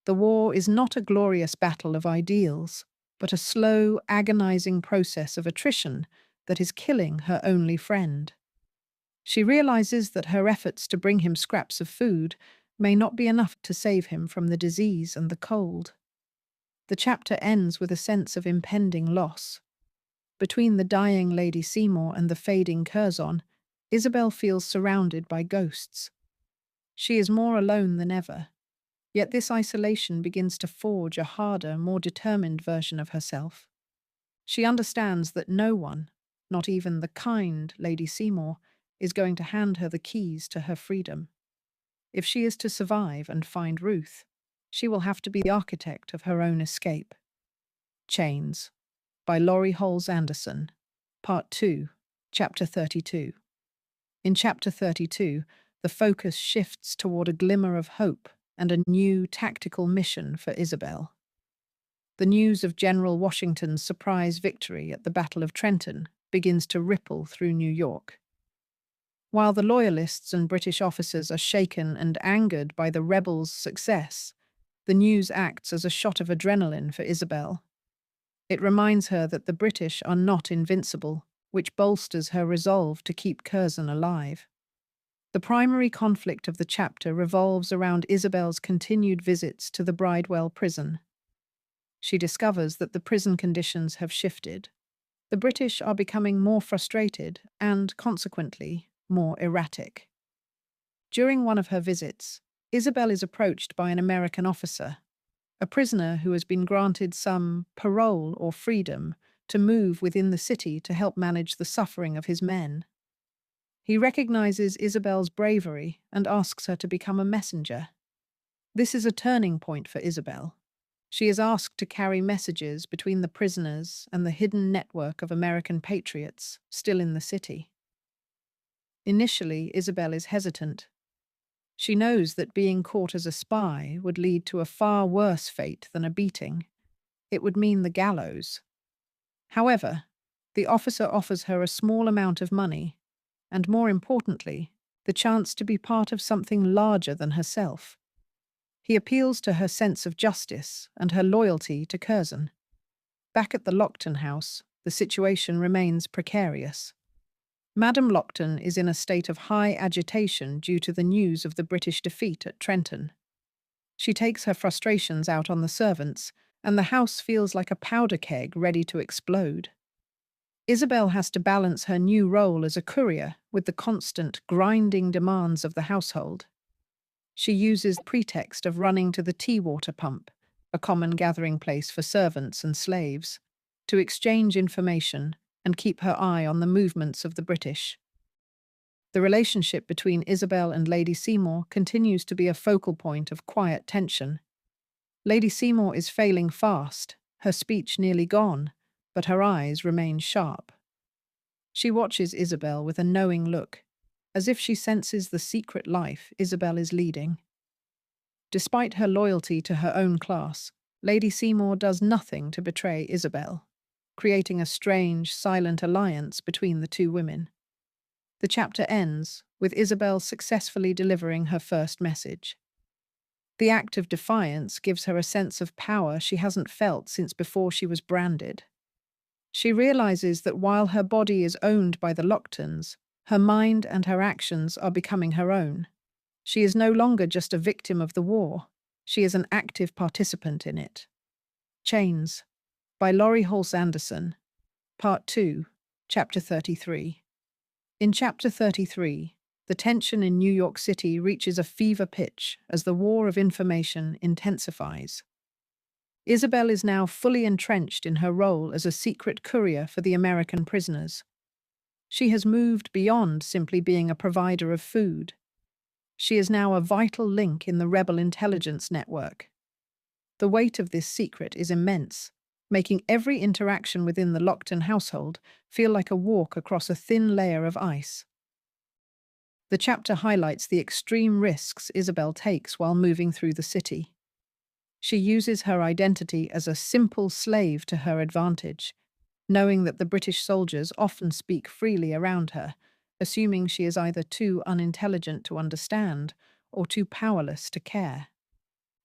The war is not a glorious battle of ideals, but a slow, agonizing process of attrition that is killing her only friend. She realizes that her efforts to bring him scraps of food may not be enough to save him from the disease and the cold. The chapter ends with a sense of impending loss. Between the dying Lady Seymour and the fading Curzon, Isabel feels surrounded by ghosts. She is more alone than ever, yet this isolation begins to forge a harder, more determined version of herself. She understands that no one, not even the kind Lady Seymour, is going to hand her the keys to her freedom. If she is to survive and find Ruth, she will have to be the architect of her own escape. Chains, by Laurie Halse Anderson. Part 2, Chapter 32. In Chapter 32, the focus shifts toward a glimmer of hope and a new tactical mission for Isabel. The news of General Washington's surprise victory at the Battle of Trenton begins to ripple through New York. While the Loyalists and British officers are shaken and angered by the rebels' success, the news acts as a shot of adrenaline for Isabel. It reminds her that the British are not invincible, which bolsters her resolve to keep Curzon alive. The primary conflict of the chapter revolves around Isabel's continued visits to the Bridewell prison. She discovers that the prison conditions have shifted. The British are becoming more frustrated and, consequently, more erratic. During one of her visits, Isabel is approached by an American officer, a prisoner who has been granted some parole or freedom to move within the city to help manage the suffering of his men. He recognizes Isabel's bravery and asks her to become a messenger. This is a turning point for Isabel. She is asked to carry messages between the prisoners and the hidden network of American patriots still in the city. Initially, Isabel is hesitant. She knows that being caught as a spy would lead to a far worse fate than a beating. It would mean the gallows. However, the officer offers her a small amount of money, and more importantly, the chance to be part of something larger than herself. He appeals to her sense of justice and her loyalty to Curzon. Back at the Lockton house, the situation remains precarious. Madame Lockton is in a state of high agitation due to the news of the British defeat at Trenton. She takes her frustrations out on the servants, and the house feels like a powder keg ready to explode. Isabel has to balance her new role as a courier with the constant, grinding demands of the household. She uses the pretext of running to the tea water pump, a common gathering place for servants and slaves, to exchange information and keep her eye on the movements of the British. The relationship between Isabel and Lady Seymour continues to be a focal point of quiet tension. Lady Seymour is failing fast, her speech nearly gone, but her eyes remain sharp. She watches Isabel with a knowing look, as if she senses the secret life Isabel is leading. Despite her loyalty to her own class, Lady Seymour does nothing to betray Isabel, creating a strange, silent alliance between the two women. The chapter ends with Isabel successfully delivering her first message. The act of defiance gives her a sense of power she hasn't felt since before she was branded. She realizes that while her body is owned by the Locktons, her mind and her actions are becoming her own. She is no longer just a victim of the war. She is an active participant in it. Chains, by Laurie Halse Anderson, Part 2, Chapter 33. In Chapter 33, the tension in New York City reaches a fever pitch as the war of information intensifies. Isabel is now fully entrenched in her role as a secret courier for the American prisoners. She has moved beyond simply being a provider of food. She is now a vital link in the rebel intelligence network. The weight of this secret is immense, making every interaction within the Lockton household feel like a walk across a thin layer of ice. The chapter highlights the extreme risks Isabel takes while moving through the city. She uses her identity as a simple slave to her advantage, knowing that the British soldiers often speak freely around her, assuming she is either too unintelligent to understand or too powerless to care.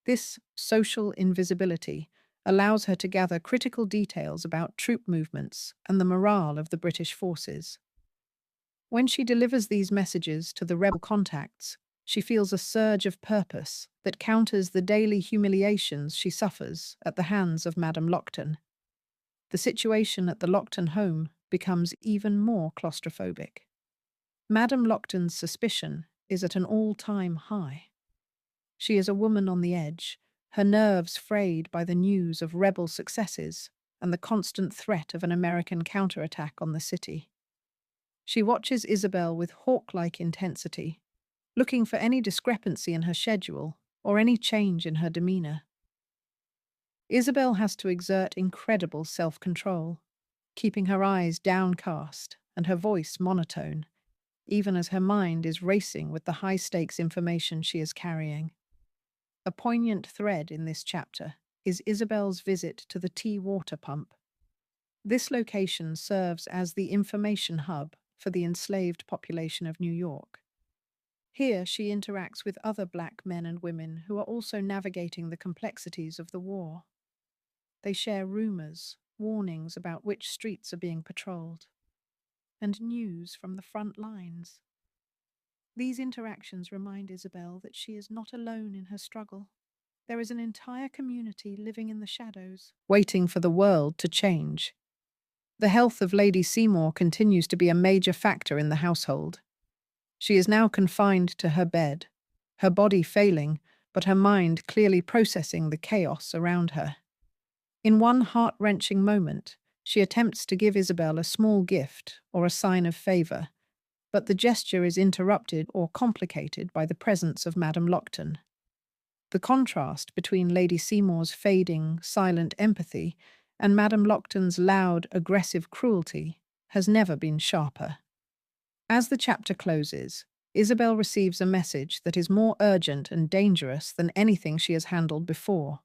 This social invisibility allows her to gather critical details about troop movements and the morale of the British forces. When she delivers these messages to the rebel contacts, she feels a surge of purpose that counters the daily humiliations she suffers at the hands of Madame Lockton. The situation at the Lockton home becomes even more claustrophobic. Madame Lockton's suspicion is at an all-time high. She is a woman on the edge, her nerves frayed by the news of rebel successes and the constant threat of an American counterattack on the city. She watches Isabel with hawk-like intensity, looking for any discrepancy in her schedule or any change in her demeanor. Isabel has to exert incredible self-control, keeping her eyes downcast and her voice monotone, even as her mind is racing with the high-stakes information she is carrying. A poignant thread in this chapter is Isabel's visit to the tea water pump. This location serves as the information hub for the enslaved population of New York. Here she interacts with other black men and women who are also navigating the complexities of the war. They share rumors, warnings about which streets are being patrolled, and news from the front lines. These interactions remind Isabel that she is not alone in her struggle. There is an entire community living in the shadows, waiting for the world to change. The health of Lady Seymour continues to be a major factor in the household. She is now confined to her bed, her body failing, but her mind clearly processing the chaos around her. In one heart-wrenching moment, She attempts to give Isabel a small gift or a sign of favor, but the gesture is interrupted or complicated by the presence of Madame Lockton. The contrast between Lady Seymour's fading, silent empathy and Madame Lockton's loud, aggressive cruelty has never been sharper. As the chapter closes, Isabel receives a message that is more urgent and dangerous than anything she has handled before.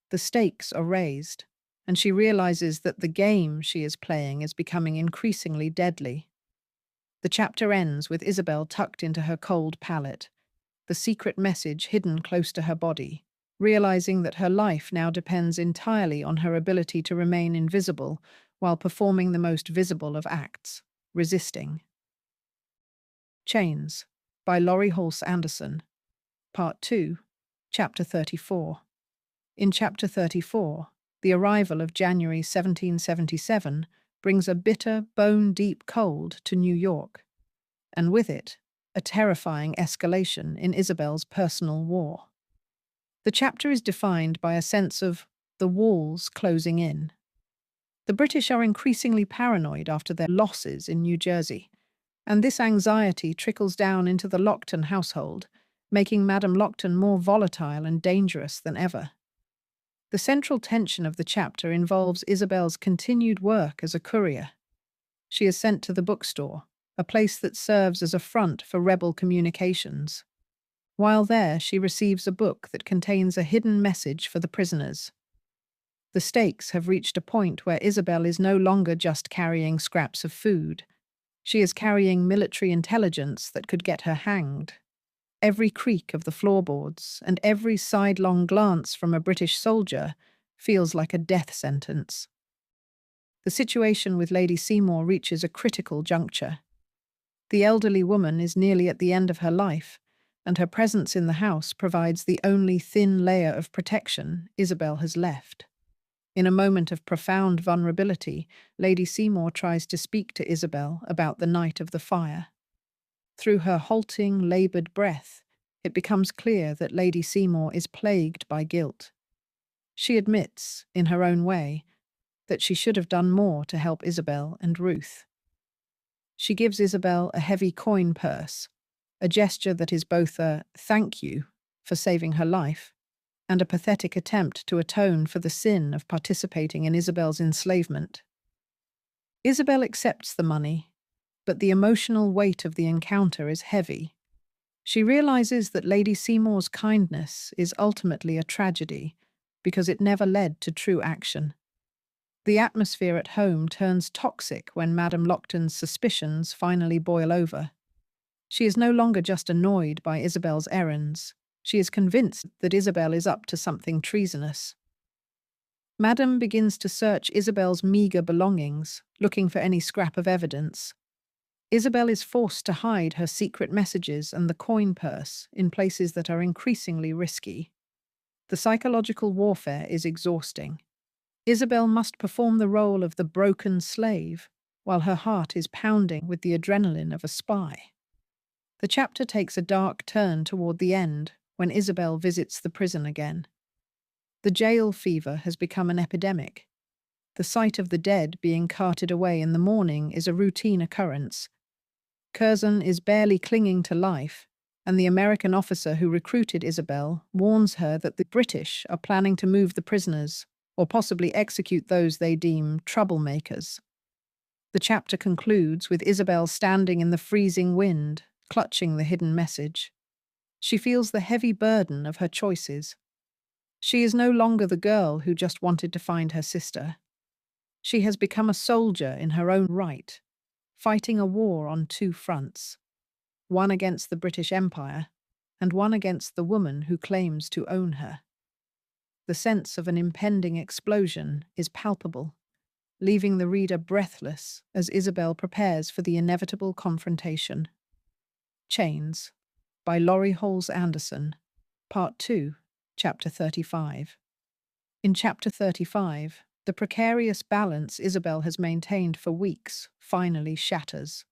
The stakes are raised, and she realizes that the game she is playing is becoming increasingly deadly. The chapter ends with Isabel tucked into her cold pallet, the secret message hidden close to her body, realizing that her life now depends entirely on her ability to remain invisible while performing the most visible of acts, resisting. Chains, by Laurie Halse Anderson. Part 2, Chapter 34. In Chapter 34, the arrival of January 1777 brings a bitter, bone-deep cold to New York, and with it, a terrifying escalation in Isabel's personal war. The chapter is defined by a sense of the walls closing in. The British are increasingly paranoid after their losses in New Jersey, and this anxiety trickles down into the Lockton household, making Madame Lockton more volatile and dangerous than ever. The central tension of the chapter involves Isabel's continued work as a courier. She is sent to the bookstore, a place that serves as a front for rebel communications. While there, she receives a book that contains a hidden message for the prisoners. The stakes have reached a point where Isabel is no longer just carrying scraps of food. She is carrying military intelligence that could get her hanged. Every creak of the floorboards and every sidelong glance from a British soldier feels like a death sentence. The situation with Lady Seymour reaches a critical juncture. The elderly woman is nearly at the end of her life, and her presence in the house provides the only thin layer of protection Isabel has left. In a moment of profound vulnerability, Lady Seymour tries to speak to Isabel about the night of the fire. Through her halting, laboured breath, it becomes clear that Lady Seymour is plagued by guilt. She admits, in her own way, that she should have done more to help Isabel and Ruth. She gives Isabel a heavy coin purse, a gesture that is both a thank you for saving her life and a pathetic attempt to atone for the sin of participating in Isabel's enslavement. Isabel accepts the money, but the emotional weight of the encounter is heavy. She realizes that Lady Seymour's kindness is ultimately a tragedy because it never led to true action. The atmosphere at home turns toxic when Madame Lockton's suspicions finally boil over. She is no longer just annoyed by Isabel's errands. She is convinced that Isabel is up to something treasonous. Madame begins to search Isabel's meagre belongings, looking for any scrap of evidence. Isabel is forced to hide her secret messages and the coin purse in places that are increasingly risky. The psychological warfare is exhausting. Isabel must perform the role of the broken slave, while her heart is pounding with the adrenaline of a spy. The chapter takes a dark turn toward the end when Isabel visits the prison again. The jail fever has become an epidemic. The sight of the dead being carted away in the morning is a routine occurrence. Curzon is barely clinging to life, and the American officer who recruited Isabel warns her that the British are planning to move the prisoners or possibly execute those they deem troublemakers. The chapter concludes with Isabel standing in the freezing wind, clutching the hidden message. She feels the heavy burden of her choices. She is no longer the girl who just wanted to find her sister. She has become a soldier in her own right, fighting a war on two fronts, one against the British Empire and one against the woman who claims to own her. The sense of an impending explosion is palpable, leaving the reader breathless as Isabel prepares for the inevitable confrontation. Chains, by Laurie Halse Anderson. Part 2, Chapter 35. In Chapter 35, the precarious balance Isabel has maintained for weeks finally shatters.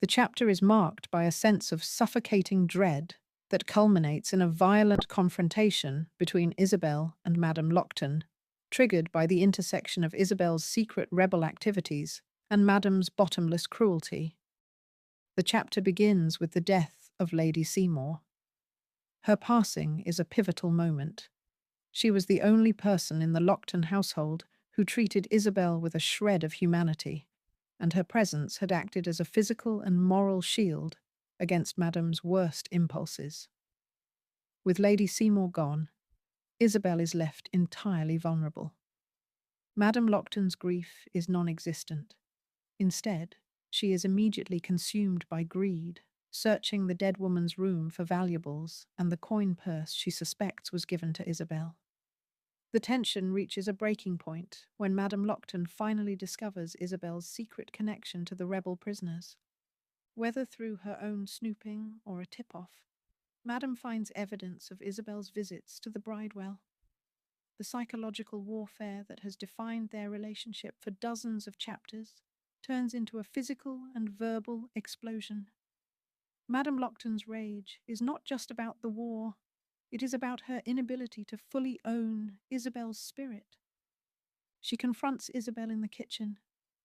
The chapter is marked by a sense of suffocating dread that culminates in a violent confrontation between Isabel and Madame Lockton. triggered by the intersection of Isabel's secret rebel activities and Madame's bottomless cruelty. The chapter begins with the death of Lady Seymour. Her passing is a pivotal moment. She was the only person in the Lockton household who treated Isabel with a shred of humanity, and her presence had acted as a physical and moral shield against Madame's worst impulses. With Lady Seymour gone, Isabel is left entirely vulnerable. Madame Lockton's grief is non-existent. Instead, she is immediately consumed by greed, searching the dead woman's room for valuables and the coin purse she suspects was given to Isabel. The tension reaches a breaking point when Madame Lockton finally discovers Isabel's secret connection to the rebel prisoners. Whether through her own snooping or a tip-off, Madame finds evidence of Isabel's visits to the Bridewell. The psychological warfare that has defined their relationship for dozens of chapters turns into a physical and verbal explosion. Madame Lockton's rage is not just about the war, it is about her inability to fully own Isabel's spirit. She confronts Isabel in the kitchen,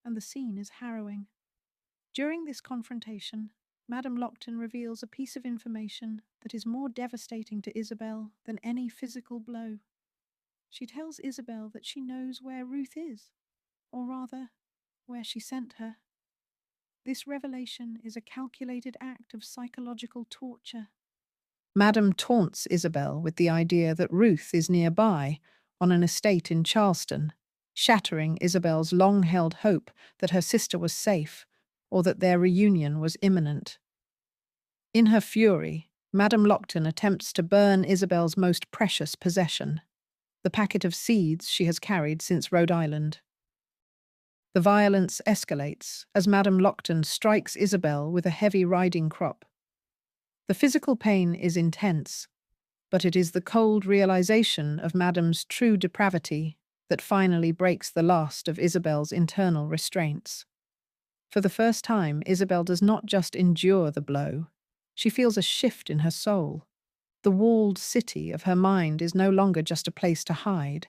and the scene is harrowing. During this confrontation, Madame Lockton reveals a piece of information that is more devastating to Isabel than any physical blow. She tells Isabel that she knows where Ruth is, or rather, where she sent her. This revelation is a calculated act of psychological torture. Madame taunts Isabel with the idea that Ruth is nearby, on an estate in Charleston, shattering Isabel's long-held hope that her sister was safe or that their reunion was imminent. In her fury, Madame Lockton attempts to burn Isabel's most precious possession, the packet of seeds she has carried since Rhode Island. The violence escalates as Madame Lockton strikes Isabel with a heavy riding crop. The physical pain is intense, but it is the cold realization of Madame's true depravity that finally breaks the last of Isabel's internal restraints. For the first time, Isabel does not just endure the blow, she feels a shift in her soul. The walled city of her mind is no longer just a place to hide.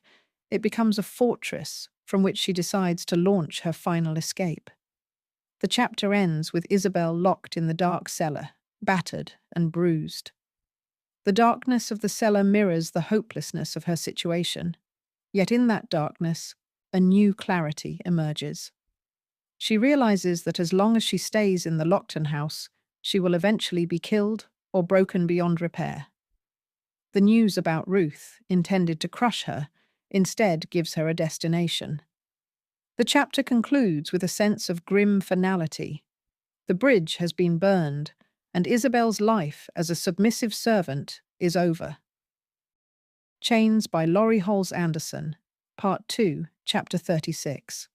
It becomes a fortress from which she decides to launch her final escape. The chapter ends with Isabel locked in the dark cellar, battered and bruised. The darkness of the cellar mirrors the hopelessness of her situation, yet in that darkness, a new clarity emerges. She realizes that as long as she stays in the Lockton house, she will eventually be killed or broken beyond repair. The news about Ruth, intended to crush her, instead gives her a destination. The chapter concludes with a sense of grim finality. The bridge has been burned, and Isabel's life as a submissive servant is over. Chains by Laurie Halse Anderson, Part 2, Chapter 36.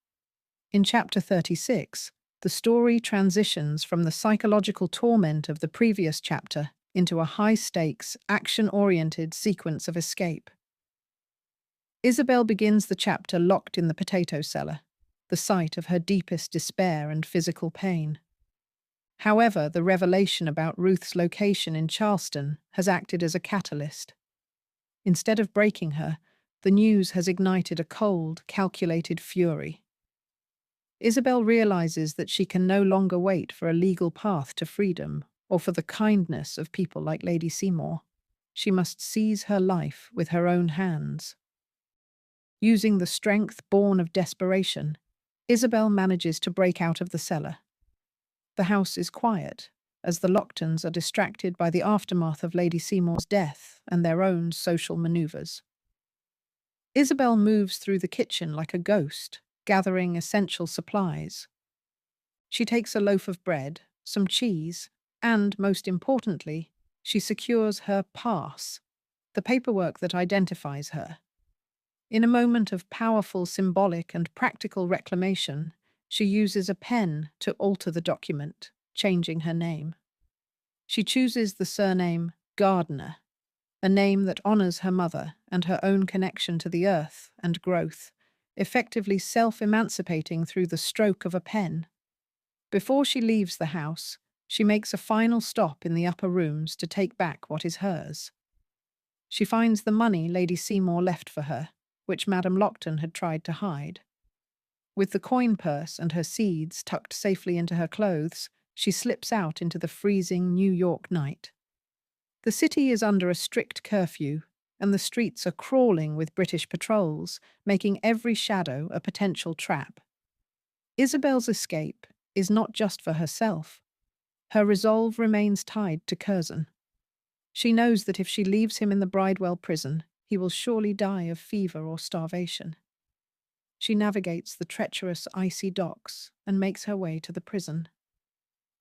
In Chapter 36, the story transitions from the psychological torment of the previous chapter into a high-stakes, action-oriented sequence of escape. Isabel begins the chapter locked in the potato cellar, the site of her deepest despair and physical pain. However, the revelation about Ruth's location in Charleston has acted as a catalyst. Instead of breaking her, the news has ignited a cold, calculated fury. Isabel realizes that she can no longer wait for a legal path to freedom or for the kindness of people like Lady Seymour. She must seize her life with her own hands. Using the strength born of desperation, Isabel manages to break out of the cellar. The house is quiet, as the Locktons are distracted by the aftermath of Lady Seymour's death and their own social maneuvers. Isabel moves through the kitchen like a ghost, gathering essential supplies. She takes a loaf of bread, some cheese, and, most importantly, she secures her pass, the paperwork that identifies her. In a moment of powerful symbolic and practical reclamation, she uses a pen to alter the document, changing her name. She chooses the surname Gardner, a name that honors her mother and her own connection to the earth and growth, effectively self-emancipating through the stroke of a pen. Before she leaves the house, she makes a final stop in the upper rooms to take back what is hers. She finds the money Lady Seymour left for her, which Madame Lockton had tried to hide. With the coin purse and her seeds tucked safely into her clothes, she slips out into the freezing New York night. The city is under a strict curfew, and the streets are crawling with British patrols, making every shadow a potential trap. Isabel's escape is not just for herself. Her resolve remains tied to Curzon. She knows that if she leaves him in the Bridewell prison, he will surely die of fever or starvation. She navigates the treacherous icy docks and makes her way to the prison.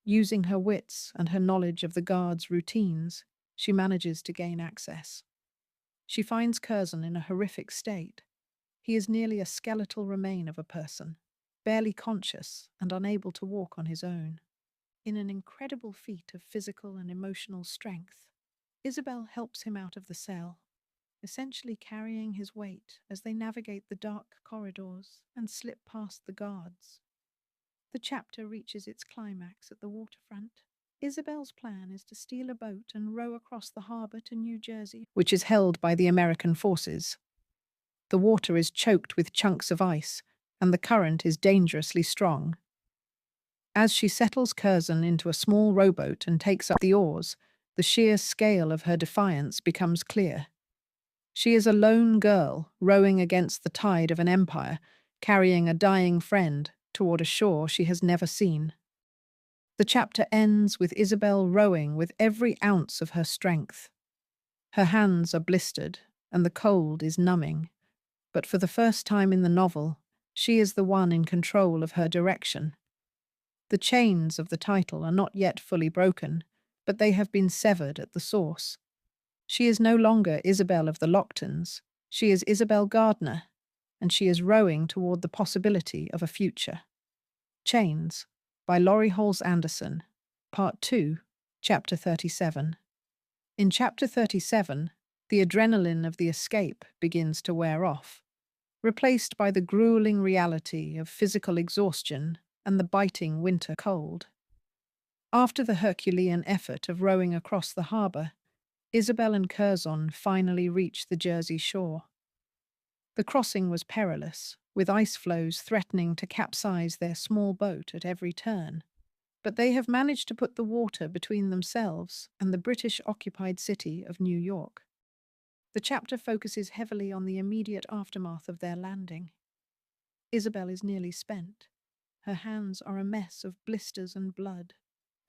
Using her wits and her knowledge of the guards' routines, she manages to gain access. She finds Curzon in a horrific state. He is nearly a skeletal remain of a person, barely conscious and unable to walk on his own. In an incredible feat of physical and emotional strength, Isabel helps him out of the cell, essentially carrying his weight as they navigate the dark corridors and slip past the guards. The chapter reaches its climax at the waterfront. Isabel's plan is to steal a boat and row across the harbor to New Jersey, which is held by the American forces. The water is choked with chunks of ice, and the current is dangerously strong. As she settles Curzon into a small rowboat and takes up the oars, the sheer scale of her defiance becomes clear. She is a lone girl rowing against the tide of an empire, carrying a dying friend toward a shore she has never seen. The chapter ends with Isabel rowing with every ounce of her strength. Her hands are blistered, and the cold is numbing. But for the first time in the novel, she is the one in control of her direction. The chains of the title are not yet fully broken, but they have been severed at the source. She is no longer Isabel of the Locktons. She is Isabel Gardner, and she is rowing toward the possibility of a future. Chains, by Laurie Halse Anderson, Part 2, Chapter 37. In Chapter 37, the adrenaline of the escape begins to wear off, replaced by the grueling reality of physical exhaustion and the biting winter cold. After the Herculean effort of rowing across the harbor, Isabel and Curzon finally reach the Jersey shore. The crossing was perilous, with ice floes threatening to capsize their small boat at every turn, but they have managed to put the water between themselves and the British-occupied city of New York. The chapter focuses heavily on the immediate aftermath of their landing. Isabel is nearly spent. Her hands are a mess of blisters and blood,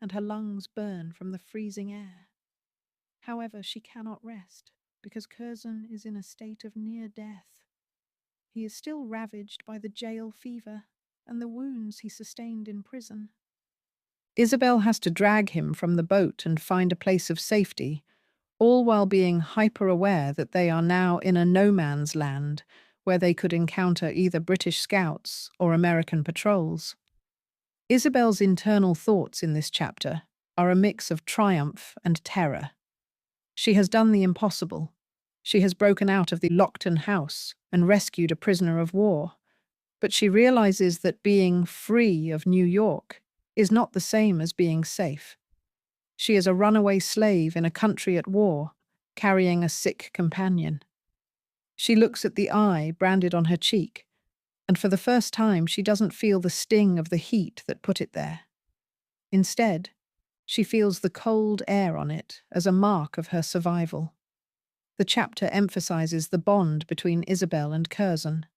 and her lungs burn from the freezing air. However, she cannot rest, because Curzon is in a state of near death. He is still ravaged by the jail fever and the wounds he sustained in prison. Isabel has to drag him from the boat and find a place of safety, all while being hyper-aware that they are now in a no-man's land where they could encounter either British scouts or American patrols. Isabel's internal thoughts in this chapter are a mix of triumph and terror. She has done the impossible. She has broken out of the Lockton house and rescued a prisoner of war. But she realizes that being free of New York is not the same as being safe. She is a runaway slave in a country at war, carrying a sick companion. She looks at the eye branded on her cheek, and for the first time she doesn't feel the sting of the heat that put it there. Instead, she feels the cold air on it as a mark of her survival. The chapter emphasizes the bond between Isabel and Curzon.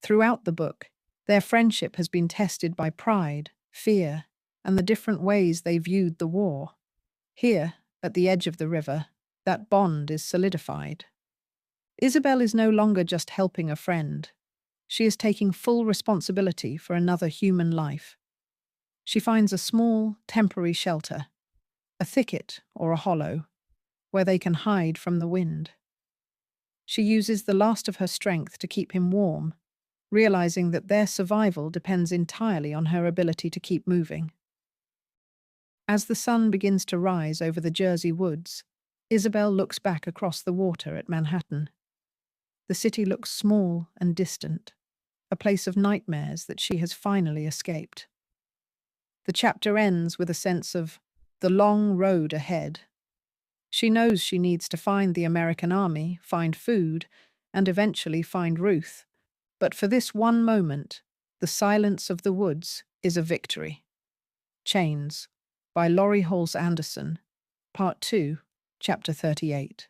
Throughout the book, their friendship has been tested by pride, fear, and the different ways they viewed the war. Here, at the edge of the river, that bond is solidified. Isabel is no longer just helping a friend. She is taking full responsibility for another human life. She finds a small, temporary shelter, a thicket or a hollow, where they can hide from the wind. She uses the last of her strength to keep him warm, realizing that their survival depends entirely on her ability to keep moving. As the sun begins to rise over the Jersey woods, Isabel looks back across the water at Manhattan. The city looks small and distant, a place of nightmares that she has finally escaped. The chapter ends with a sense of the long road ahead. She knows she needs to find the American army, find food, and eventually find Ruth. But for this one moment, the silence of the woods is a victory. Chains, by Laurie Halse Anderson, Part 2, Chapter 38.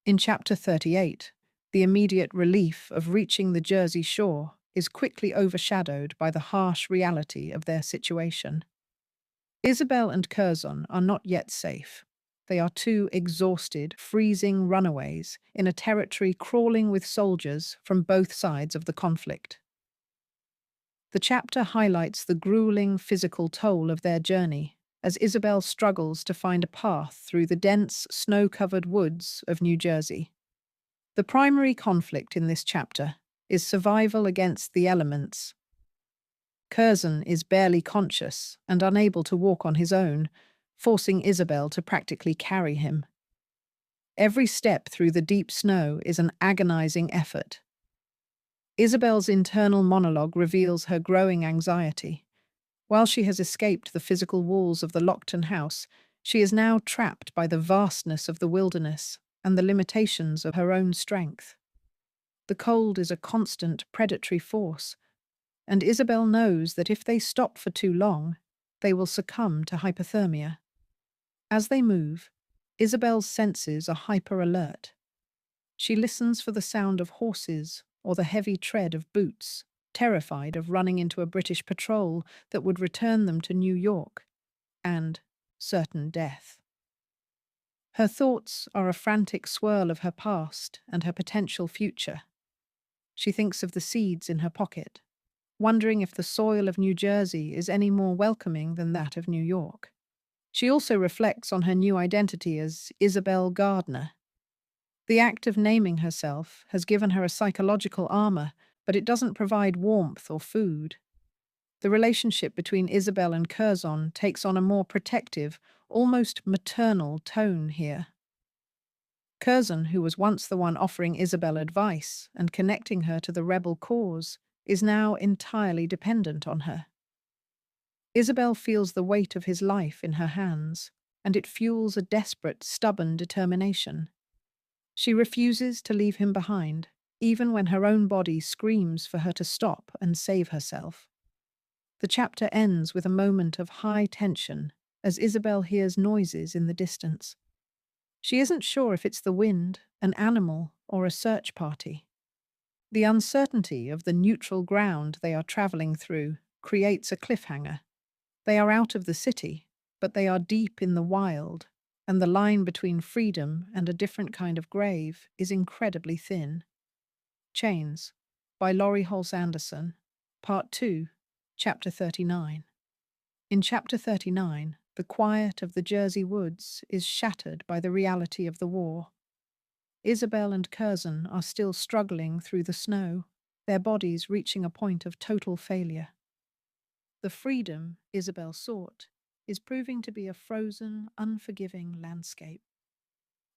In Chapter 38, the immediate relief of reaching the Jersey shore is quickly overshadowed by the harsh reality of their situation. Isabel and Curzon are not yet safe. They are two exhausted, freezing runaways in a territory crawling with soldiers from both sides of the conflict. The chapter highlights the grueling physical toll of their journey as Isabel struggles to find a path through the dense, snow-covered woods of New Jersey. The primary conflict in this chapter is survival against the elements. Curzon is barely conscious and unable to walk on his own, forcing Isabel to practically carry him. Every step through the deep snow is an agonizing effort. Isabel's internal monologue reveals her growing anxiety. While she has escaped the physical walls of the Lockton house, she is now trapped by the vastness of the wilderness and the limitations of her own strength. The cold is a constant predatory force, and Isabel knows that if they stop for too long, they will succumb to hypothermia. As they move, Isabel's senses are hyper-alert. She listens for the sound of horses or the heavy tread of boots, terrified of running into a British patrol that would return them to New York and certain death. Her thoughts are a frantic swirl of her past and her potential future. She thinks of the seeds in her pocket, wondering if the soil of New Jersey is any more welcoming than that of New York. She also reflects on her new identity as Isabel Gardner. The act of naming herself has given her a psychological armor, but it doesn't provide warmth or food. The relationship between Isabel and Curzon takes on a more protective, almost maternal tone here. Curzon, who was once the one offering Isabel advice and connecting her to the rebel cause, is now entirely dependent on her. Isabel feels the weight of his life in her hands, and it fuels a desperate, stubborn determination. She refuses to leave him behind, even when her own body screams for her to stop and save herself. The chapter ends with a moment of high tension as Isabel hears noises in the distance. She isn't sure if it's the wind, an animal, or a search party. The uncertainty of the neutral ground they are traveling through creates a cliffhanger. They are out of the city, but they are deep in the wild, and the line between freedom and a different kind of grave is incredibly thin. Chains, by Laurie Halse Anderson, Part 2, Chapter 39. In Chapter 39, the quiet of the Jersey woods is shattered by the reality of the war. Isabel and Curzon are still struggling through the snow, their bodies reaching a point of total failure. The freedom Isabel sought is proving to be a frozen, unforgiving landscape.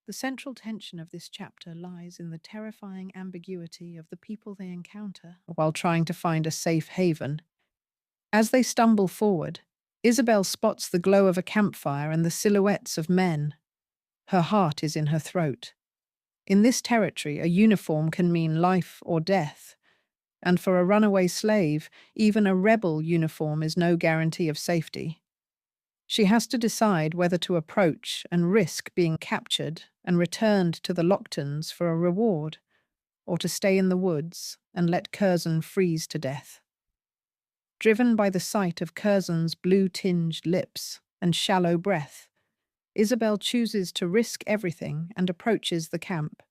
The central tension of this chapter lies in the terrifying ambiguity of the people they encounter while trying to find a safe haven. As they stumble forward, Isabel spots the glow of a campfire and the silhouettes of men. Her heart is in her throat. In this territory, a uniform can mean life or death, and for a runaway slave, even a rebel uniform is no guarantee of safety. She has to decide whether to approach and risk being captured and returned to the Locktons for a reward, or to stay in the woods and let Curzon freeze to death. Driven by the sight of Curzon's blue-tinged lips and shallow breath, Isabel chooses to risk everything and approaches the camp.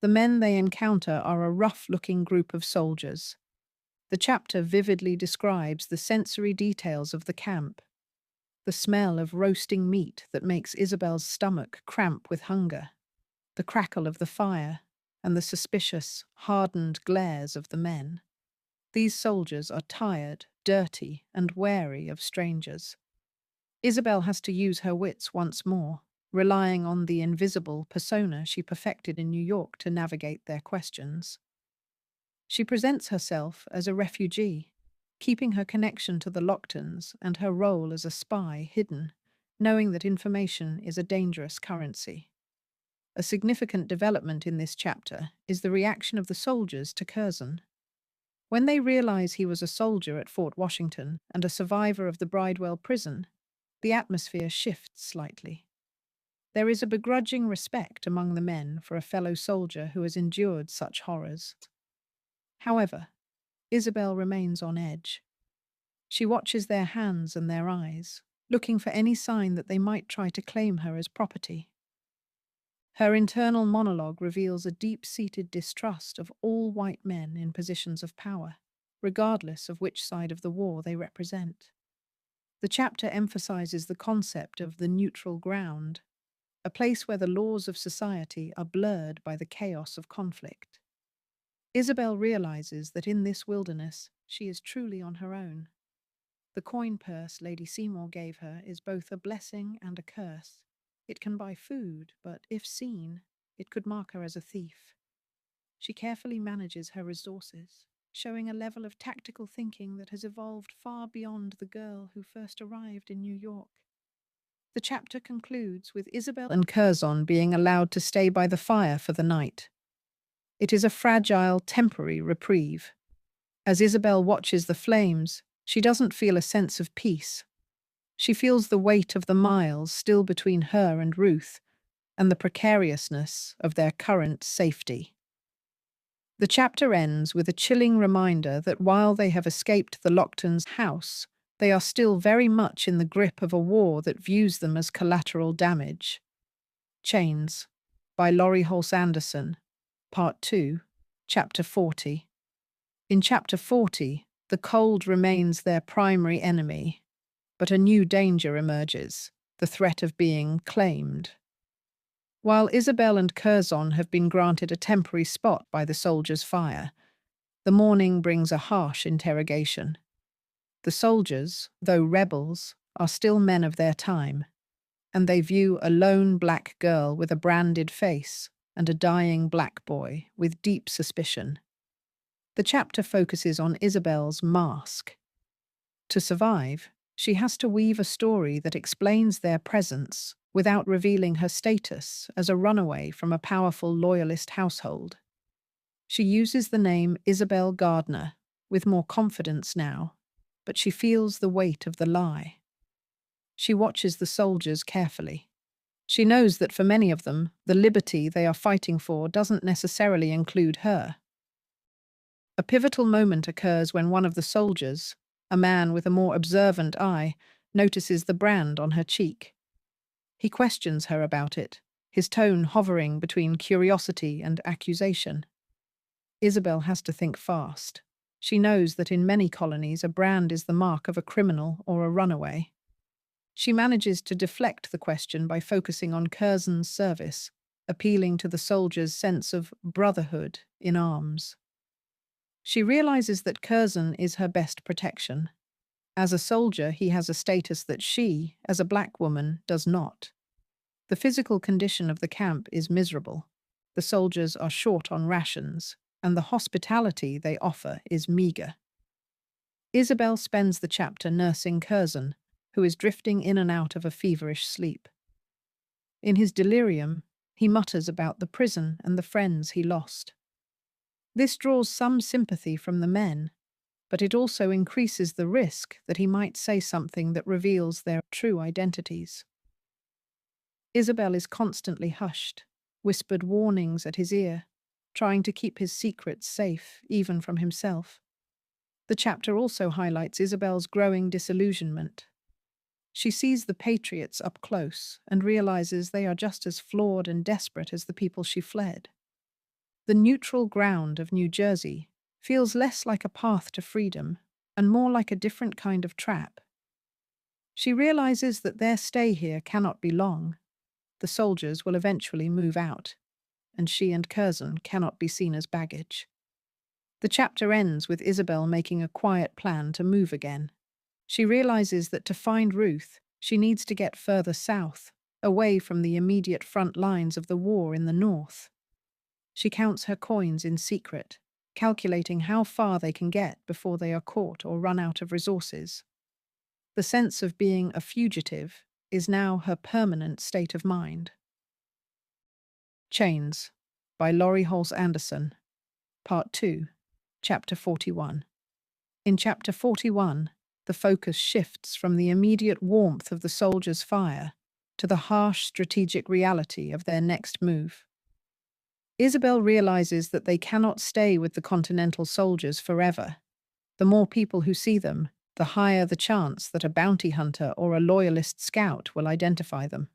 The men they encounter are a rough-looking group of soldiers. The chapter vividly describes the sensory details of the camp. The smell of roasting meat that makes Isabel's stomach cramp with hunger, the crackle of the fire, and the suspicious, hardened glares of the men. These soldiers are tired, dirty, and wary of strangers. Isabel has to use her wits once more, relying on the invisible persona she perfected in New York to navigate their questions. She presents herself as a refugee, keeping her connection to the Locktons and her role as a spy hidden, knowing that information is a dangerous currency. A significant development in this chapter is the reaction of the soldiers to Curzon. When they realize he was a soldier at Fort Washington and a survivor of the Bridewell prison, the atmosphere shifts slightly. There is a begrudging respect among the men for a fellow soldier who has endured such horrors. However, Isabel remains on edge. She watches their hands and their eyes, looking for any sign that they might try to claim her as property. Her internal monologue reveals a deep-seated distrust of all white men in positions of power, regardless of which side of the war they represent. The chapter emphasizes the concept of the neutral ground, a place where the laws of society are blurred by the chaos of conflict. Isabel realizes that in this wilderness she is truly on her own. The coin purse Lady Seymour gave her is both a blessing and a curse. It can buy food, but if seen, it could mark her as a thief. She carefully manages her resources, showing a level of tactical thinking that has evolved far beyond the girl who first arrived in New York. The chapter concludes with Isabel and Curzon being allowed to stay by the fire for the night. It is a fragile, temporary reprieve. As Isabel watches the flames, she doesn't feel a sense of peace. She feels the weight of the miles still between her and Ruth, and the precariousness of their current safety. The chapter ends with a chilling reminder that while they have escaped the Locktons' house, they are still very much in the grip of a war that views them as collateral damage. Chains, by Laurie Halse Anderson, Part 2, Chapter 40. In Chapter 40, the cold remains their primary enemy, but a new danger emerges, the threat of being claimed. While Isabel and Curzon have been granted a temporary spot by the soldiers' fire, the morning brings a harsh interrogation. The soldiers, though rebels, are still men of their time, and they view a lone black girl with a branded face and a dying black boy with deep suspicion. The chapter focuses on Isabel's mask. To survive, she has to weave a story that explains their presence without revealing her status as a runaway from a powerful loyalist household. She uses the name Isabel Gardner with more confidence now, but she feels the weight of the lie. She watches the soldiers carefully. She knows that for many of them, the liberty they are fighting for doesn't necessarily include her. A pivotal moment occurs when one of the soldiers, a man with a more observant eye, notices the brand on her cheek. He questions her about it, his tone hovering between curiosity and accusation. Isabel has to think fast. She knows that in many colonies a brand is the mark of a criminal or a runaway. She manages to deflect the question by focusing on Curzon's service, appealing to the soldier's sense of brotherhood in arms. She realizes that Curzon is her best protection. As a soldier, he has a status that she, as a black woman, does not. The physical condition of the camp is miserable. The soldiers are short on rations, and the hospitality they offer is meager. Isabel spends the chapter nursing Curzon, who is drifting in and out of a feverish sleep. In his delirium, he mutters about the prison and the friends he lost. This draws some sympathy from the men, but it also increases the risk that he might say something that reveals their true identities. Isabel is constantly hushed, whispered warnings at his ear, trying to keep his secrets safe, even from himself. The chapter also highlights Isabel's growing disillusionment. She sees the patriots up close and realizes they are just as flawed and desperate as the people she fled. The neutral ground of New Jersey feels less like a path to freedom and more like a different kind of trap. She realizes that their stay here cannot be long. The soldiers will eventually move out, and she and Curzon cannot be seen as baggage. The chapter ends with Isabel making a quiet plan to move again. She realizes that to find Ruth, she needs to get further south, away from the immediate front lines of the war in the north. She counts her coins in secret, calculating how far they can get before they are caught or run out of resources. The sense of being a fugitive is now her permanent state of mind. Chains by Laurie Halse Anderson, Part 2, Chapter 41. In Chapter 41, the focus shifts from the immediate warmth of the soldiers' fire to the harsh strategic reality of their next move. Isabel realizes that they cannot stay with the Continental soldiers forever. The more people who see them, the higher the chance that a bounty hunter or a loyalist scout will identify them.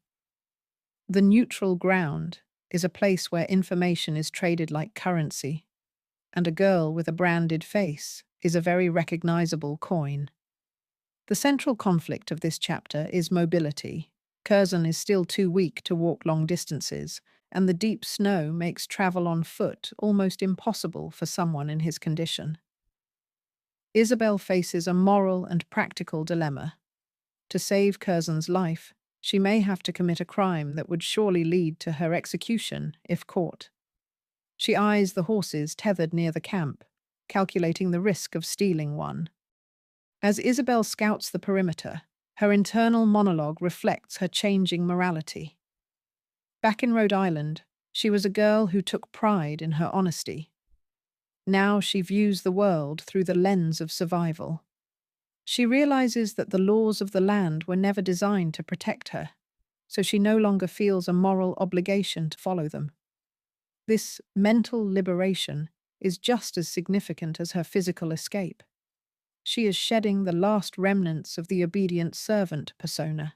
The neutral ground is a place where information is traded like currency, and a girl with a branded face is a very recognizable coin. The central conflict of this chapter is mobility. Curzon is still too weak to walk long distances, and the deep snow makes travel on foot almost impossible for someone in his condition. Isabel faces a moral and practical dilemma. To save Curzon's life, she may have to commit a crime that would surely lead to her execution if caught. She eyes the horses tethered near the camp, calculating the risk of stealing one. As Isabel scouts the perimeter, her internal monologue reflects her changing morality. Back in Rhode Island, she was a girl who took pride in her honesty. Now she views the world through the lens of survival. She realizes that the laws of the land were never designed to protect her, so she no longer feels a moral obligation to follow them. This mental liberation is just as significant as her physical escape. She is shedding the last remnants of the obedient servant persona.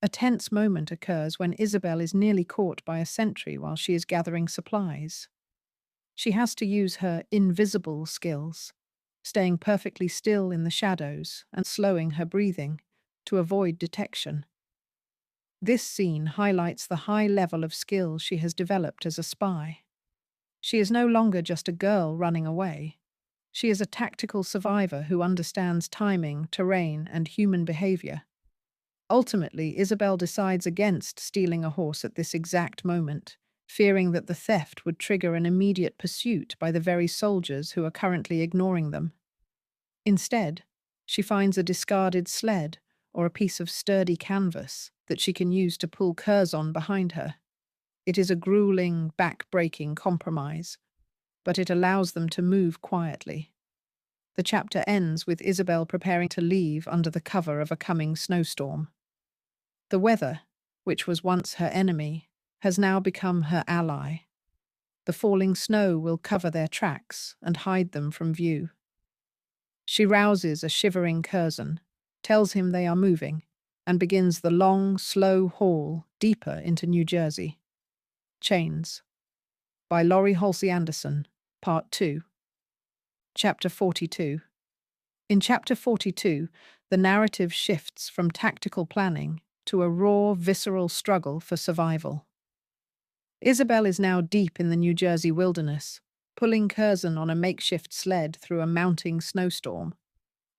A tense moment occurs when Isabel is nearly caught by a sentry while she is gathering supplies. She has to use her invisible skills, staying perfectly still in the shadows and slowing her breathing to avoid detection. This scene highlights the high level of skill she has developed as a spy. She is no longer just a girl running away. She is a tactical survivor who understands timing, terrain, and human behavior. Ultimately, Isabel decides against stealing a horse at this exact moment, fearing that the theft would trigger an immediate pursuit by the very soldiers who are currently ignoring them. Instead, she finds a discarded sled or a piece of sturdy canvas that she can use to pull Curzon behind her. It is a grueling, back-breaking compromise, but it allows them to move quietly. The chapter ends with Isabel preparing to leave under the cover of a coming snowstorm. The weather, which was once her enemy, has now become her ally. The falling snow will cover their tracks and hide them from view. She rouses a shivering Curzon, tells him they are moving, and begins the long, slow haul deeper into New Jersey. Chains by Laurie Halse Anderson, Part 2. Chapter 42. In Chapter 42, the narrative shifts from tactical planning to a raw, visceral struggle for survival. Isabel is now deep in the New Jersey wilderness, pulling Curzon on a makeshift sled through a mounting snowstorm.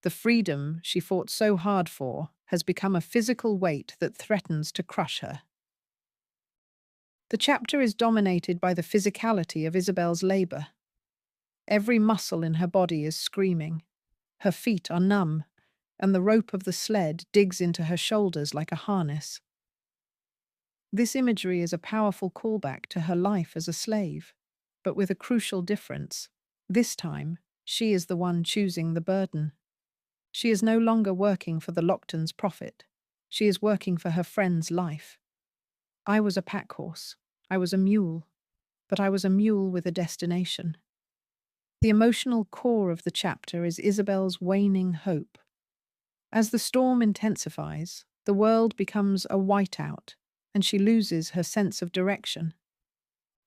The freedom she fought so hard for has become a physical weight that threatens to crush her. The chapter is dominated by the physicality of Isabel's labor. Every muscle in her body is screaming. Her feet are numb, and the rope of the sled digs into her shoulders like a harness. This imagery is a powerful callback to her life as a slave, but with a crucial difference. This time, she is the one choosing the burden. She is no longer working for the Locktons' profit. She is working for her friend's life. I was a pack horse. I was a mule. But I was a mule with a destination. The emotional core of the chapter is Isabel's waning hope. As the storm intensifies, the world becomes a whiteout, and she loses her sense of direction.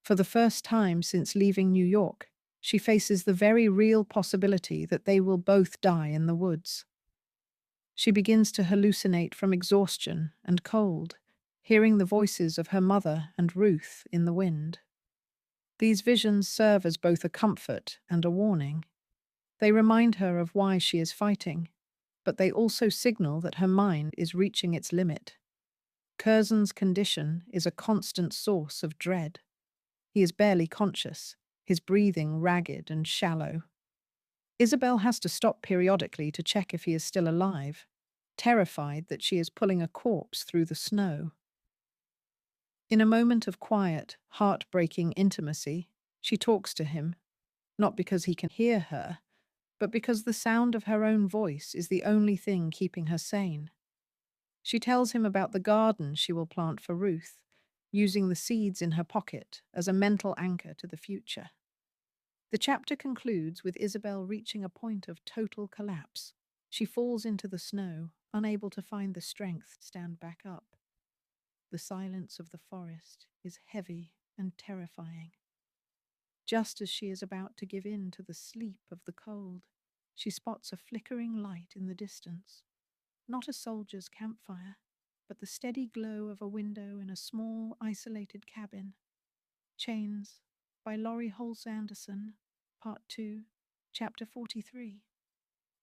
For the first time since leaving New York, she faces the very real possibility that they will both die in the woods. She begins to hallucinate from exhaustion and cold, hearing the voices of her mother and Ruth in the wind. These visions serve as both a comfort and a warning. They remind her of why she is fighting, but they also signal that her mind is reaching its limit. Curzon's condition is a constant source of dread. He is barely conscious, his breathing ragged and shallow. Isabel has to stop periodically to check if he is still alive, terrified that she is pulling a corpse through the snow. In a moment of quiet, heartbreaking intimacy, she talks to him, not because he can hear her, but because the sound of her own voice is the only thing keeping her sane. She tells him about the garden she will plant for Ruth, using the seeds in her pocket as a mental anchor to the future. The chapter concludes with Isabel reaching a point of total collapse. She falls into the snow, unable to find the strength to stand back up. The silence of the forest is heavy and terrifying. Just as she is about to give in to the sleep of the cold, she spots a flickering light in the distance. Not a soldier's campfire, but the steady glow of a window in a small, isolated cabin. Chains, by Laurie Halse Anderson, Part 2, Chapter 43.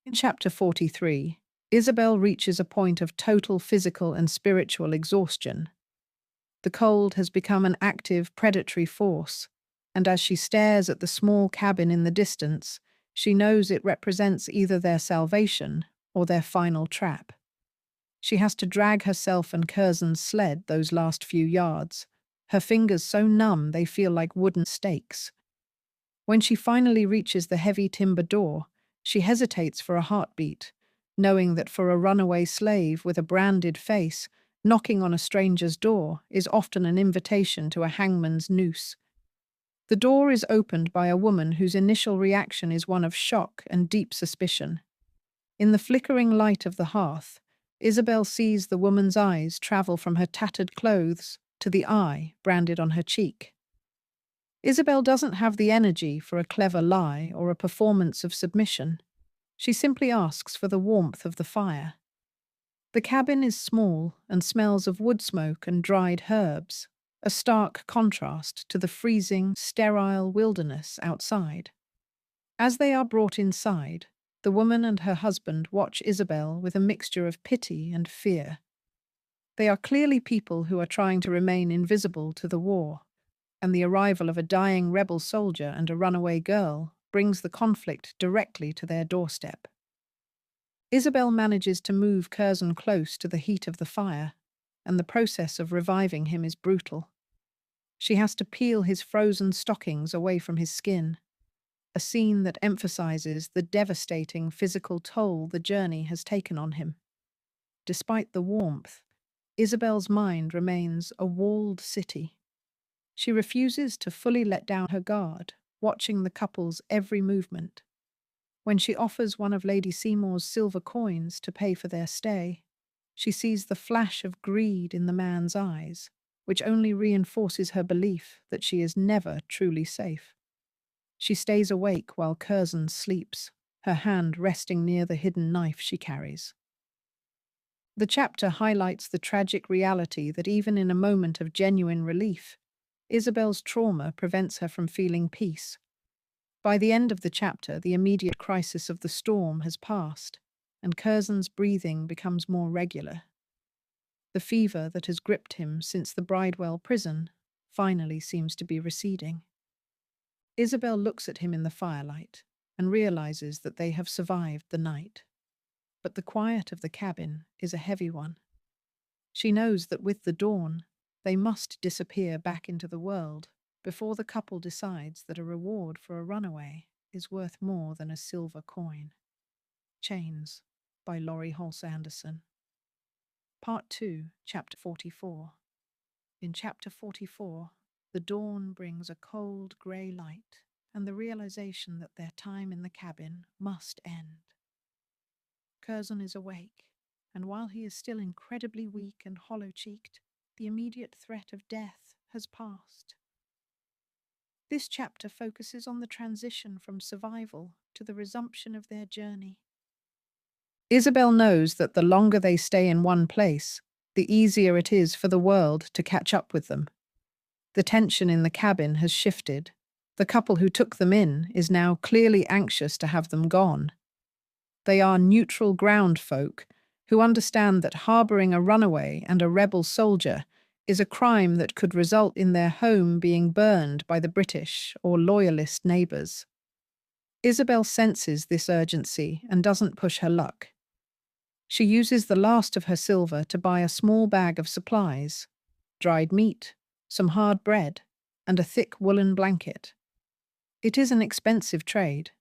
In Chapter 43, Isabel reaches a point of total physical and spiritual exhaustion. The cold has become an active, predatory force, and as she stares at the small cabin in the distance, she knows it represents either their salvation or their final trap. She has to drag herself and Curzon's sled those last few yards, her fingers so numb they feel like wooden stakes. When she finally reaches the heavy timber door, she hesitates for a heartbeat, knowing that for a runaway slave with a branded face, knocking on a stranger's door is often an invitation to a hangman's noose. The door is opened by a woman whose initial reaction is one of shock and deep suspicion. In the flickering light of the hearth, Isabel sees the woman's eyes travel from her tattered clothes to the eye branded on her cheek. Isabel doesn't have the energy for a clever lie or a performance of submission. She simply asks for the warmth of the fire. The cabin is small and smells of wood smoke and dried herbs, a stark contrast to the freezing, sterile wilderness outside. As they are brought inside, the woman and her husband watch Isabel with a mixture of pity and fear. They are clearly people who are trying to remain invisible to the war, and the arrival of a dying rebel soldier and a runaway girl brings the conflict directly to their doorstep. Isabel manages to move Curzon close to the heat of the fire, and the process of reviving him is brutal. She has to peel his frozen stockings away from his skin, a scene that emphasizes the devastating physical toll the journey has taken on him. Despite the warmth, Isabel's mind remains a walled city. She refuses to fully let down her guard, watching the couple's every movement. When she offers one of Lady Seymour's silver coins to pay for their stay, she sees the flash of greed in the man's eyes, which only reinforces her belief that she is never truly safe. She stays awake while Curzon sleeps, her hand resting near the hidden knife she carries. The chapter highlights the tragic reality that even in a moment of genuine relief, Isabel's trauma prevents her from feeling peace. By the end of the chapter, the immediate crisis of the storm has passed, and Curzon's breathing becomes more regular. The fever that has gripped him since the Bridewell prison finally seems to be receding. Isabel looks at him in the firelight and realizes that they have survived the night. But the quiet of the cabin is a heavy one. She knows that with the dawn, they must disappear back into the world before the couple decides that a reward for a runaway is worth more than a silver coin. Chains, by Laurie Halse Anderson. Part 2, Chapter 44. In Chapter 44, the dawn brings a cold grey light and the realization that their time in the cabin must end. Curzon is awake, and while he is still incredibly weak and hollow-cheeked, the immediate threat of death has passed. This chapter focuses on the transition from survival to the resumption of their journey. Isabel knows that the longer they stay in one place, the easier it is for the world to catch up with them. The tension in the cabin has shifted. The couple who took them in is now clearly anxious to have them gone. They are neutral ground folk who understand that harboring a runaway and a rebel soldier is a crime that could result in their home being burned by the British or loyalist neighbours. Isabel senses this urgency and doesn't push her luck. She uses the last of her silver to buy a small bag of supplies: dried meat, some hard bread, and a thick woolen blanket. It is an expensive trade,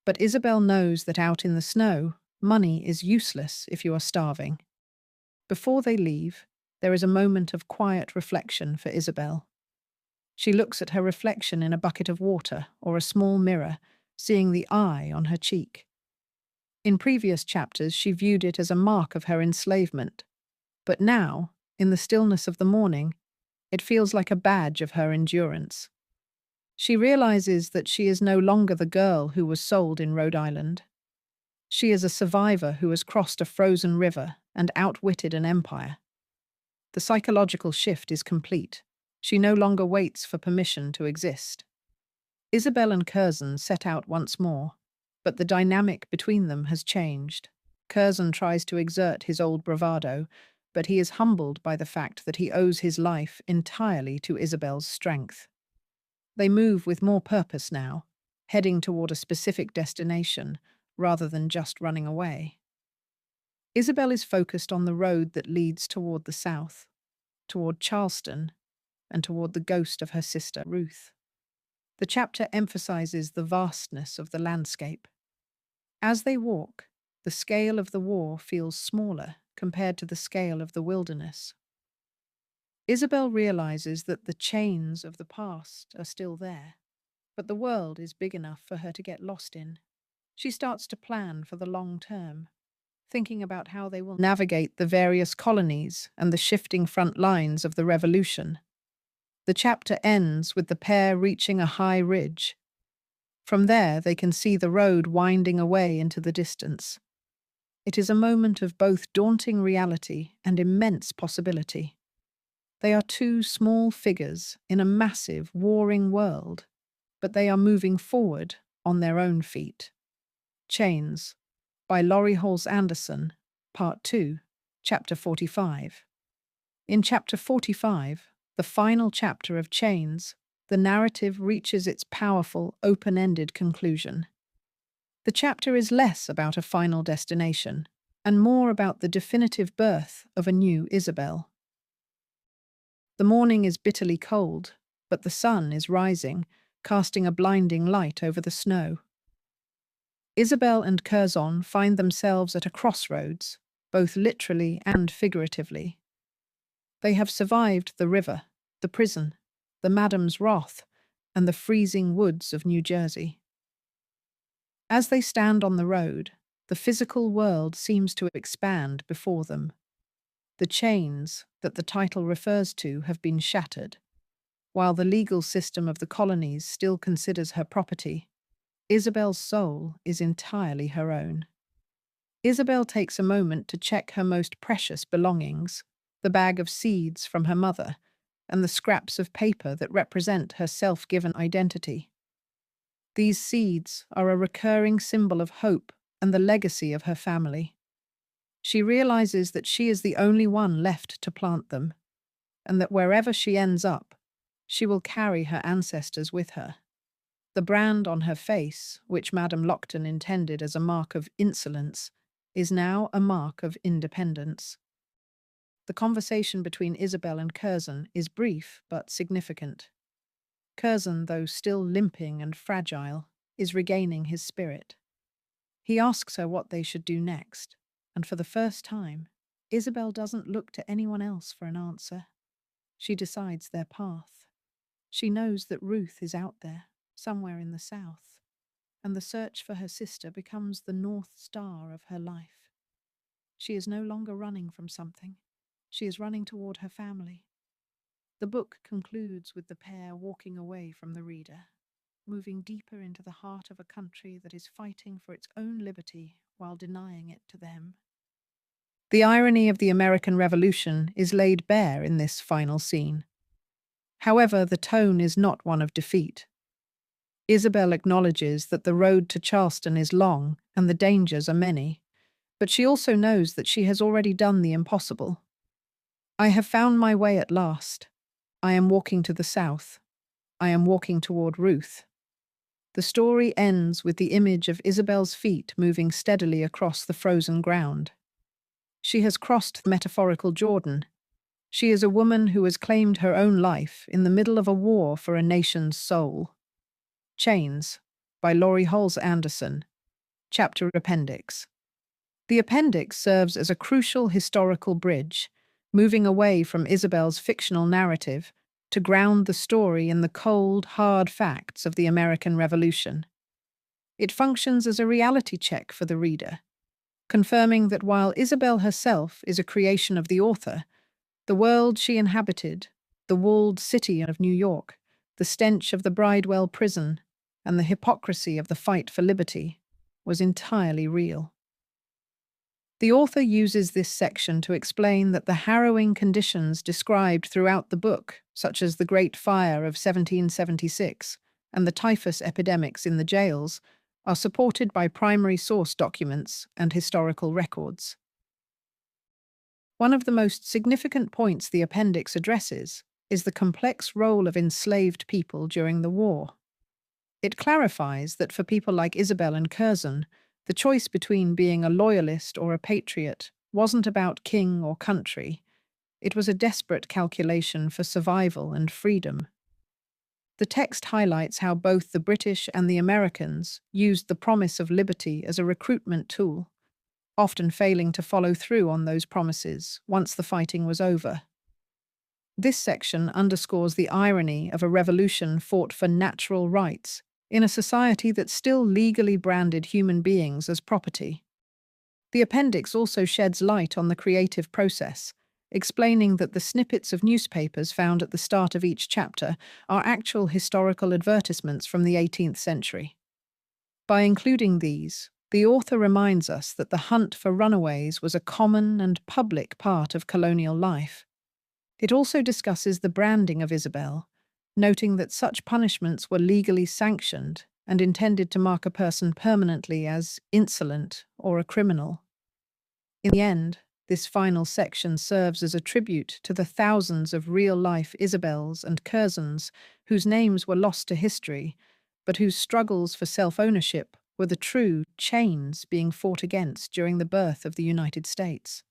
but Isabel knows that out in the snow, money is useless if you are starving. Before they leave, there is a moment of quiet reflection for Isabel. She looks at her reflection in a bucket of water or a small mirror, seeing the eye on her cheek. In previous chapters, she viewed it as a mark of her enslavement, but now, in the stillness of the morning, it feels like a badge of her endurance. She realizes that she is no longer the girl who was sold in Rhode Island. She is a survivor who has crossed a frozen river and outwitted an empire. The psychological shift is complete. She no longer waits for permission to exist. Isabel and Curzon set out once more, but the dynamic between them has changed. Curzon tries to exert his old bravado, but he is humbled by the fact that he owes his life entirely to Isabel's strength. They move with more purpose now, heading toward a specific destination rather than just running away. Isabel is focused on the road that leads toward the south, toward Charleston, and toward the ghost of her sister, Ruth. The chapter emphasizes the vastness of the landscape. As they walk, the scale of the war feels smaller compared to the scale of the wilderness. Isabel realizes that the chains of the past are still there, but the world is big enough for her to get lost in. She starts to plan for the long term, thinking about how they will navigate the various colonies and the shifting front lines of the revolution. The chapter ends with the pair reaching a high ridge. From there, they can see the road winding away into the distance. It is a moment of both daunting reality and immense possibility. They are two small figures in a massive, warring world, but they are moving forward on their own feet. Chains, by Laurie Halse Anderson, Part 2, Chapter 45. In Chapter 45, the final chapter of Chains, the narrative reaches its powerful, open-ended conclusion. The chapter is less about a final destination and more about the definitive birth of a new Isabel. The morning is bitterly cold, but the sun is rising, casting a blinding light over the snow. Isabel and Curzon find themselves at a crossroads, both literally and figuratively. They have survived the river, the prison, the madam's wrath, and the freezing woods of New Jersey. As they stand on the road, the physical world seems to expand before them. The chains that the title refers to have been shattered. While the legal system of the colonies still considers her property, Isabel's soul is entirely her own. Isabel takes a moment to check her most precious belongings, the bag of seeds from her mother, and the scraps of paper that represent her self-given identity. These seeds are a recurring symbol of hope and the legacy of her family. She realizes that she is the only one left to plant them, and that wherever she ends up, she will carry her ancestors with her. The brand on her face, which Madame Lockton intended as a mark of insolence, is now a mark of independence. The conversation between Isabel and Curzon is brief but significant. Curzon, though still limping and fragile, is regaining his spirit. He asks her what they should do next, and for the first time, Isabel doesn't look to anyone else for an answer. She decides their path. She knows that Ruth is out there, somewhere in the south, and the search for her sister becomes the North Star of her life. She is no longer running from something. She is running toward her family. The book concludes with the pair walking away from the reader, moving deeper into the heart of a country that is fighting for its own liberty while denying it to them. The irony of the American Revolution is laid bare in this final scene. However, the tone is not one of defeat. Isabel acknowledges that the road to Charleston is long and the dangers are many, but she also knows that she has already done the impossible. I have found my way at last. I am walking to the south. I am walking toward Ruth. The story ends with the image of Isabel's feet moving steadily across the frozen ground. She has crossed the metaphorical Jordan, She is a woman who has claimed her own life in the middle of a war for a nation's soul. Chains, by Laurie Halse Anderson. Chapter Appendix. The appendix serves as a crucial historical bridge, moving away from Isabel's fictional narrative to ground the story in the cold, hard facts of the American Revolution. It functions as a reality check for the reader, confirming that while Isabel herself is a creation of the author, the world she inhabited, the walled city of New York, the stench of the Bridewell prison, and the hypocrisy of the fight for liberty, was entirely real. The author uses this section to explain that the harrowing conditions described throughout the book, such as the Great Fire of 1776 and the typhus epidemics in the jails, are supported by primary source documents and historical records. One of the most significant points the appendix addresses is the complex role of enslaved people during the war. It clarifies that for people like Isabel and Curzon, the choice between being a loyalist or a patriot wasn't about king or country. It was a desperate calculation for survival and freedom. The text highlights how both the British and the Americans used the promise of liberty as a recruitment tool, often failing to follow through on those promises once the fighting was over. This section underscores the irony of a revolution fought for natural rights in a society that still legally branded human beings as property. The appendix also sheds light on the creative process, explaining that the snippets of newspapers found at the start of each chapter are actual historical advertisements from the 18th century. By including these, the author reminds us that the hunt for runaways was a common and public part of colonial life. It also discusses the branding of Isabel, noting that such punishments were legally sanctioned and intended to mark a person permanently as insolent or a criminal. In the end, this final section serves as a tribute to the thousands of real-life Isabels and Curzons whose names were lost to history, but whose struggles for self-ownership were the true chains being fought against during the birth of the United States.